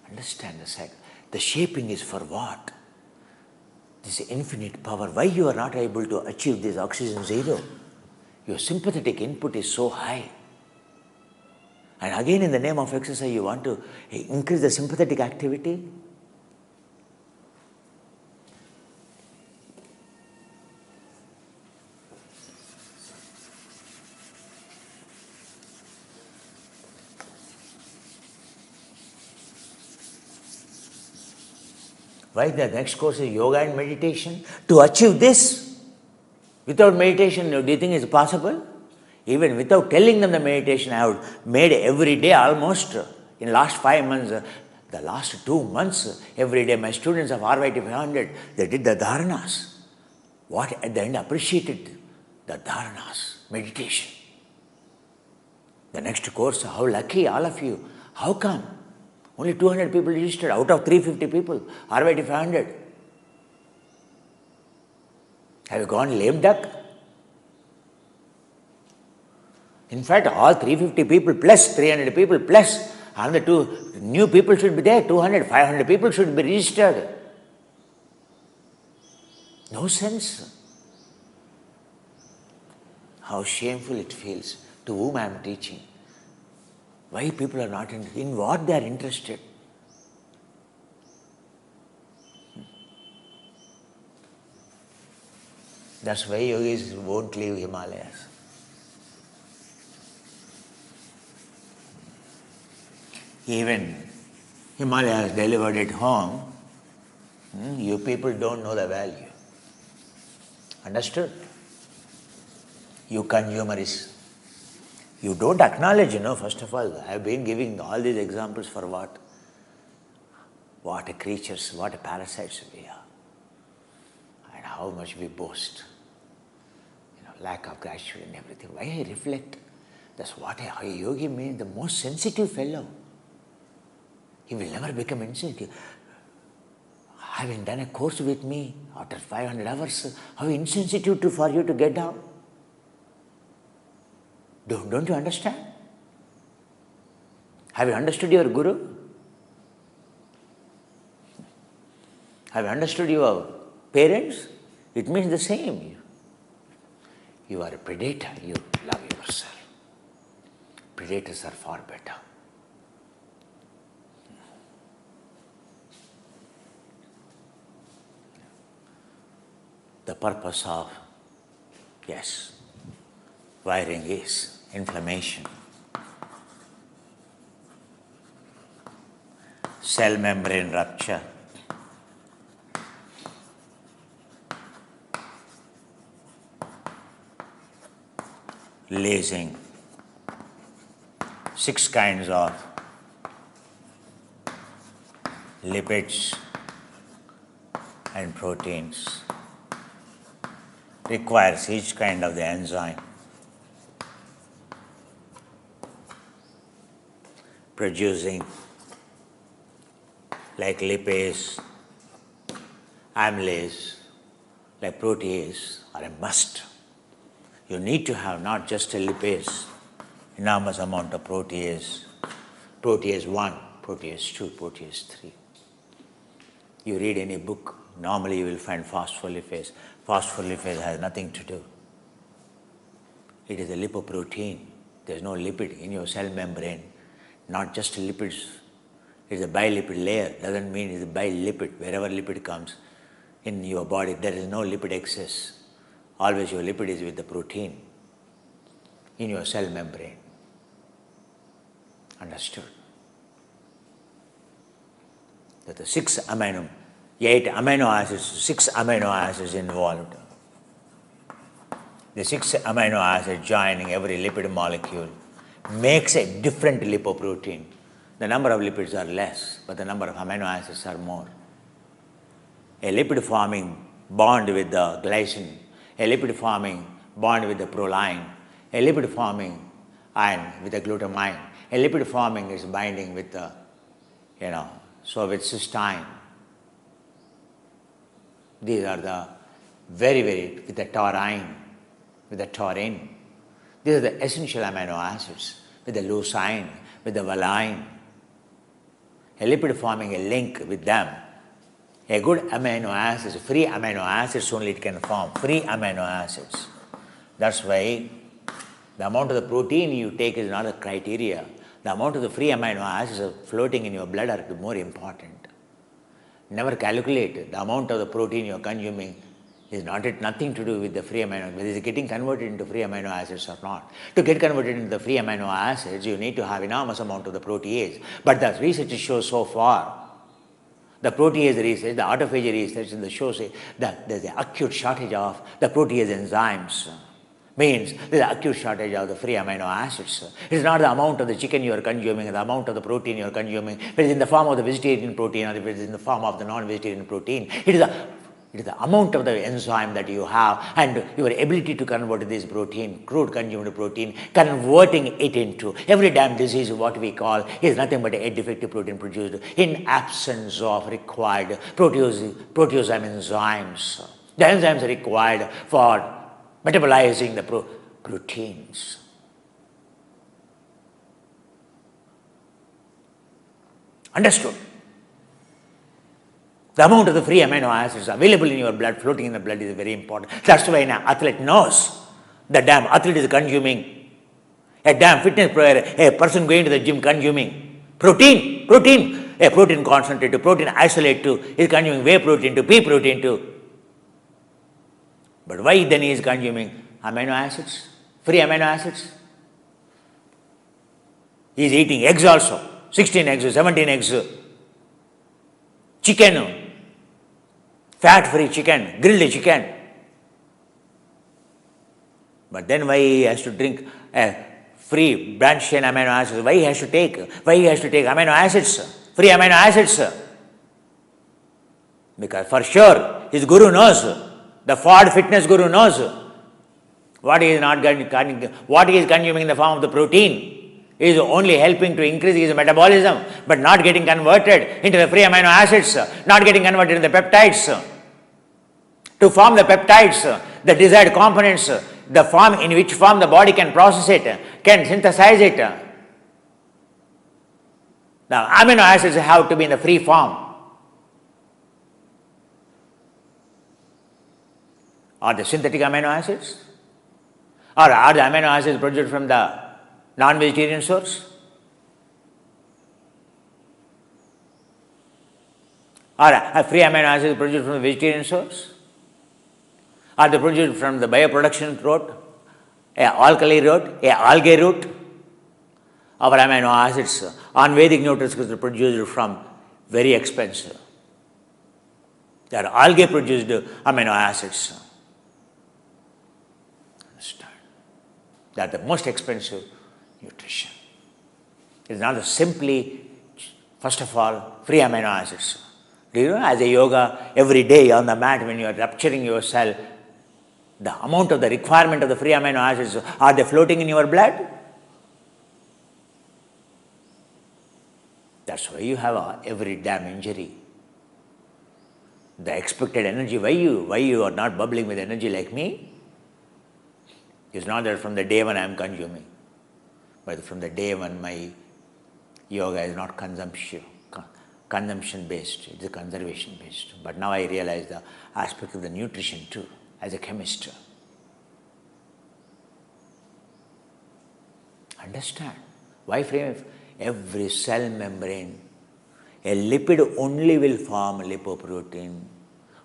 Understand the cycle. The shaping is for what? This infinite power. Why you are not able to achieve this oxygen zero? Your sympathetic input is so high. And again, in the name of exercise, you want to increase the sympathetic activity? Why the next course is yoga and meditation? To achieve this, without meditation, do you think it's possible? Even without telling them the meditation, I have made every day almost, in last 5 months, the last 2 months, every day my students of RYT 500, they did the dharanas. What at the end appreciated? The dharanas, meditation. The next course, how lucky all of you. How come? Only 200 people registered out of 350 people, RYT 500. Have you gone lame duck? In fact, all 350 people plus 300 people plus another 2 new people should be there, 200, 500 people should be registered. No sense. How shameful it feels to whom I am teaching. Why people are not in what they are interested. That's why yogis won't leave Himalayas. Even Himalayas delivered at home, you people don't know the value. Understood? You consumerists. You don't acknowledge, first of all. I have been giving all these examples for what? What a creatures, what a parasites we are. And how much we boast. Lack of gratitude and everything. Why I reflect? That's what a yogi means, the most sensitive fellow. He will never become insensitive. Having done a course with me, after 500 hours, how insensitive for you to get down? Don't you understand? Have you understood your guru? Have you understood your parents? It means the same. You are a predator, you love yourself. Predators are far better. The purpose of, wiring is inflammation. Cell membrane rupture. Lysing. 6 kinds of lipids and proteins. Requires each kind of the enzyme. Producing like lipase, amylase, like protease are a must. You need to have not just a lipase, enormous amount of protease, protease 1, protease 2, protease 3. You read any book, normally you will find phospholipase. Phospholipase has nothing to do. It is a lipoprotein. There is no lipid in your cell membrane. Not just lipids. It is a bilipid layer. Doesn't mean it is a bilipid. Wherever lipid comes in your body, there is no lipid excess. Always your lipid is with the protein in your cell membrane. Understood? That the 8 amino acids, 6 amino acids involved. The 6 amino acids joining every lipid molecule makes a different lipoprotein. The number of lipids are less, but the number of amino acids are more. a lipid forming bond with the glycine, a lipid forming bond with the proline, a lipid forming ion with the glutamine, a lipid forming is binding with the, so with cysteine. These are the with the taurine, with the taurine. These are the essential amino acids, with the leucine, with the valine. A lipid forming a link with them. A good amino acids, free amino acids only it can form, free amino acids. That's why the amount of the protein you take is not a criteria. The amount of the free amino acids floating in your blood are more important. Never calculate the amount of the protein you are consuming is nothing to do with the free amino acids. Whether it is getting converted into free amino acids or not. To get converted into the free amino acids, you need to have enormous amount of the protease. But the research shows so far, the protease research, the autophagy research, and the shows that there is an acute shortage of the protease enzymes. Means there is an acute shortage of the free amino acids. It is not the amount of the chicken you are consuming, the amount of the protein you are consuming, if it is in the form of the vegetarian protein or if it is in the form of the non-vegetarian protein. It is the amount of the enzyme that you have and your ability to convert this protein, crude consumed protein, converting it into every damn disease, what we call, is nothing but a defective protein produced in absence of required proteosome enzymes. The enzymes are required for metabolizing the proteins. Understood? The amount of the free amino acids available in your blood, floating in the blood, is very important. That's why an athlete knows the damn athlete is consuming, a damn fitness player, a person going to the gym consuming protein, a protein concentrate to protein isolate to, is consuming whey protein to pea protein to. But why then he is consuming amino acids, free amino acids? He is eating eggs also, 16 eggs, 17 eggs, chicken, fat-free chicken, grilled chicken. But then why he has to drink free branched chain amino acids? Why he has to take amino acids, free amino acids? Because for sure his guru knows, the Ford fitness guru knows what he is consuming in the form of the protein is only helping to increase his metabolism, but not getting converted into the free amino acids, not getting converted into the peptides. To form the peptides, the desired components, the form in which form the body can process it, can synthesize it. The amino acids have to be in the free form. Are the synthetic amino acids? Or are the amino acids produced from the non-vegetarian source? Are free amino acids produced from the vegetarian source? Are they produced from the bioproduction route, a alkali route, a algae route? Our amino acids on Vedic nutraceuticals are produced from very expensive. They are algae produced amino acids. Understand? They are the most expensive nutrition. It is not simply, first of all, free amino acids. Do you know, as a yoga, every day on the mat when you are rupturing yourself, the amount of the requirement of the free amino acids, are they floating in your blood? That's why you have every damn injury. The expected energy, why you are not bubbling with energy like me? It's not that from the day when I am consuming, but from the day when my yoga is not consumption based, it's conservation based. But now I realize the aspect of the nutrition too, as a chemist. Understand? Why frame every cell membrane? A lipid only will form lipoprotein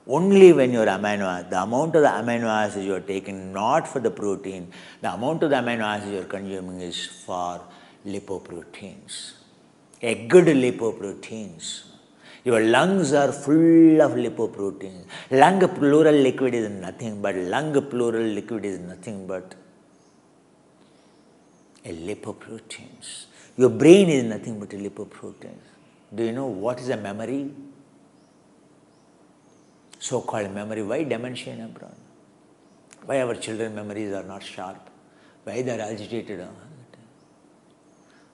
only when the amount of the amino acids you are taking, not for the protein, the amount of the amino acids you are consuming is for lipoproteins. A good lipoproteins. Your lungs are full of lipoproteins. Lung pleural liquid is nothing but a lipoproteins. Your brain is nothing but a lipoproteins. Do you know what is a memory? so-called memory. Why dementia in abroad? Why our children memories are not sharp? Why they are agitated?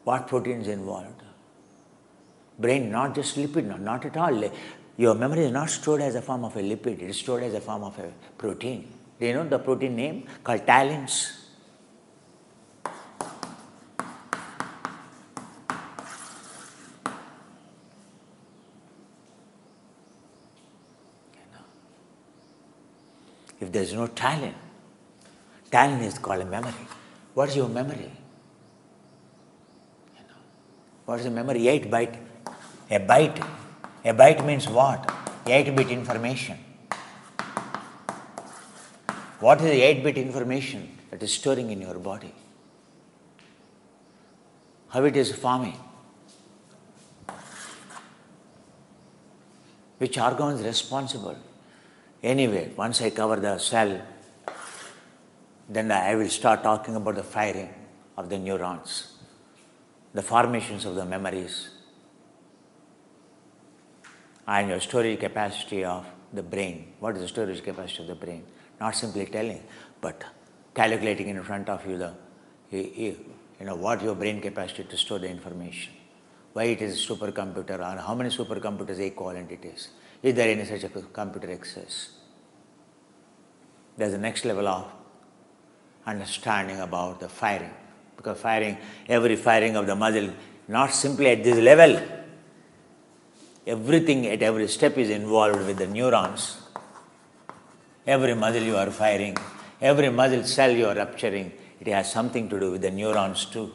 What proteins involved? Brain, not just lipid, not at all. Your memory is not stored as a form of a lipid, it is stored as a form of a protein. Do you know the protein name? Called talins. If there is no talin, talin is called a memory. What is your memory? What is the memory? 8 byte. A byte. A byte means what? 8-bit information. What is the 8-bit information that is storing in your body? How it is forming? Which organ is responsible? Anyway, once I cover the cell, then I will start talking about the firing of the neurons, the formations of the memories, and your storage capacity of the brain. What is the storage capacity of the brain? Not simply telling, but calculating in front of you what your brain capacity to store the information. Why it is a supercomputer, or how many supercomputers equivalent it is. Is there any such a computer exists? There's the next level of understanding about the firing. Because every firing of the muscle, not simply at this level, everything at every step is involved with the neurons. Every muscle you are firing, every muscle cell you are rupturing, it has something to do with the neurons too,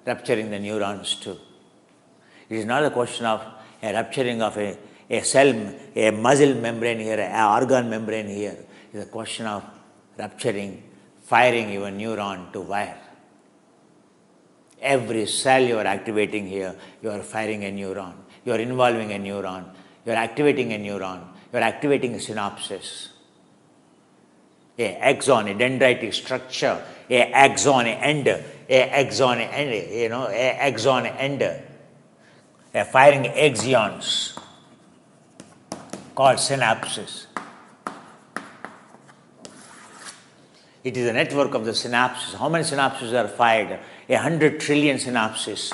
rupturing the neurons too. It is not a question of a rupturing of a cell, a muscle membrane here, an organ membrane here. It is a question of rupturing, firing your neuron to wire. Every cell you are activating here, you are firing a neuron. You are involving a neuron. You are activating a neuron. You are activating a synapses. A axon, a dendritic structure, a axon end, a firing axons called synapses. It is a network of the synapses. How many synapses are fired? 100 trillion synapses.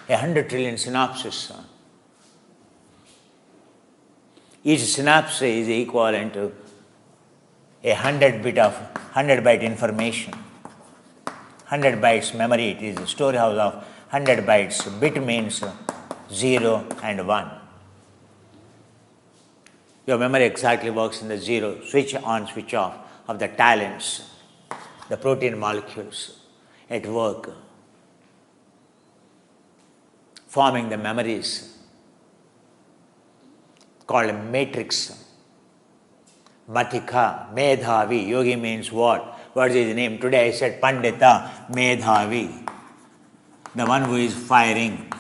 A 100 trillion synapses. Each synapse is equivalent to a 100 byte information. 100 bytes memory, it is a storehouse of 100 bytes. Bit means 0 and 1. Your memory exactly works in the 0, switch on, switch off of the talins, the protein molecules at work, forming the memories called a matrix. Matika, Medhavi. Yogi means what? What is his name? Today I said Pandita, Medhavi. The one who is firing,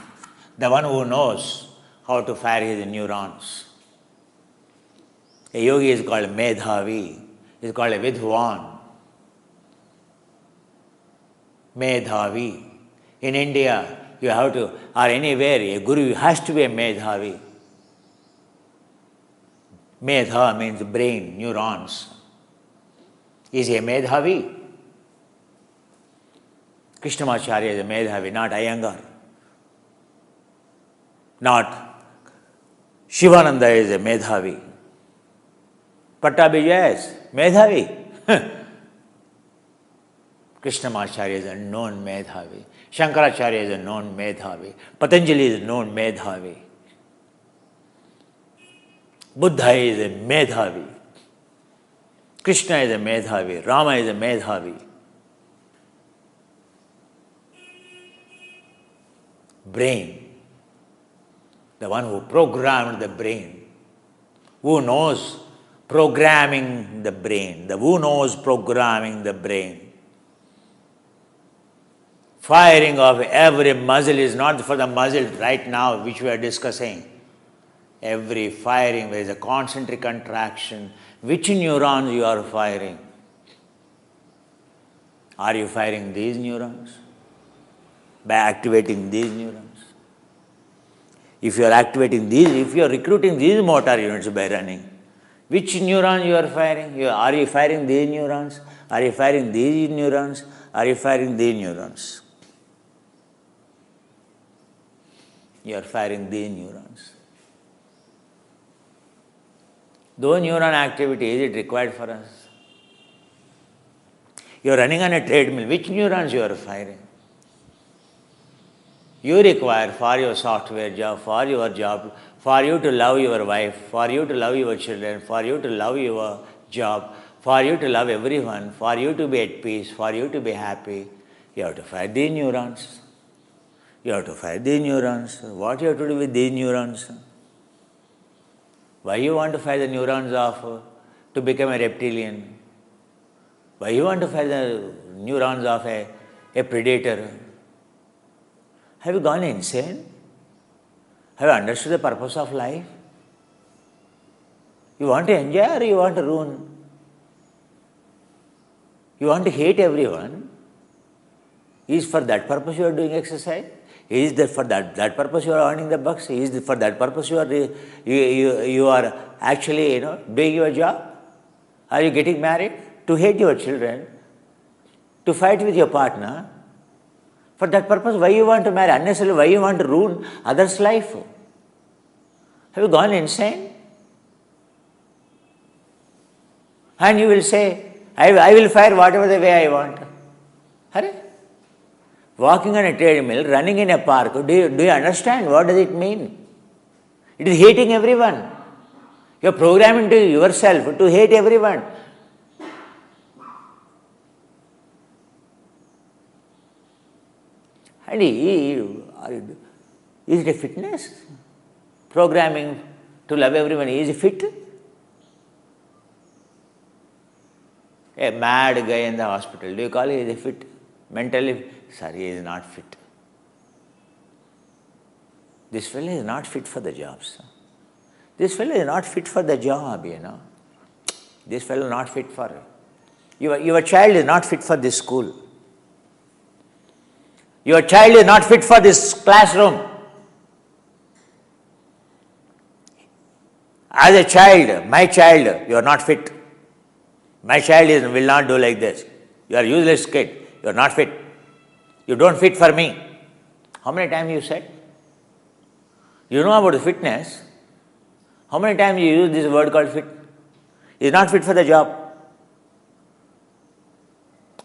the one who knows how to fire his neurons. A yogi is called Medhavi, he is called a Vidwan. Medhavi. In India, you have to, or anywhere, a guru has to be a Medhavi. Medha means brain, neurons. Is he a Medhavi? Krishnamacharya is a Medhavi, not Iyengar. Not Shivananda is a Medhavi. Pattabhi, yes, Medhavi. Krishnamacharya is a known Medhavi. Shankaracharya is a known Medhavi. Patanjali is a known Medhavi. Buddha is a Medhavi. Krishna is a Medhavi. Rama is a Medhavi. Brain, the one who programmed the brain, who knows programming the brain, who knows programming the brain. Firing of every muscle is not for the muscle right now which we are discussing. Every firing, there is a concentric contraction. Which neurons you are firing? Are you firing these neurons? By activating these neurons. If you are activating these, if you are recruiting these motor units by running, which neuron you are firing? Are you firing these neurons? Are you firing these neurons? Are you firing these neurons? You are firing these neurons. Those neuron activity, is it required for us? You are running on a treadmill. Which neurons you are firing? You require for your software job, for your job, for you to love your wife, for you to love your children, for you to love your job, for you to love everyone, for you to be at peace, for you to be happy. You have to fire these neurons. You have to fire these neurons. What you have to do with these neurons? Why you want to fire the neurons of to become a reptilian? Why you want to fire the neurons of a predator? Have you gone insane? Have you understood the purpose of life? You want to enjoy or you want to ruin? You want to hate everyone? Is for that purpose you are doing exercise? Is that for that purpose you are earning the bucks? Is for that purpose you are actually doing your job? Are you getting married? To hate your children? To fight with your partner? For that purpose, why you want to marry? Unnecessarily, why you want to ruin others' life? Have you gone insane? And you will say, I will fire whatever the way I want. Hurry. Walking on a treadmill, running in a park, do you understand? What does it mean? It is hating everyone. You are programming to yourself to hate everyone. And is it a fitness? Programming to love everyone is fit? A mad guy in the hospital, do you call he is fit? Mentally, sorry, he is not fit. This fellow is not fit for the jobs. This fellow is not fit for the job, This fellow is not fit for it. Your child is not fit for this school. Your child is not fit for this classroom. As a child, my child, you are not fit. My child will not do like this. You are useless kid. You are not fit. You don't fit for me. How many times you said? You know about the fitness. How many times you use this word called fit? He is not fit for the job.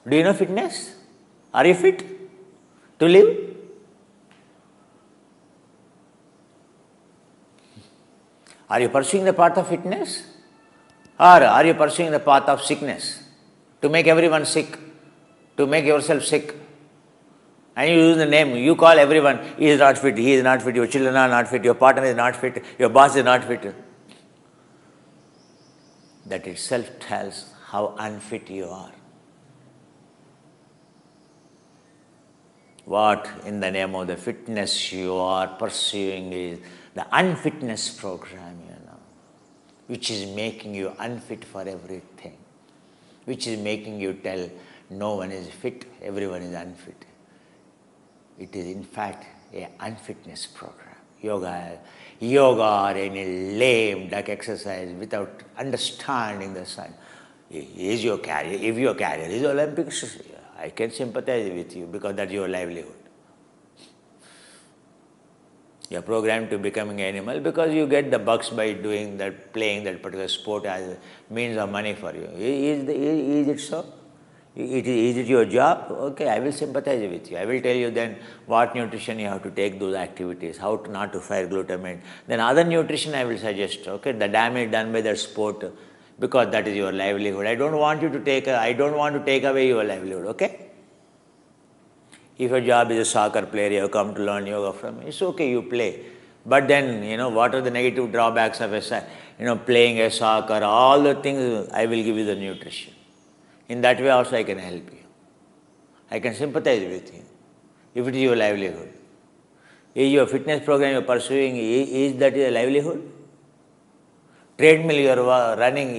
Do you know fitness? Are you fit to live? Are you pursuing the path of fitness? Or are you pursuing the path of sickness? To make everyone sick, to make yourself sick. And you use the name, you call everyone, he is not fit, he is not fit, your children are not fit, your partner is not fit, your boss is not fit. That itself tells how unfit you are. What in the name of the fitness you are pursuing is the unfitness program, which is making you unfit for everything, which is making you tell no one is fit, everyone is unfit. It is in fact an unfitness program. Yoga or any lame duck exercise without understanding the science. Is your career, if your career is Olympics, I can sympathize with you because that's your livelihood. You are programmed to becoming an animal because you get the bucks by doing that, playing that particular sport as a means of money for you. Is it so? Is it your job? Okay, I will sympathize with you. I will tell you then what nutrition you have to take those activities, how to not to fire glutamate. Then other nutrition I will suggest, okay, the damage done by that sport because that is your livelihood. I don't want to take away your livelihood, okay? If your job is a soccer player, you have come to learn yoga from me, it's okay, you play. But then, what are the negative drawbacks of playing a soccer, all the things, I will give you the nutrition. In that way also I can help you. I can sympathize with you, if it is your livelihood. Is your fitness program you are pursuing, is that your livelihood? Treadmill you are running,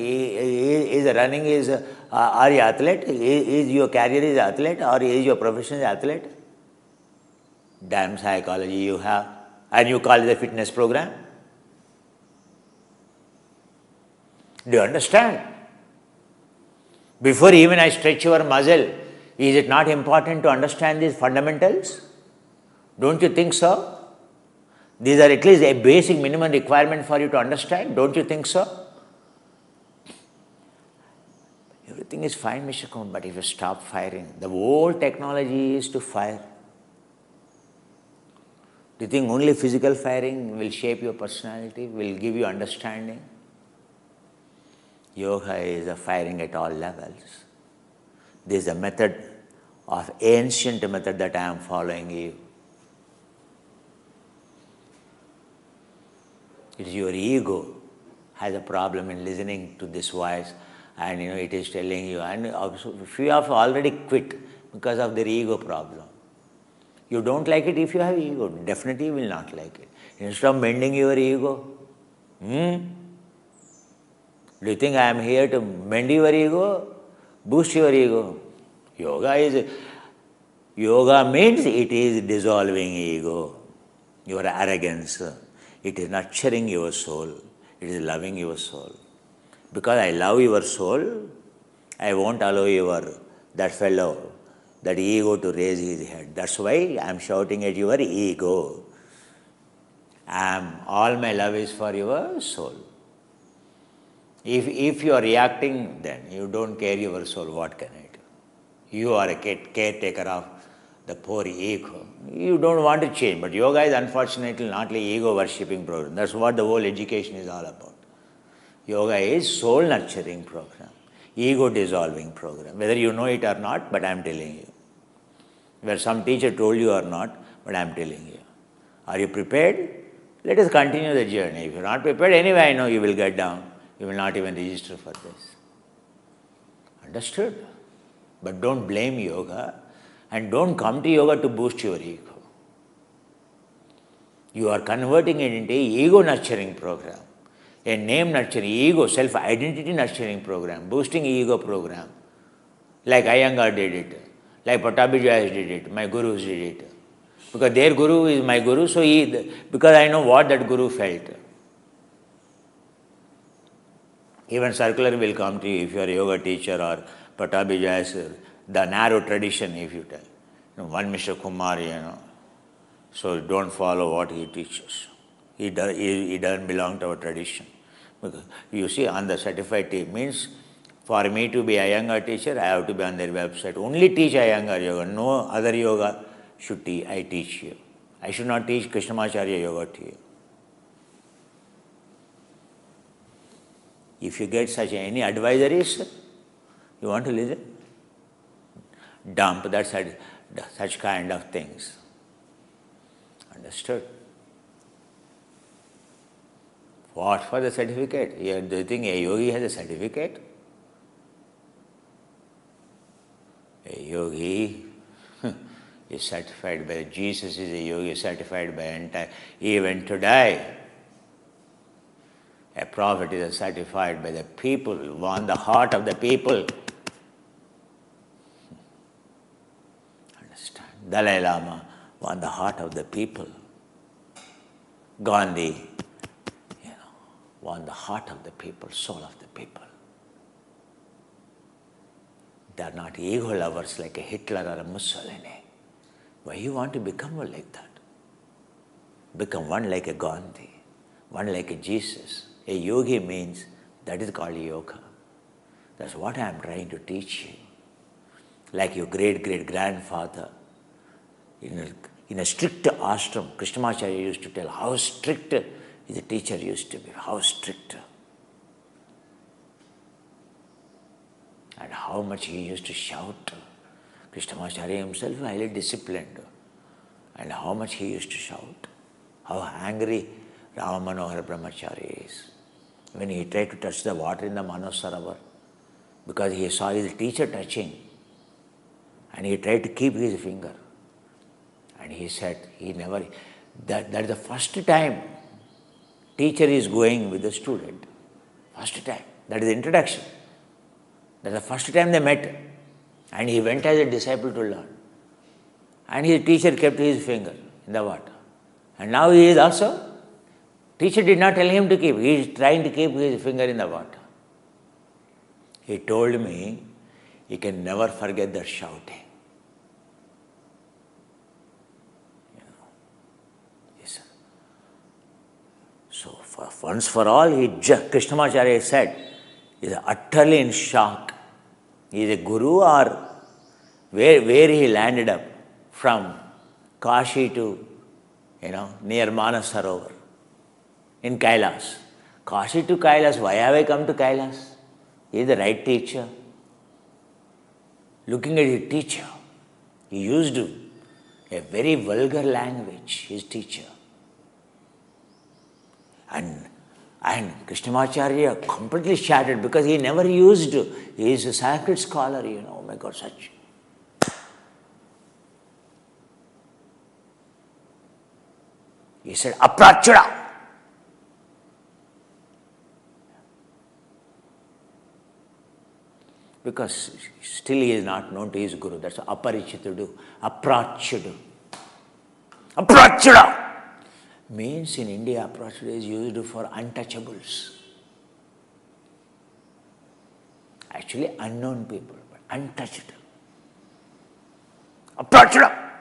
are you athlete? Is your career is athlete or is your profession is athlete? Damn psychology you have. And you call it a fitness program? Do you understand? Before even I stretch your muscle, is it not important to understand these fundamentals? Don't you think so? These are at least a basic minimum requirement for you to understand. Don't you think so? Everything is fine, Mr. Kumar, but if you stop firing, the whole technology is to fire. Do you think only physical firing will shape your personality, will give you understanding? Yoga is a firing at all levels. This is a method of ancient method that I am following you. It is your ego has a problem in listening to this voice, and it is telling you, and also few have already quit because of their ego problem. You don't like it if you have ego, definitely you will not like it. Instead of mending your ego, do you think I am here to mend your ego, boost your ego? Yoga means it is dissolving ego, your arrogance. It is nurturing your soul. It is loving your soul. Because I love your soul, I won't allow that fellow, that ego to raise his head. That's why I am shouting at your ego. All my love is for your soul. If you are reacting, then you don't care your soul, what can I do? You are a caretaker of the poor ego. You don't want to change, but yoga is unfortunately not like ego worshipping program. That's what the whole education is all about. Yoga is soul nurturing program, ego dissolving program. Whether you know it or not, but I am telling you. Whether some teacher told you or not, but I am telling you. Are you prepared? Let us continue the journey. If you are not prepared, anyway I know you will get down. You will not even register for this. Understood? But don't blame yoga, and don't come to yoga to boost your ego. You are converting it into a ego nurturing program, a name nurturing, ego, self-identity nurturing program, boosting ego program. Like Iyengar did it, like Pattabhi Jois did it, my gurus did it. Because their guru is my guru, so because I know what that guru felt. Even circular will come to you if you are a yoga teacher or Pattabhi Jois, the narrow tradition if you tell. One Mr. Kumar, so don't follow what he teaches. He doesn't belong to our tradition. Because you see, on the certified team means, for me to be a Iyengar teacher, I have to be on their website. Only teach Iyengar yoga. No other yoga should I teach you. I should not teach Krishnamacharya yoga to you. If you get any advisories, you want to listen? Dump such kind of things. Understood? What for the certificate? Do you think a yogi has a certificate? A yogi is certified by Jesus, is a yogi certified by entire, even to die. A prophet is certified by the people, won the heart of the people. Understand? Dalai Lama won the heart of the people. Gandhi, won the heart of the people, soul of the people. They are not ego lovers like a Hitler or a Mussolini. Why you want to become one like that? Become one like a Gandhi, one like a Jesus. A yogi means, that is called yoga. That's what I am trying to teach you. Like your great-great-grandfather, in a strict ashram, Krishnamacharya used to tell how strict the teacher used to be, how strict. And how much he used to shout. Krishnamacharya himself highly disciplined. And how much he used to shout. How angry Rama Manohara Brahmachari is. When he tried to touch the water in the Manas Sarovar, because he saw his teacher touching, and he tried to keep his finger. And he said, that is the first time teacher is going with the student. First time. That is the introduction. That is the first time they met. And he went as a disciple to learn. And his teacher kept his finger. in the water. And now he is also, teacher did not tell him to keep, he is trying to keep his finger in the water. He told me he can never forget that shouting. Yes. So once for all, Krishnamacharya said, he is utterly in shock. He is a guru, or where he landed up from Kashi to, near Manasarovar in Kailas. Kashi to Kailas, why have I come to Kailas? He is the right teacher. Looking at his teacher, he used a very vulgar language, his teacher. And Krishnamacharya completely shattered because he never used, he is a Sanskrit scholar, oh my God, such. He said, Aprachura. Because still he is not known to his guru. That's aparichitudu, aprachudu. Aprachura means in India, aprachuda is used for untouchables. Actually unknown people, but untouchable. Aprachura.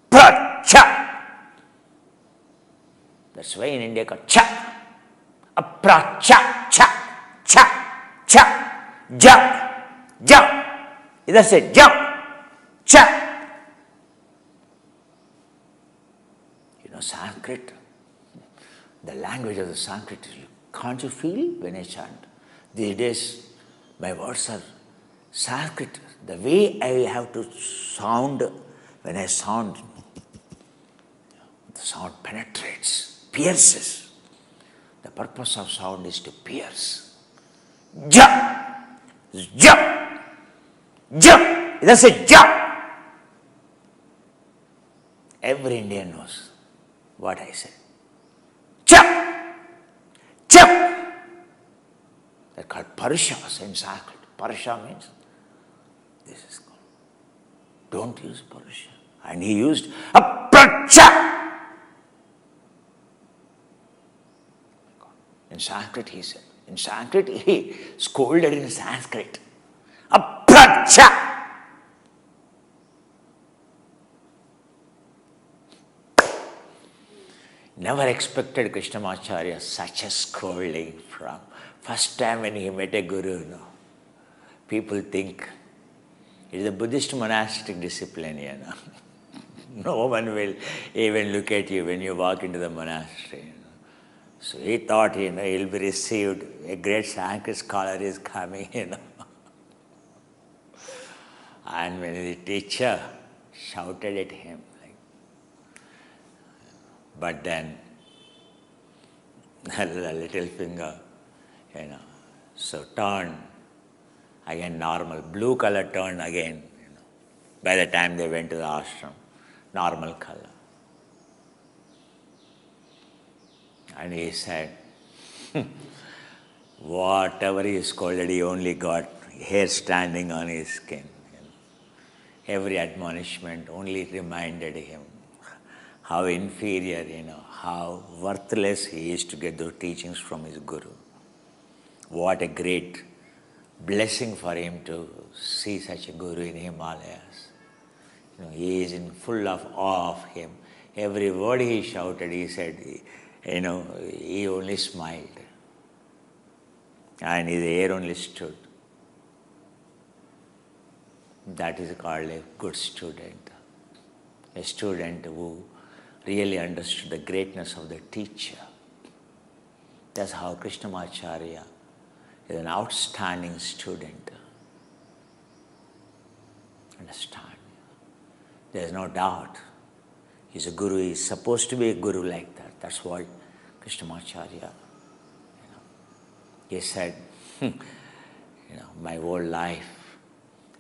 Apracha. That's why in India called cha. Apracha, cha. Cha, jump, jump. Either say jump, cha. Sanskrit, the language of the Sanskrit, can't you feel when I chant? These days, my words are Sanskrit. The way I have to sound, when I sound, the sound penetrates, pierces. The purpose of sound is to pierce. Jump! Jump! Jump! That's a jump! Every Indian knows what I said. Jump! Jump! They're called Parushas in Sanskrit. Parusha means this is called. Don't use Parusha. And he used Apracha! In Sanskrit he said. In Sanskrit, he scolded in Sanskrit. Apracha! Never expected Krishnamacharya such a scolding from. First time when he met a guru, people think it is a Buddhist monastic discipline, No one will even look at you when you walk into the monastery. So he thought, he'll be received. A great Sanskrit scholar is coming, And when the teacher shouted at him, but then the little finger, so turned again normal. Blue color turned again, By the time they went to the ashram, normal color. And he said, whatever he scolded, he only got hair standing on his skin. Every admonishment only reminded him how inferior, how worthless he is to get those teachings from his guru. What a great blessing for him to see such a guru in Himalayas. He is in full of awe of him. Every word he shouted, he said, he only smiled. And his hair only stood. That is called a good student. A student who really understood the greatness of the teacher. That's how Krishnamacharya is an outstanding student. Understand? There is no doubt. He's a guru. He's supposed to be a guru like that. That's what Krishnamacharya, he said, my whole life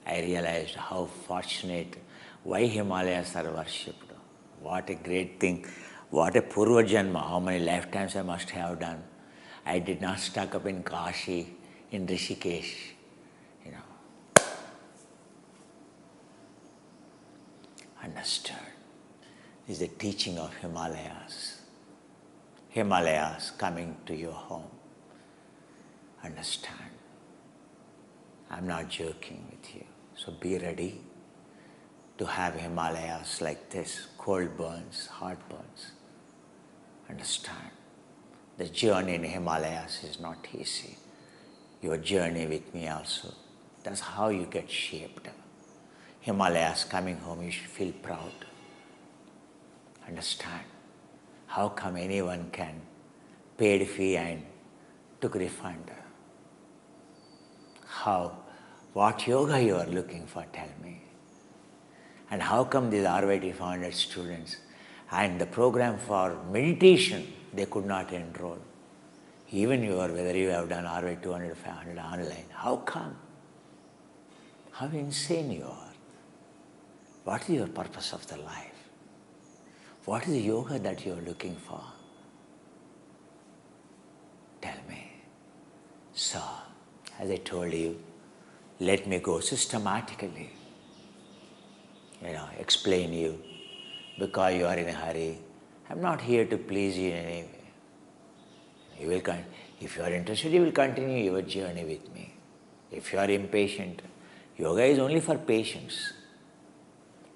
I realized how fortunate, why Himalayas are worshipped. What a great thing. What a Purva Janma. How many lifetimes I must have done. I did not stuck up in Kashi, in Rishikesh. And Understood. This is the teaching of Himalayas. Himalayas coming to your home. Understand. I'm not joking with you. So be ready to have Himalayas like this. Cold burns, hot burns. Understand. The journey in Himalayas is not easy. Your journey with me also. That's how you get shaped. Himalayas coming home, you should feel proud. Understand. How come anyone can paid fee and took refund? How? What yoga you are looking for, tell me. And how come these RYT 500 students and the program for meditation, they could not enroll? Even you are, whether you have done RYT 200, 500 online, how come? How insane you are. What is your purpose of the life? What is the yoga that you are looking for? Tell me. So, as I told you, let me go systematically, explain you, because you are in a hurry. I'm not here to please you in any way. If you are interested, you will continue your journey with me. If you are impatient, yoga is only for patience,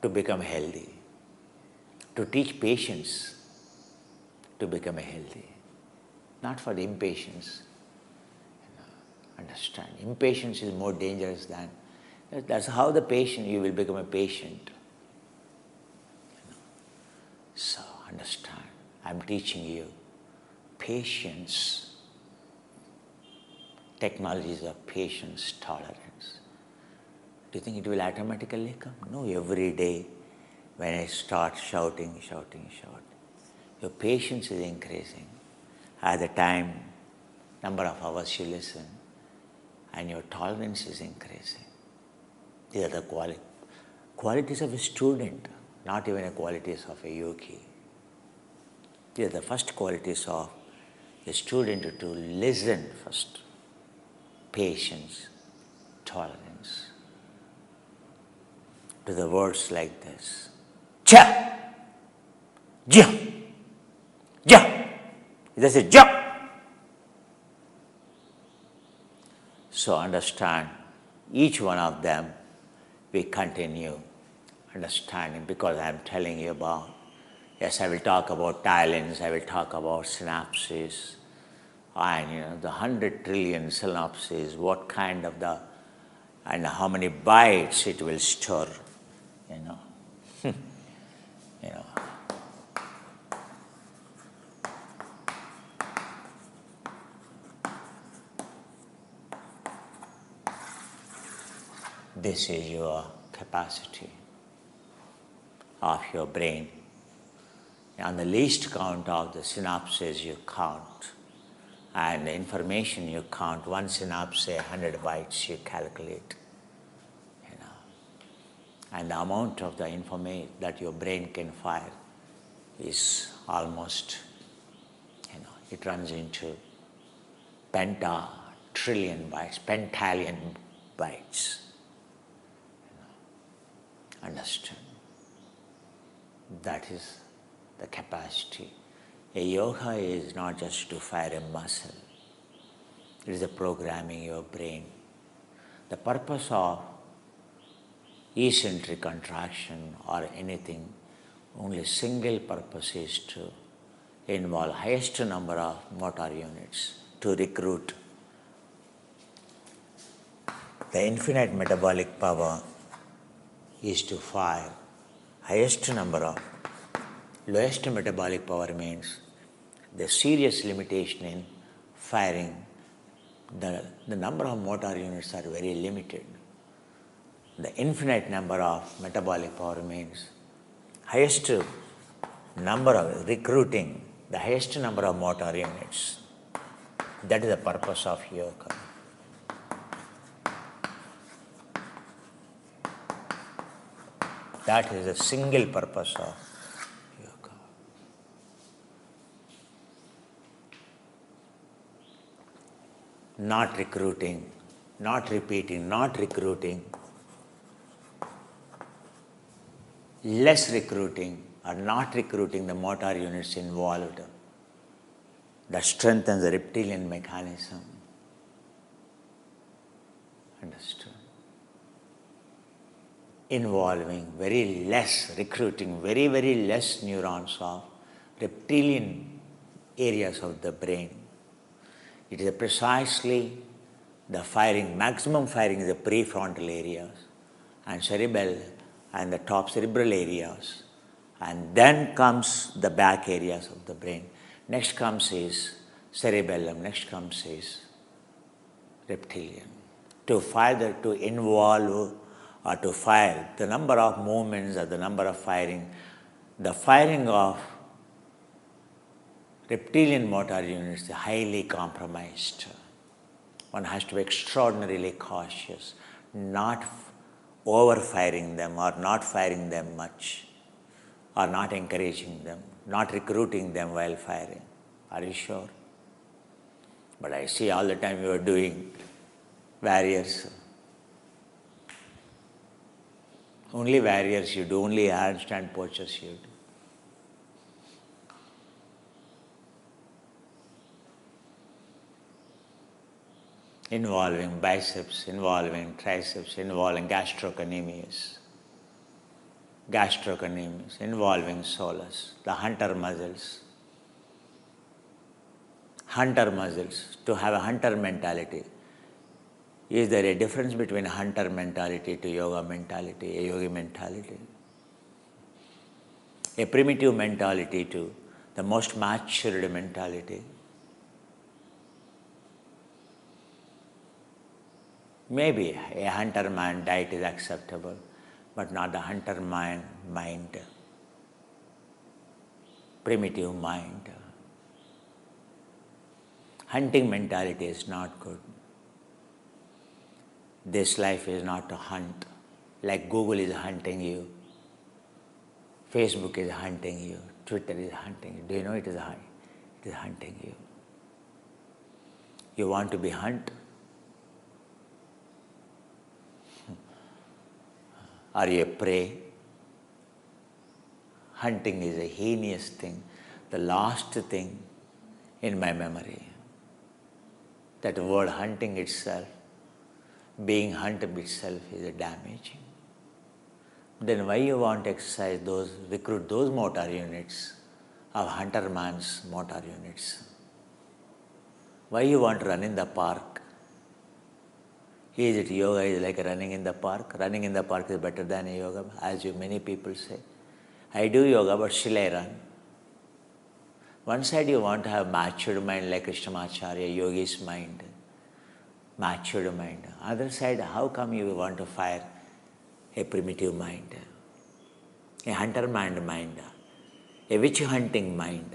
to become healthy, to teach patience to become healthy, not for the impatience. Understand, impatience is more dangerous than, that's how the patient, you will become a patient. So understand, I'm teaching you patience, technologies of patience, tolerance. Do you think it will automatically come? No, every day when I start shouting, your patience is increasing. At the time, number of hours you listen, and your tolerance is increasing. These are the qualities of a student, not even the qualities of a yogi. These are the first qualities of a student, to listen first. Patience, tolerance. To the words like this. Cha! Ja! Ja! This is ja! So understand, each one of them, we continue understanding, because I am telling you about, yes, I will talk about talents, I will talk about synapses, and the 100 trillion synapses, what kind of and how many bytes it will store, This is your capacity of your brain. On the least count of the synapses you count, and the information you count, one synapse, 100 bytes you calculate. And the amount of the information that your brain can fire is almost, it runs into pentatrillion bytes, pentallion bytes. Understand? That is the capacity. A yoga is not just to fire a muscle. It is a programming your brain. The purpose of eccentric contraction or anything, only single purpose is to involve highest number of motor units to recruit the infinite metabolic power is to fire highest number of. Lowest metabolic power means the serious limitation in firing. The number of motor units are very limited. The infinite number of metabolic power means highest number of recruiting, the highest number of motor units. That is the purpose of yoga. That is the single purpose of yoga. Not recruiting, not repeating, not recruiting. less recruiting or not recruiting the motor units involved. That strengthens the reptilian mechanism. Understood? Involving very less, recruiting very, very less neurons of reptilian areas of the brain. It is precisely the firing, maximum firing is the prefrontal areas and cerebral and the top cerebral areas. And then comes the back areas of the brain. Next comes is cerebellum, next comes is reptilian. To fire, to involve or to fire, the number of movements or the number of firing, the firing of reptilian motor units is highly compromised. One has to be extraordinarily cautious, not over-firing them or not firing them much, or not encouraging them, not recruiting them while firing. Are you sure? But I see all the time you are doing warriors. Only warriors you do, only handstand postures you do. Involving biceps, involving triceps, involving gastrocnemius, involving soleus, the hunter muscles. Hunter muscles, to have a hunter mentality. Is there a difference between hunter mentality to yoga mentality, a yogi mentality? A primitive mentality to the most matured mentality? Maybe a hunter man diet is acceptable, but not the hunter man mind, primitive mind. Hunting mentality is not good. This life is not to hunt, like Google is hunting you, Facebook is hunting you, Twitter is hunting you. Do you know it is hunting you? You want to be hunt? Are you a prey? Hunting is a heinous thing, the last thing in my memory. That word hunting itself, being hunted itself is damaging. Then why you want to exercise those, recruit those motor units of hunter man's motor units? Why you want to run in the park? Is it yoga is like running in the park? Running in the park is better than a yoga, as many people say. I do yoga, but still I run. One side you want to have matured mind like Krishnamacharya, yogi's mind, matured mind. Other side, how come you want to fire a primitive mind, a hunter mind, a witch hunting mind?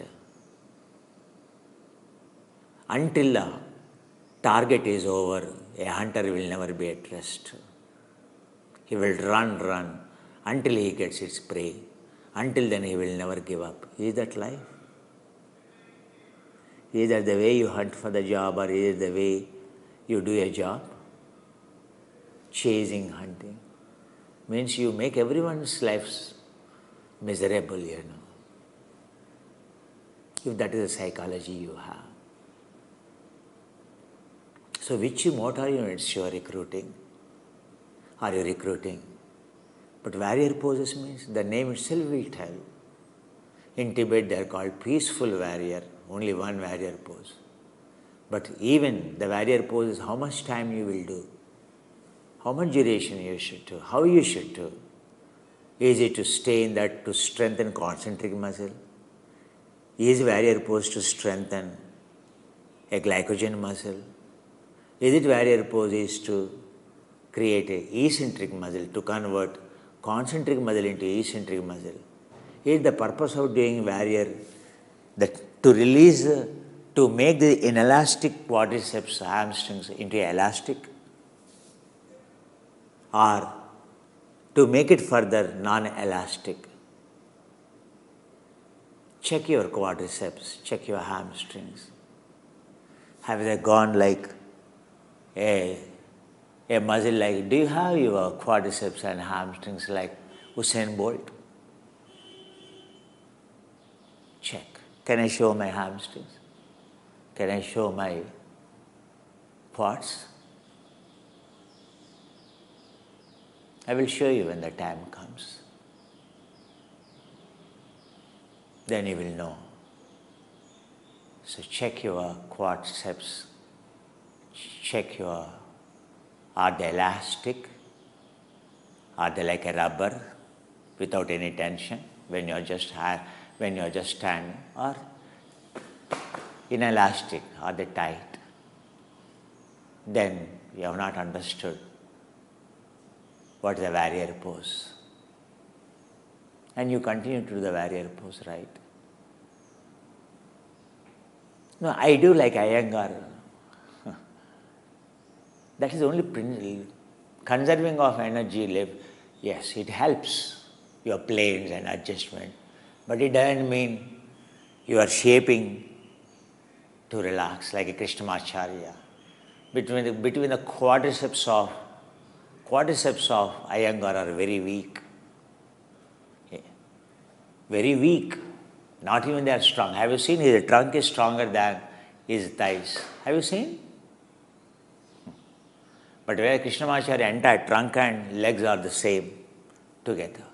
Until the target is over, a hunter will never be at rest. He will run until he gets his prey. Until then he will never give up. Is that life? Is that the way you hunt for the job, or is it the way you do a job? Chasing, hunting means you make everyone's lives miserable, If that is the psychology you have. So which motor units you are recruiting? Are you recruiting? But warrior poses means the name itself will tell. In Tibet they are called peaceful warrior, only one warrior pose. But even the warrior pose is how much time you will do, how much duration you should do, how you should do. Is it to stay in that to strengthen concentric muscle? Is warrior pose to strengthen a glycogen muscle? Is it warrior pose is to create a eccentric muscle, to convert concentric muscle into eccentric muscle? Is the purpose of doing warrior that to release, to make the inelastic quadriceps hamstrings into elastic, or to make it further non-elastic? Check your quadriceps, check your hamstrings. Have they gone like a muscle like, do you have your quadriceps and hamstrings like Usain Bolt? Check. Can I show my hamstrings? Can I show my quads? I will show you when the time comes. Then you will know. So check your quadriceps. Check are they elastic? Are they like a rubber without any tension when you're just standing? Or inelastic? Are they tight? Then you have not understood what is a warrior pose. And you continue to do the warrior pose, right? No, I do like Iyengar. That is only principle. Conserving of energy live. Yes, it helps your planes and adjustment, but it doesn't mean you are shaping to relax like a Krishnamacharya. Between the quadriceps of Iyengar are very weak. Very weak. Not even they are strong. Have you seen his trunk is stronger than his thighs? Have you seen? But where Krishnamacharya entire trunk and legs are the same together.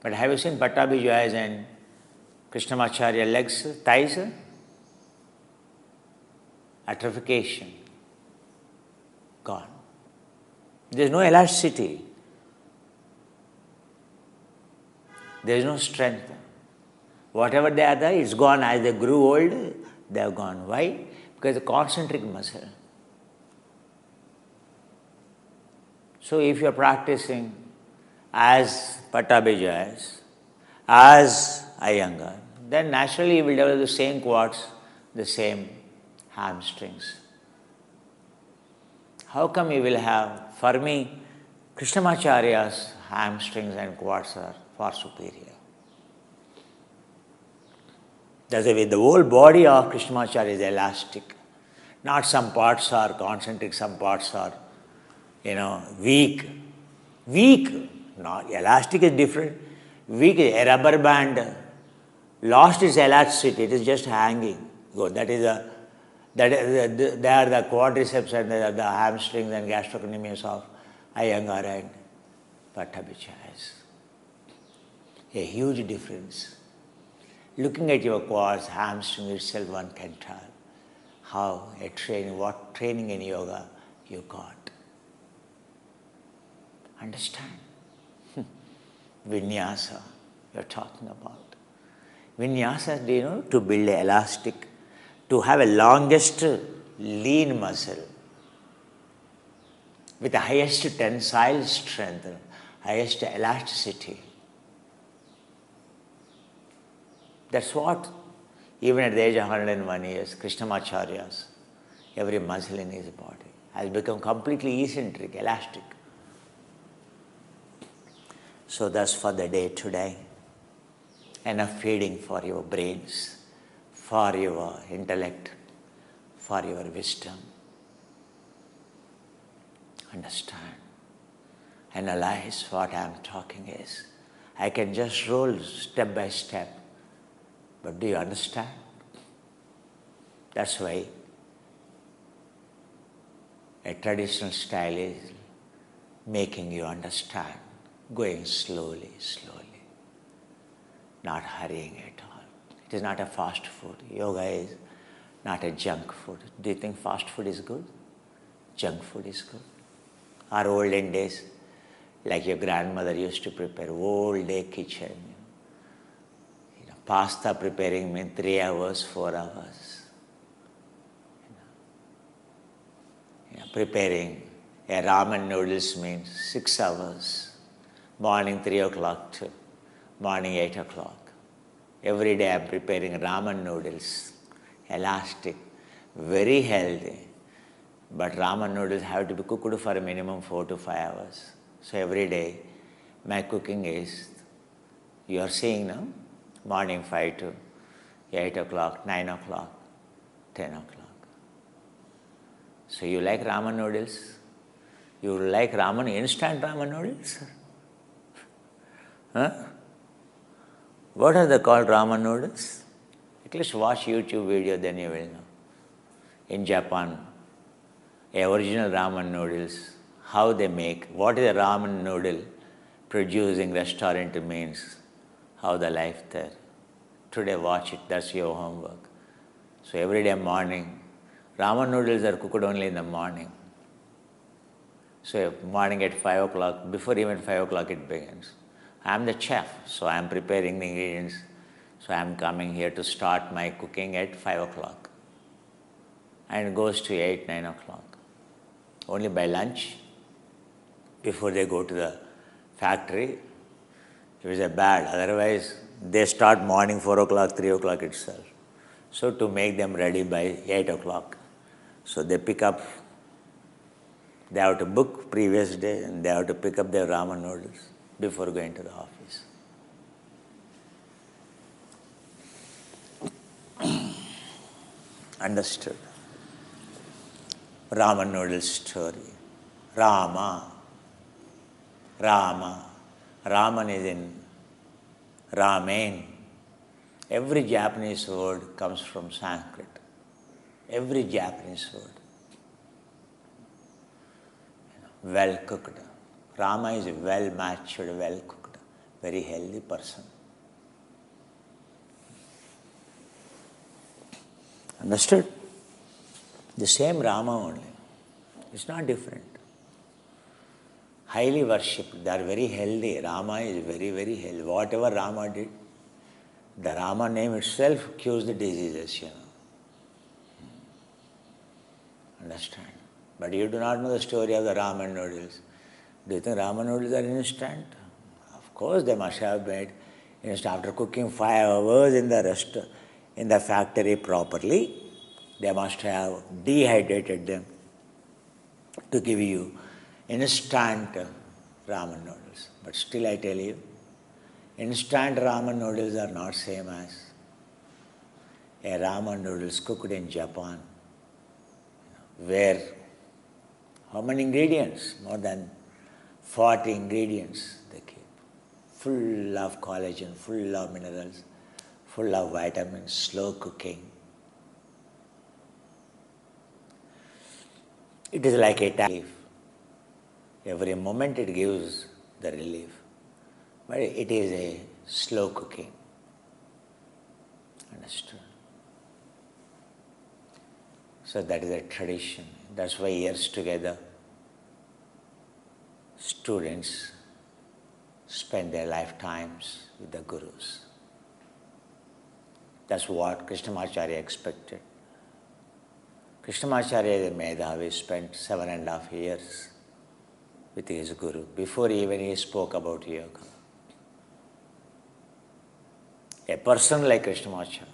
But have you seen Pattabhi Joy's and Krishnamacharya legs, thighs? Atrophication. Gone. There is no elasticity. There is no strength. Whatever they are there, it's gone. As they grew old, they have gone. Why? Because the concentric muscle. So if you are practicing as Pattabhi Joy's, as Iyengar, then naturally you will develop the same quads, the same hamstrings. How come you will have? For me, Krishnamacharya's hamstrings and quads are far superior. That's the way the whole body of Krishnamacharya is elastic. Not some parts are concentric, some parts are, weak. Weak. Not elastic is different. Weak is a rubber band. Lost its elasticity. It is just hanging. Good. They are the quadriceps and they are the hamstrings and gastrocnemius of Iyengar and Pattabhi Joy's. A huge difference. Looking at your quads, hamstring itself, one can tell what training in yoga you got. Understand? Vinyasa, you're talking about. Vinyasa, do you know, to build an elastic, to have a longest lean muscle with the highest tensile strength, highest elasticity. That's what, even at the age of 101 years, Krishnamacharya's, every muscle in his body has become completely eccentric, elastic. So thus for the day today, enough feeding for your brains, for your intellect, for your wisdom. Understand, analyze what I am talking is. I can just roll step by step, but do you understand? That's why a traditional style is making you understand, going slowly, slowly, not hurrying at all. It is not a fast food. Yoga is not a junk food. Do you think fast food is good? Junk food is good. Our olden days, like your grandmother used to prepare, whole day kitchen. Pasta preparing means 3 hours, 4 hours. Preparing a ramen noodles means 6 hours. Morning 3 o'clock to morning 8 o'clock. Every day I am preparing ramen noodles, elastic, very healthy. But ramen noodles have to be cooked for a minimum 4 to 5 hours. So every day my cooking is, you are seeing now, morning 5 to 8 o'clock, 9 o'clock, 10 o'clock. So you like ramen noodles? You like instant ramen noodles? Huh? What are they called? Ramen noodles? At least watch YouTube video, then you will know. In Japan, original ramen noodles, how they make, what is a ramen noodle producing restaurant means, how the life there. Today watch it, that's your homework. So every day morning, ramen noodles are cooked only in the morning. So morning at 5 o'clock, before even 5 o'clock it begins. I am the chef, so I am preparing the ingredients. So I am coming here to start my cooking at 5 o'clock. And it goes to 8, 9 o'clock. Only by lunch, before they go to the factory, it was a bad. Otherwise, they start morning 4 o'clock, 3 o'clock itself. So to make them ready by 8 o'clock. So they pick up, they have to book previous day and they have to pick up their ramen noodles before going to the office. Understood? Ramen noodle story. Rama. Raman is in ramen. Every Japanese word comes from Sanskrit. Every Japanese word. Well cooked. Rama is a well matured, well cooked, very healthy person. Understood? The same Rama only. It's not different. Highly worshipped. They are very healthy. Rama is very, very healthy. Whatever Rama did, the Rama name itself cures the diseases, Understand? But you do not know the story of the ramen noodles. Do you think ramen noodles are instant? Of course they must have made instant. After cooking 5 hours in the factory properly, they must have dehydrated them to give you instant ramen noodles. But still I tell you, instant ramen noodles are not same as a ramen noodles cooked in Japan, where how many ingredients? More than 40 ingredients they keep. Full of collagen, full of minerals, full of vitamins, slow cooking. It is like a relief. Every moment it gives the relief. But it is a slow cooking. Understood? So that is a tradition. That's why years together, students spend their lifetimes with the gurus. That's what Krishnamacharya expected. Krishnamacharya, the Medhavi, spent 7.5 years with his guru before even he spoke about yoga. A person like Krishnamacharya.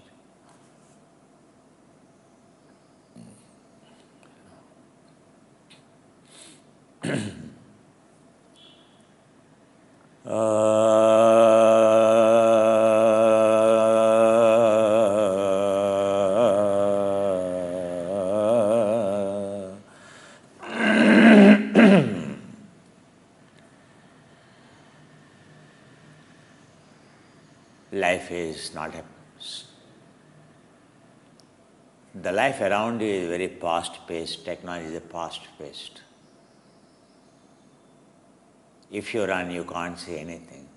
Life is not a... The life around you is very fast-paced. Technology is fast-paced. If you run, you can't see anything.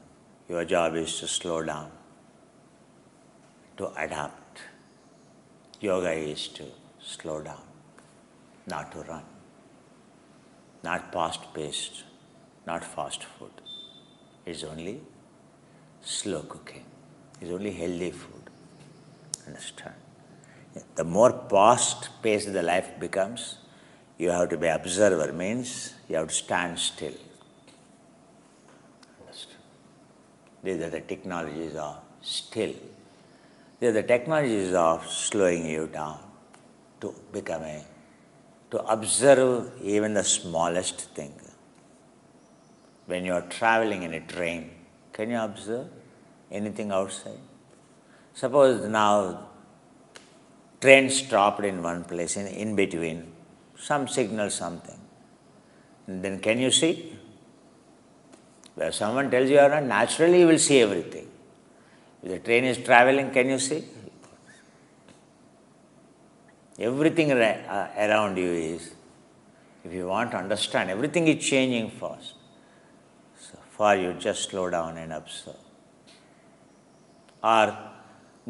Your job is to slow down, to adapt. Yoga is to slow down, not to run. Not fast-paced, not fast food. It's only slow cooking. It's only healthy food. Understand? The more fast-paced the life becomes, you have to be observer, means you have to stand still. Understand? These are the technologies of still. These are the technologies of slowing you down to become to observe even the smallest thing. When you are traveling in a train, can you observe anything outside? Suppose now train stopped in one place, in between, some signal, something. And then can you see? Where someone tells you, naturally you will see everything. If the train is traveling, can you see? Everything around you is, if you want to understand, everything is changing fast. So for you, just slow down and observe. Or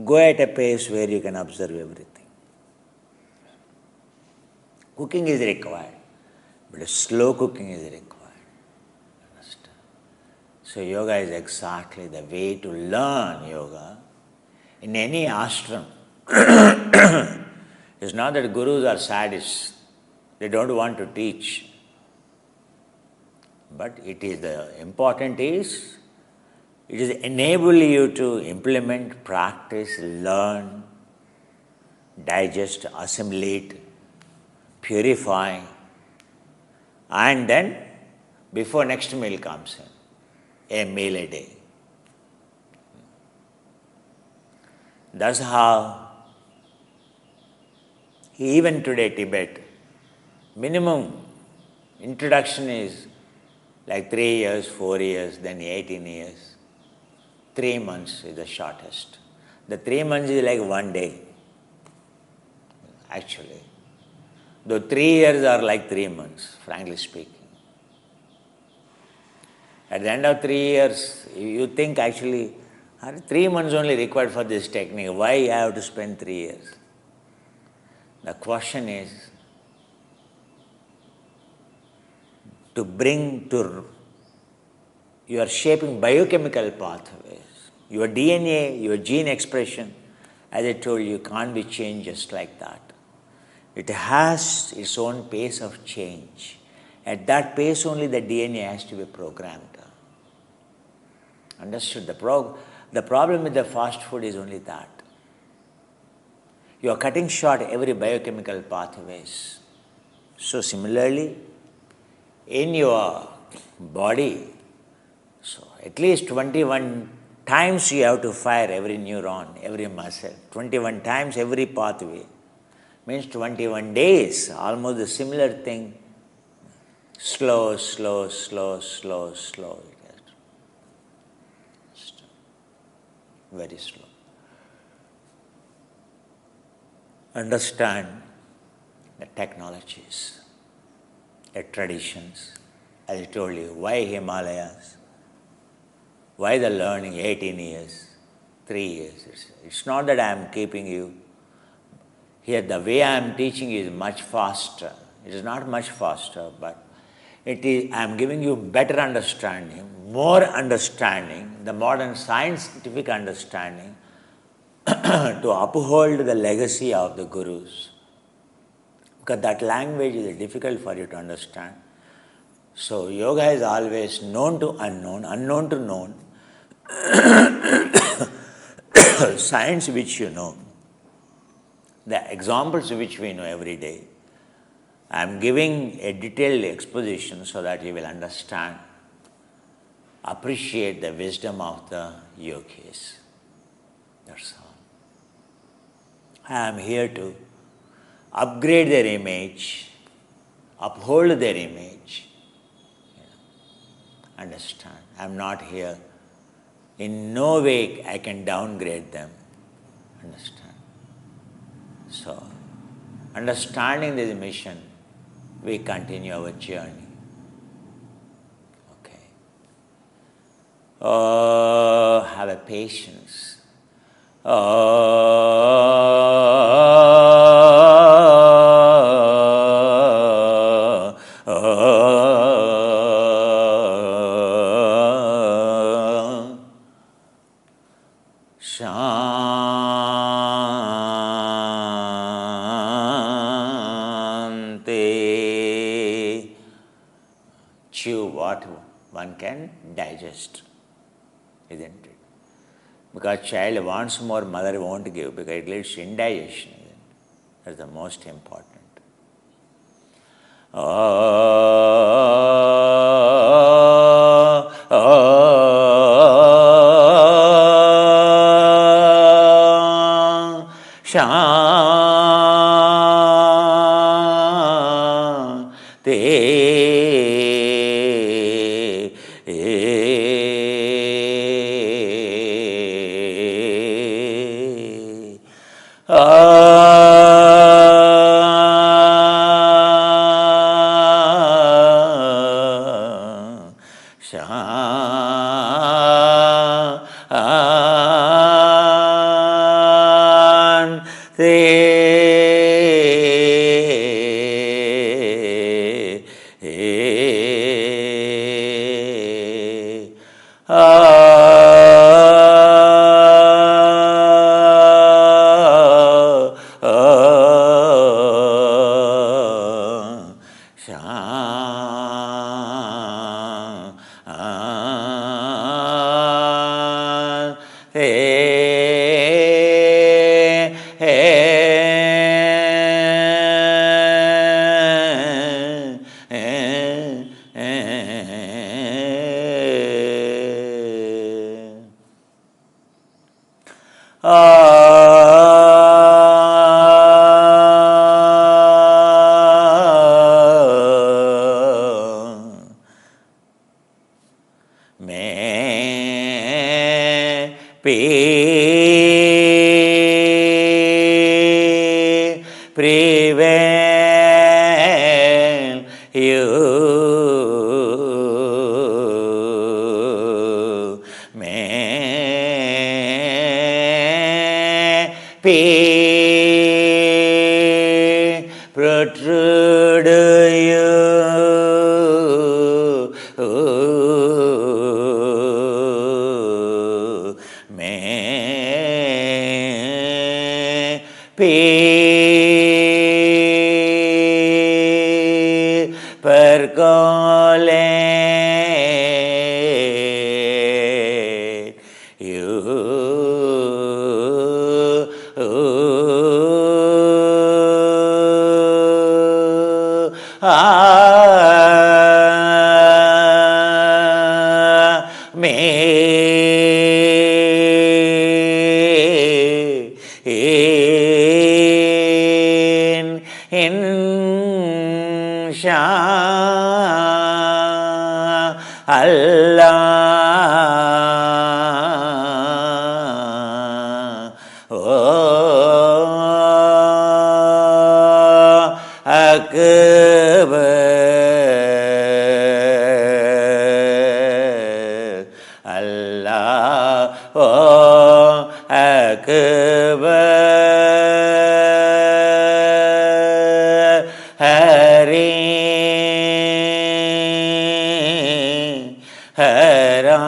go at a pace where you can observe everything. Cooking is required, but slow cooking is required. Understand? So yoga is exactly the way to learn yoga. In any ashram, it's not that gurus are sadists. They don't want to teach. But it is the important is, it is enable you to implement, practice, learn, digest, assimilate, purify, and then before next meal comes in, a meal a day. That's how even today Tibet, minimum introduction is like 3 years, 4 years, then 18 years. 3 months is the shortest. The 3 months is like 1 day, actually. Though 3 years are like 3 months, frankly speaking. At the end of 3 years, you think actually, 3 months only required for this technique. Why I have to spend 3 years? The question is to bring to, you are shaping biochemical pathways. Your DNA, your gene expression, as I told you, can't be changed just like that. It has its own pace of change. At that pace only the DNA has to be programmed. Understood? The problem with the fast food is only that. You are cutting short every biochemical pathways. So similarly, in your body, so at least 21 times you have to fire every neuron, every muscle. 21 times every pathway. Means 21 days, almost the similar thing. Slow, slow, slow, slow, slow. Very slow. Understand the technologies, the traditions. As I told you, why Himalayas? Why the learning 18 years, 3 years? It's not that I am keeping you. Here the way I am teaching is much faster. It is not much faster, but it is, I am giving you better understanding, more understanding, the modern scientific understanding to uphold the legacy of the gurus. Because that language is difficult for you to understand. So yoga is always known to unknown, unknown to known. Science which you know, the examples which we know every day. I am giving a detailed exposition so that you will understand, appreciate the wisdom of the yogis. That's all. I am here to upgrade their image, uphold their image. Understand? I am not here. In no way I can downgrade them. Understand? So, understanding this mission, we continue our journey. Okay. Oh, have a patience. Shanti. Chew what one can digest, isn't it? Because child wants more, mother won't give because it leads to indigestion. That's the most important. Shanti. prevail you may be protrude you may be percolate you. Insha Allah, Akbar, Allahu Akbar, Hari Hara,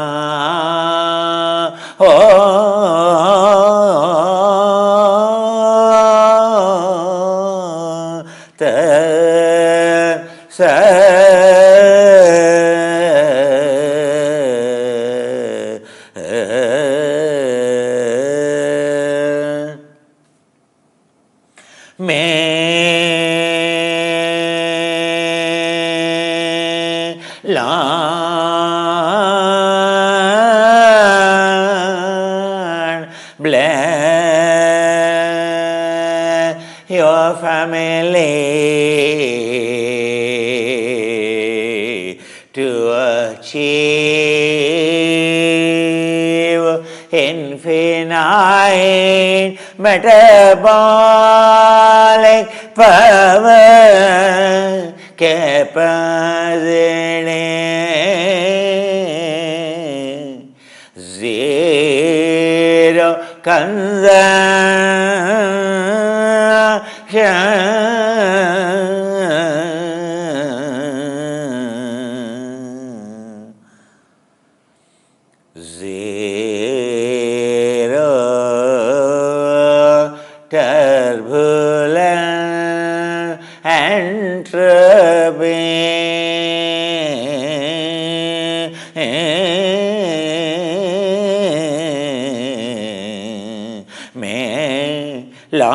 Lord, bless your family to achieve infinite metabolic power capacity, zero consumption, zero turbulence entropy, may Lord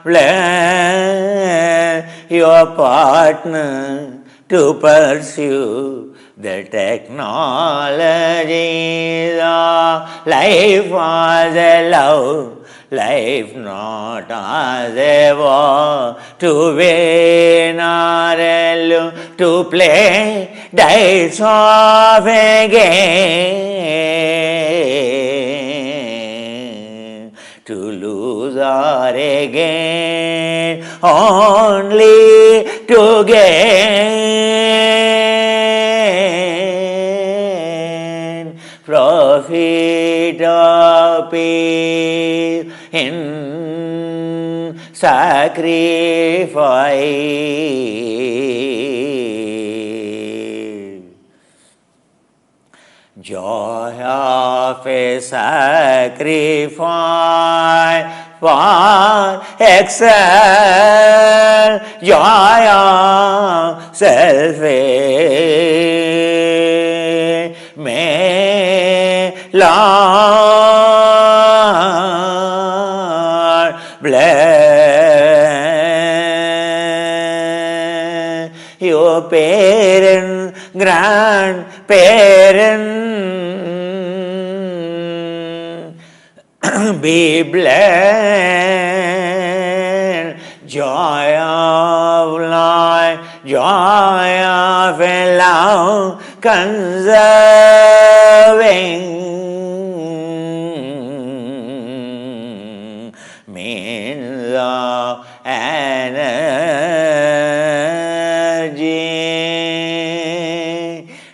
bless your partner to pursue the technologies of life as a love, life not as a war, to win or lose, to play dice of a game, to lose or again, only to gain. your feet of peace in sacrifice. Joy of a sacrifice for excel, joy of self-will. May Lord bless your parents, grandparents, be blessed. Joy of life, joy of a love conserving means of energy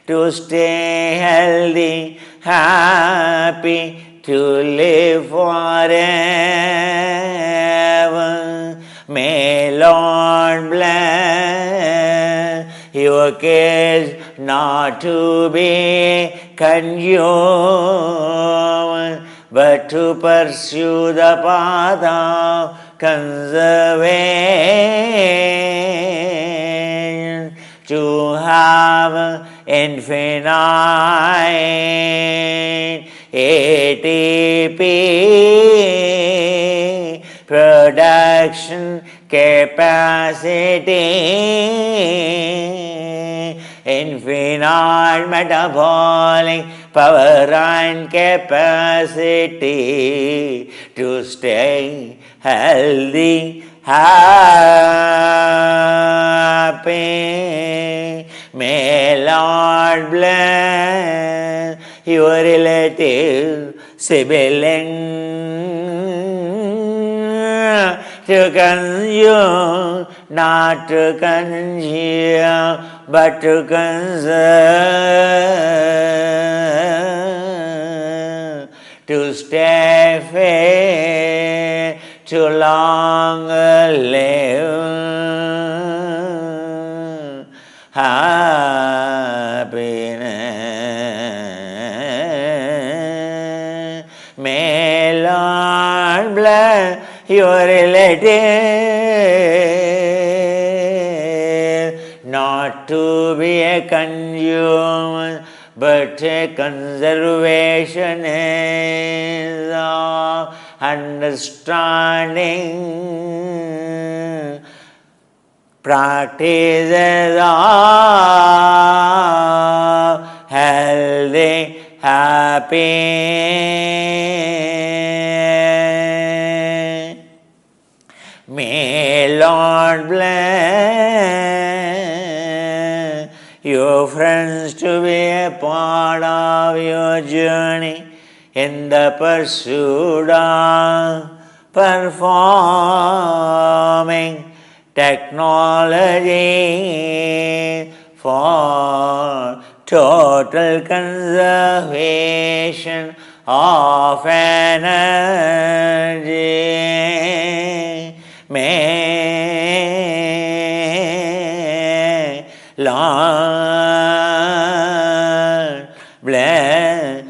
to stay healthy, happy, to live forever. May Lord bless your kids not to be consumed, but to pursue the path of conservation, to have infinite ATP production capacity, infinite metabolic power and capacity to stay healthy, happy. May Lord bless your relative, sibling, to consume, not to consume, but to conserve, to stay fair, to long live happiness. May Lord bless your relative, not to be a consumer, but a conservationist of understanding, practices of healthy, happy. May Lord bless your friends to be a part of your journey in the pursuit of performing technology for total conservation of energy. May Lord bless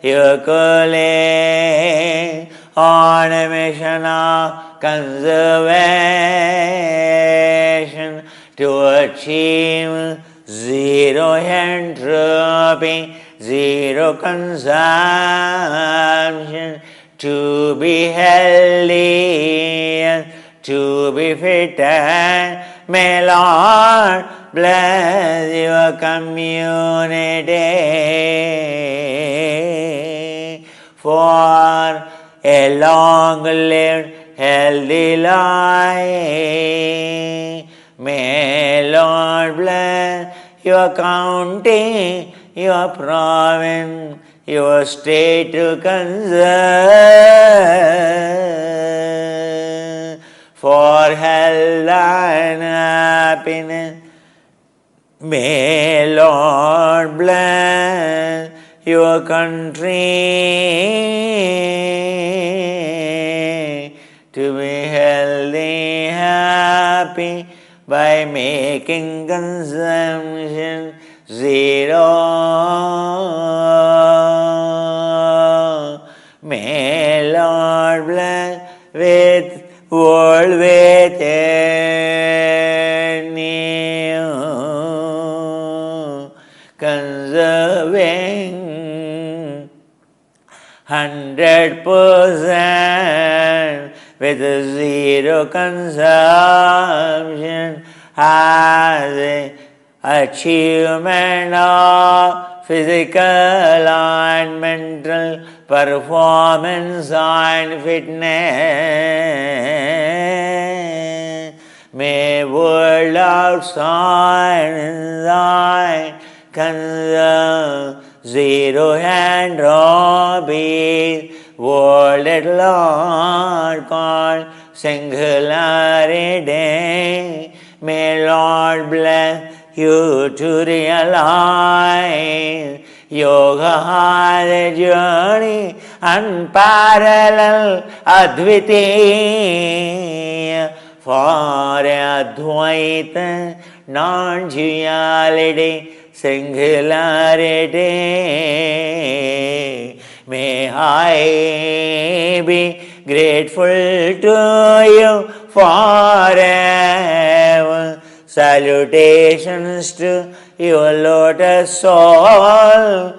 your colleague on a mission of conservation to achieve zero entropy, zero consumption, to be healthy and to be fit. And may Lord bless your community for a long-lived, healthy life. May Lord bless your county, your province, your state to conserve for health and happiness. May Lord bless your country to be healthy, happy by making consumption zero. May Lord bless with world within you, conserving 100% with zero consumption as an achievement of physical and mental performance and fitness. May world outside inside conserve zero entropy, world at large called singularity. May Lord bless you to realize yoga has a journey unparalleled, advitiya for Advaita, non-duality, singularity. May I be grateful to you forever. Salutations to your lotus soul,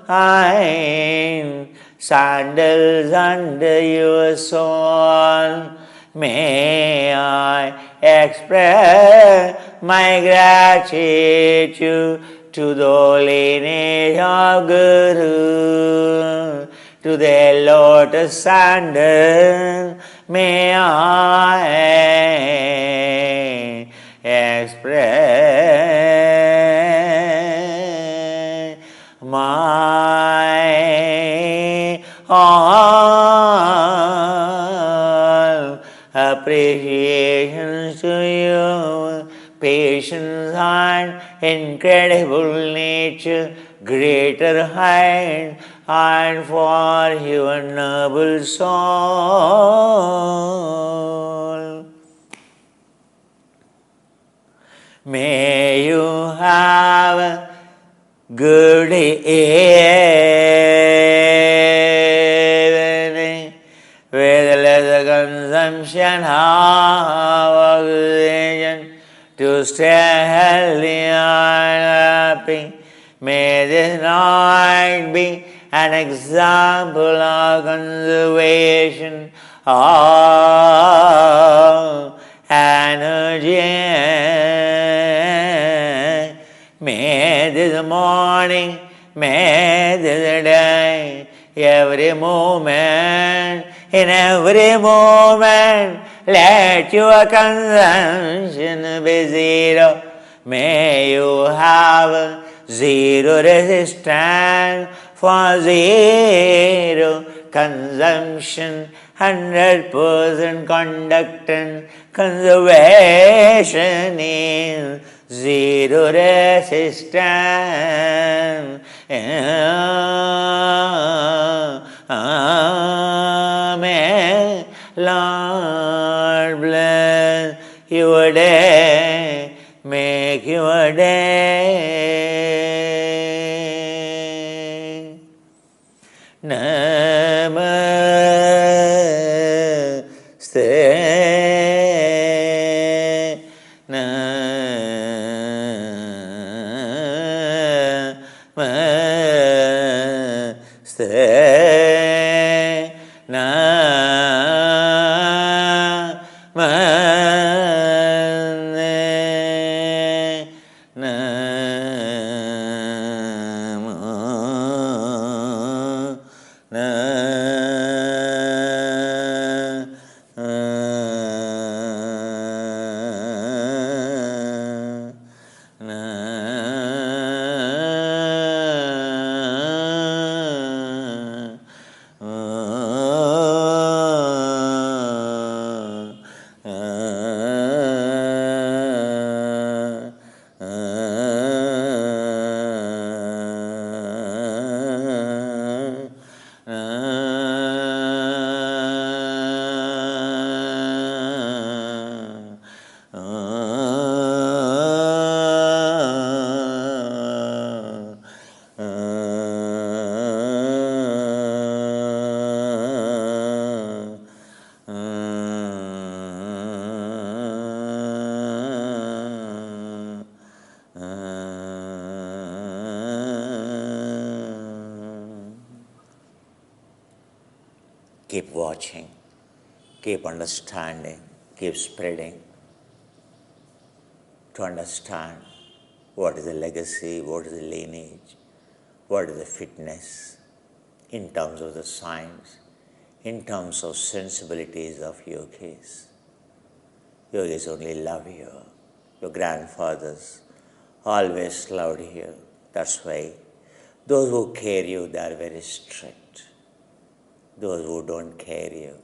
I'm sandals under your soul. May I express my gratitude to the lineage of Guru, to the lotus sandal. May I express my all appreciations to you, patience and incredible nature, greater height, and for your noble soul. May you have a good evening with less consumption of oxygen to stay healthy and happy. May this night be an example of conservation of energy. May this morning, may this day, every moment, in every moment, let your consumption be zero. May you have zero resistance for zero consumption, 100% conductance, conservation in zero resistance. Amen. Lord bless your day, make your day. Namaste. keep watching, keep understanding, keep spreading, to understand what is the legacy, what is the lineage, what is the fitness in terms of the science, in terms of sensibilities of yogis. Yogis only love you. Your grandfathers always loved you. That's why those who care you, they are very strict. Those who don't care you,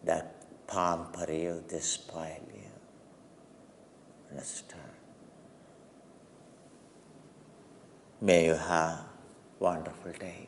they pamper you, they spoil you. Understand? May you have a wonderful day.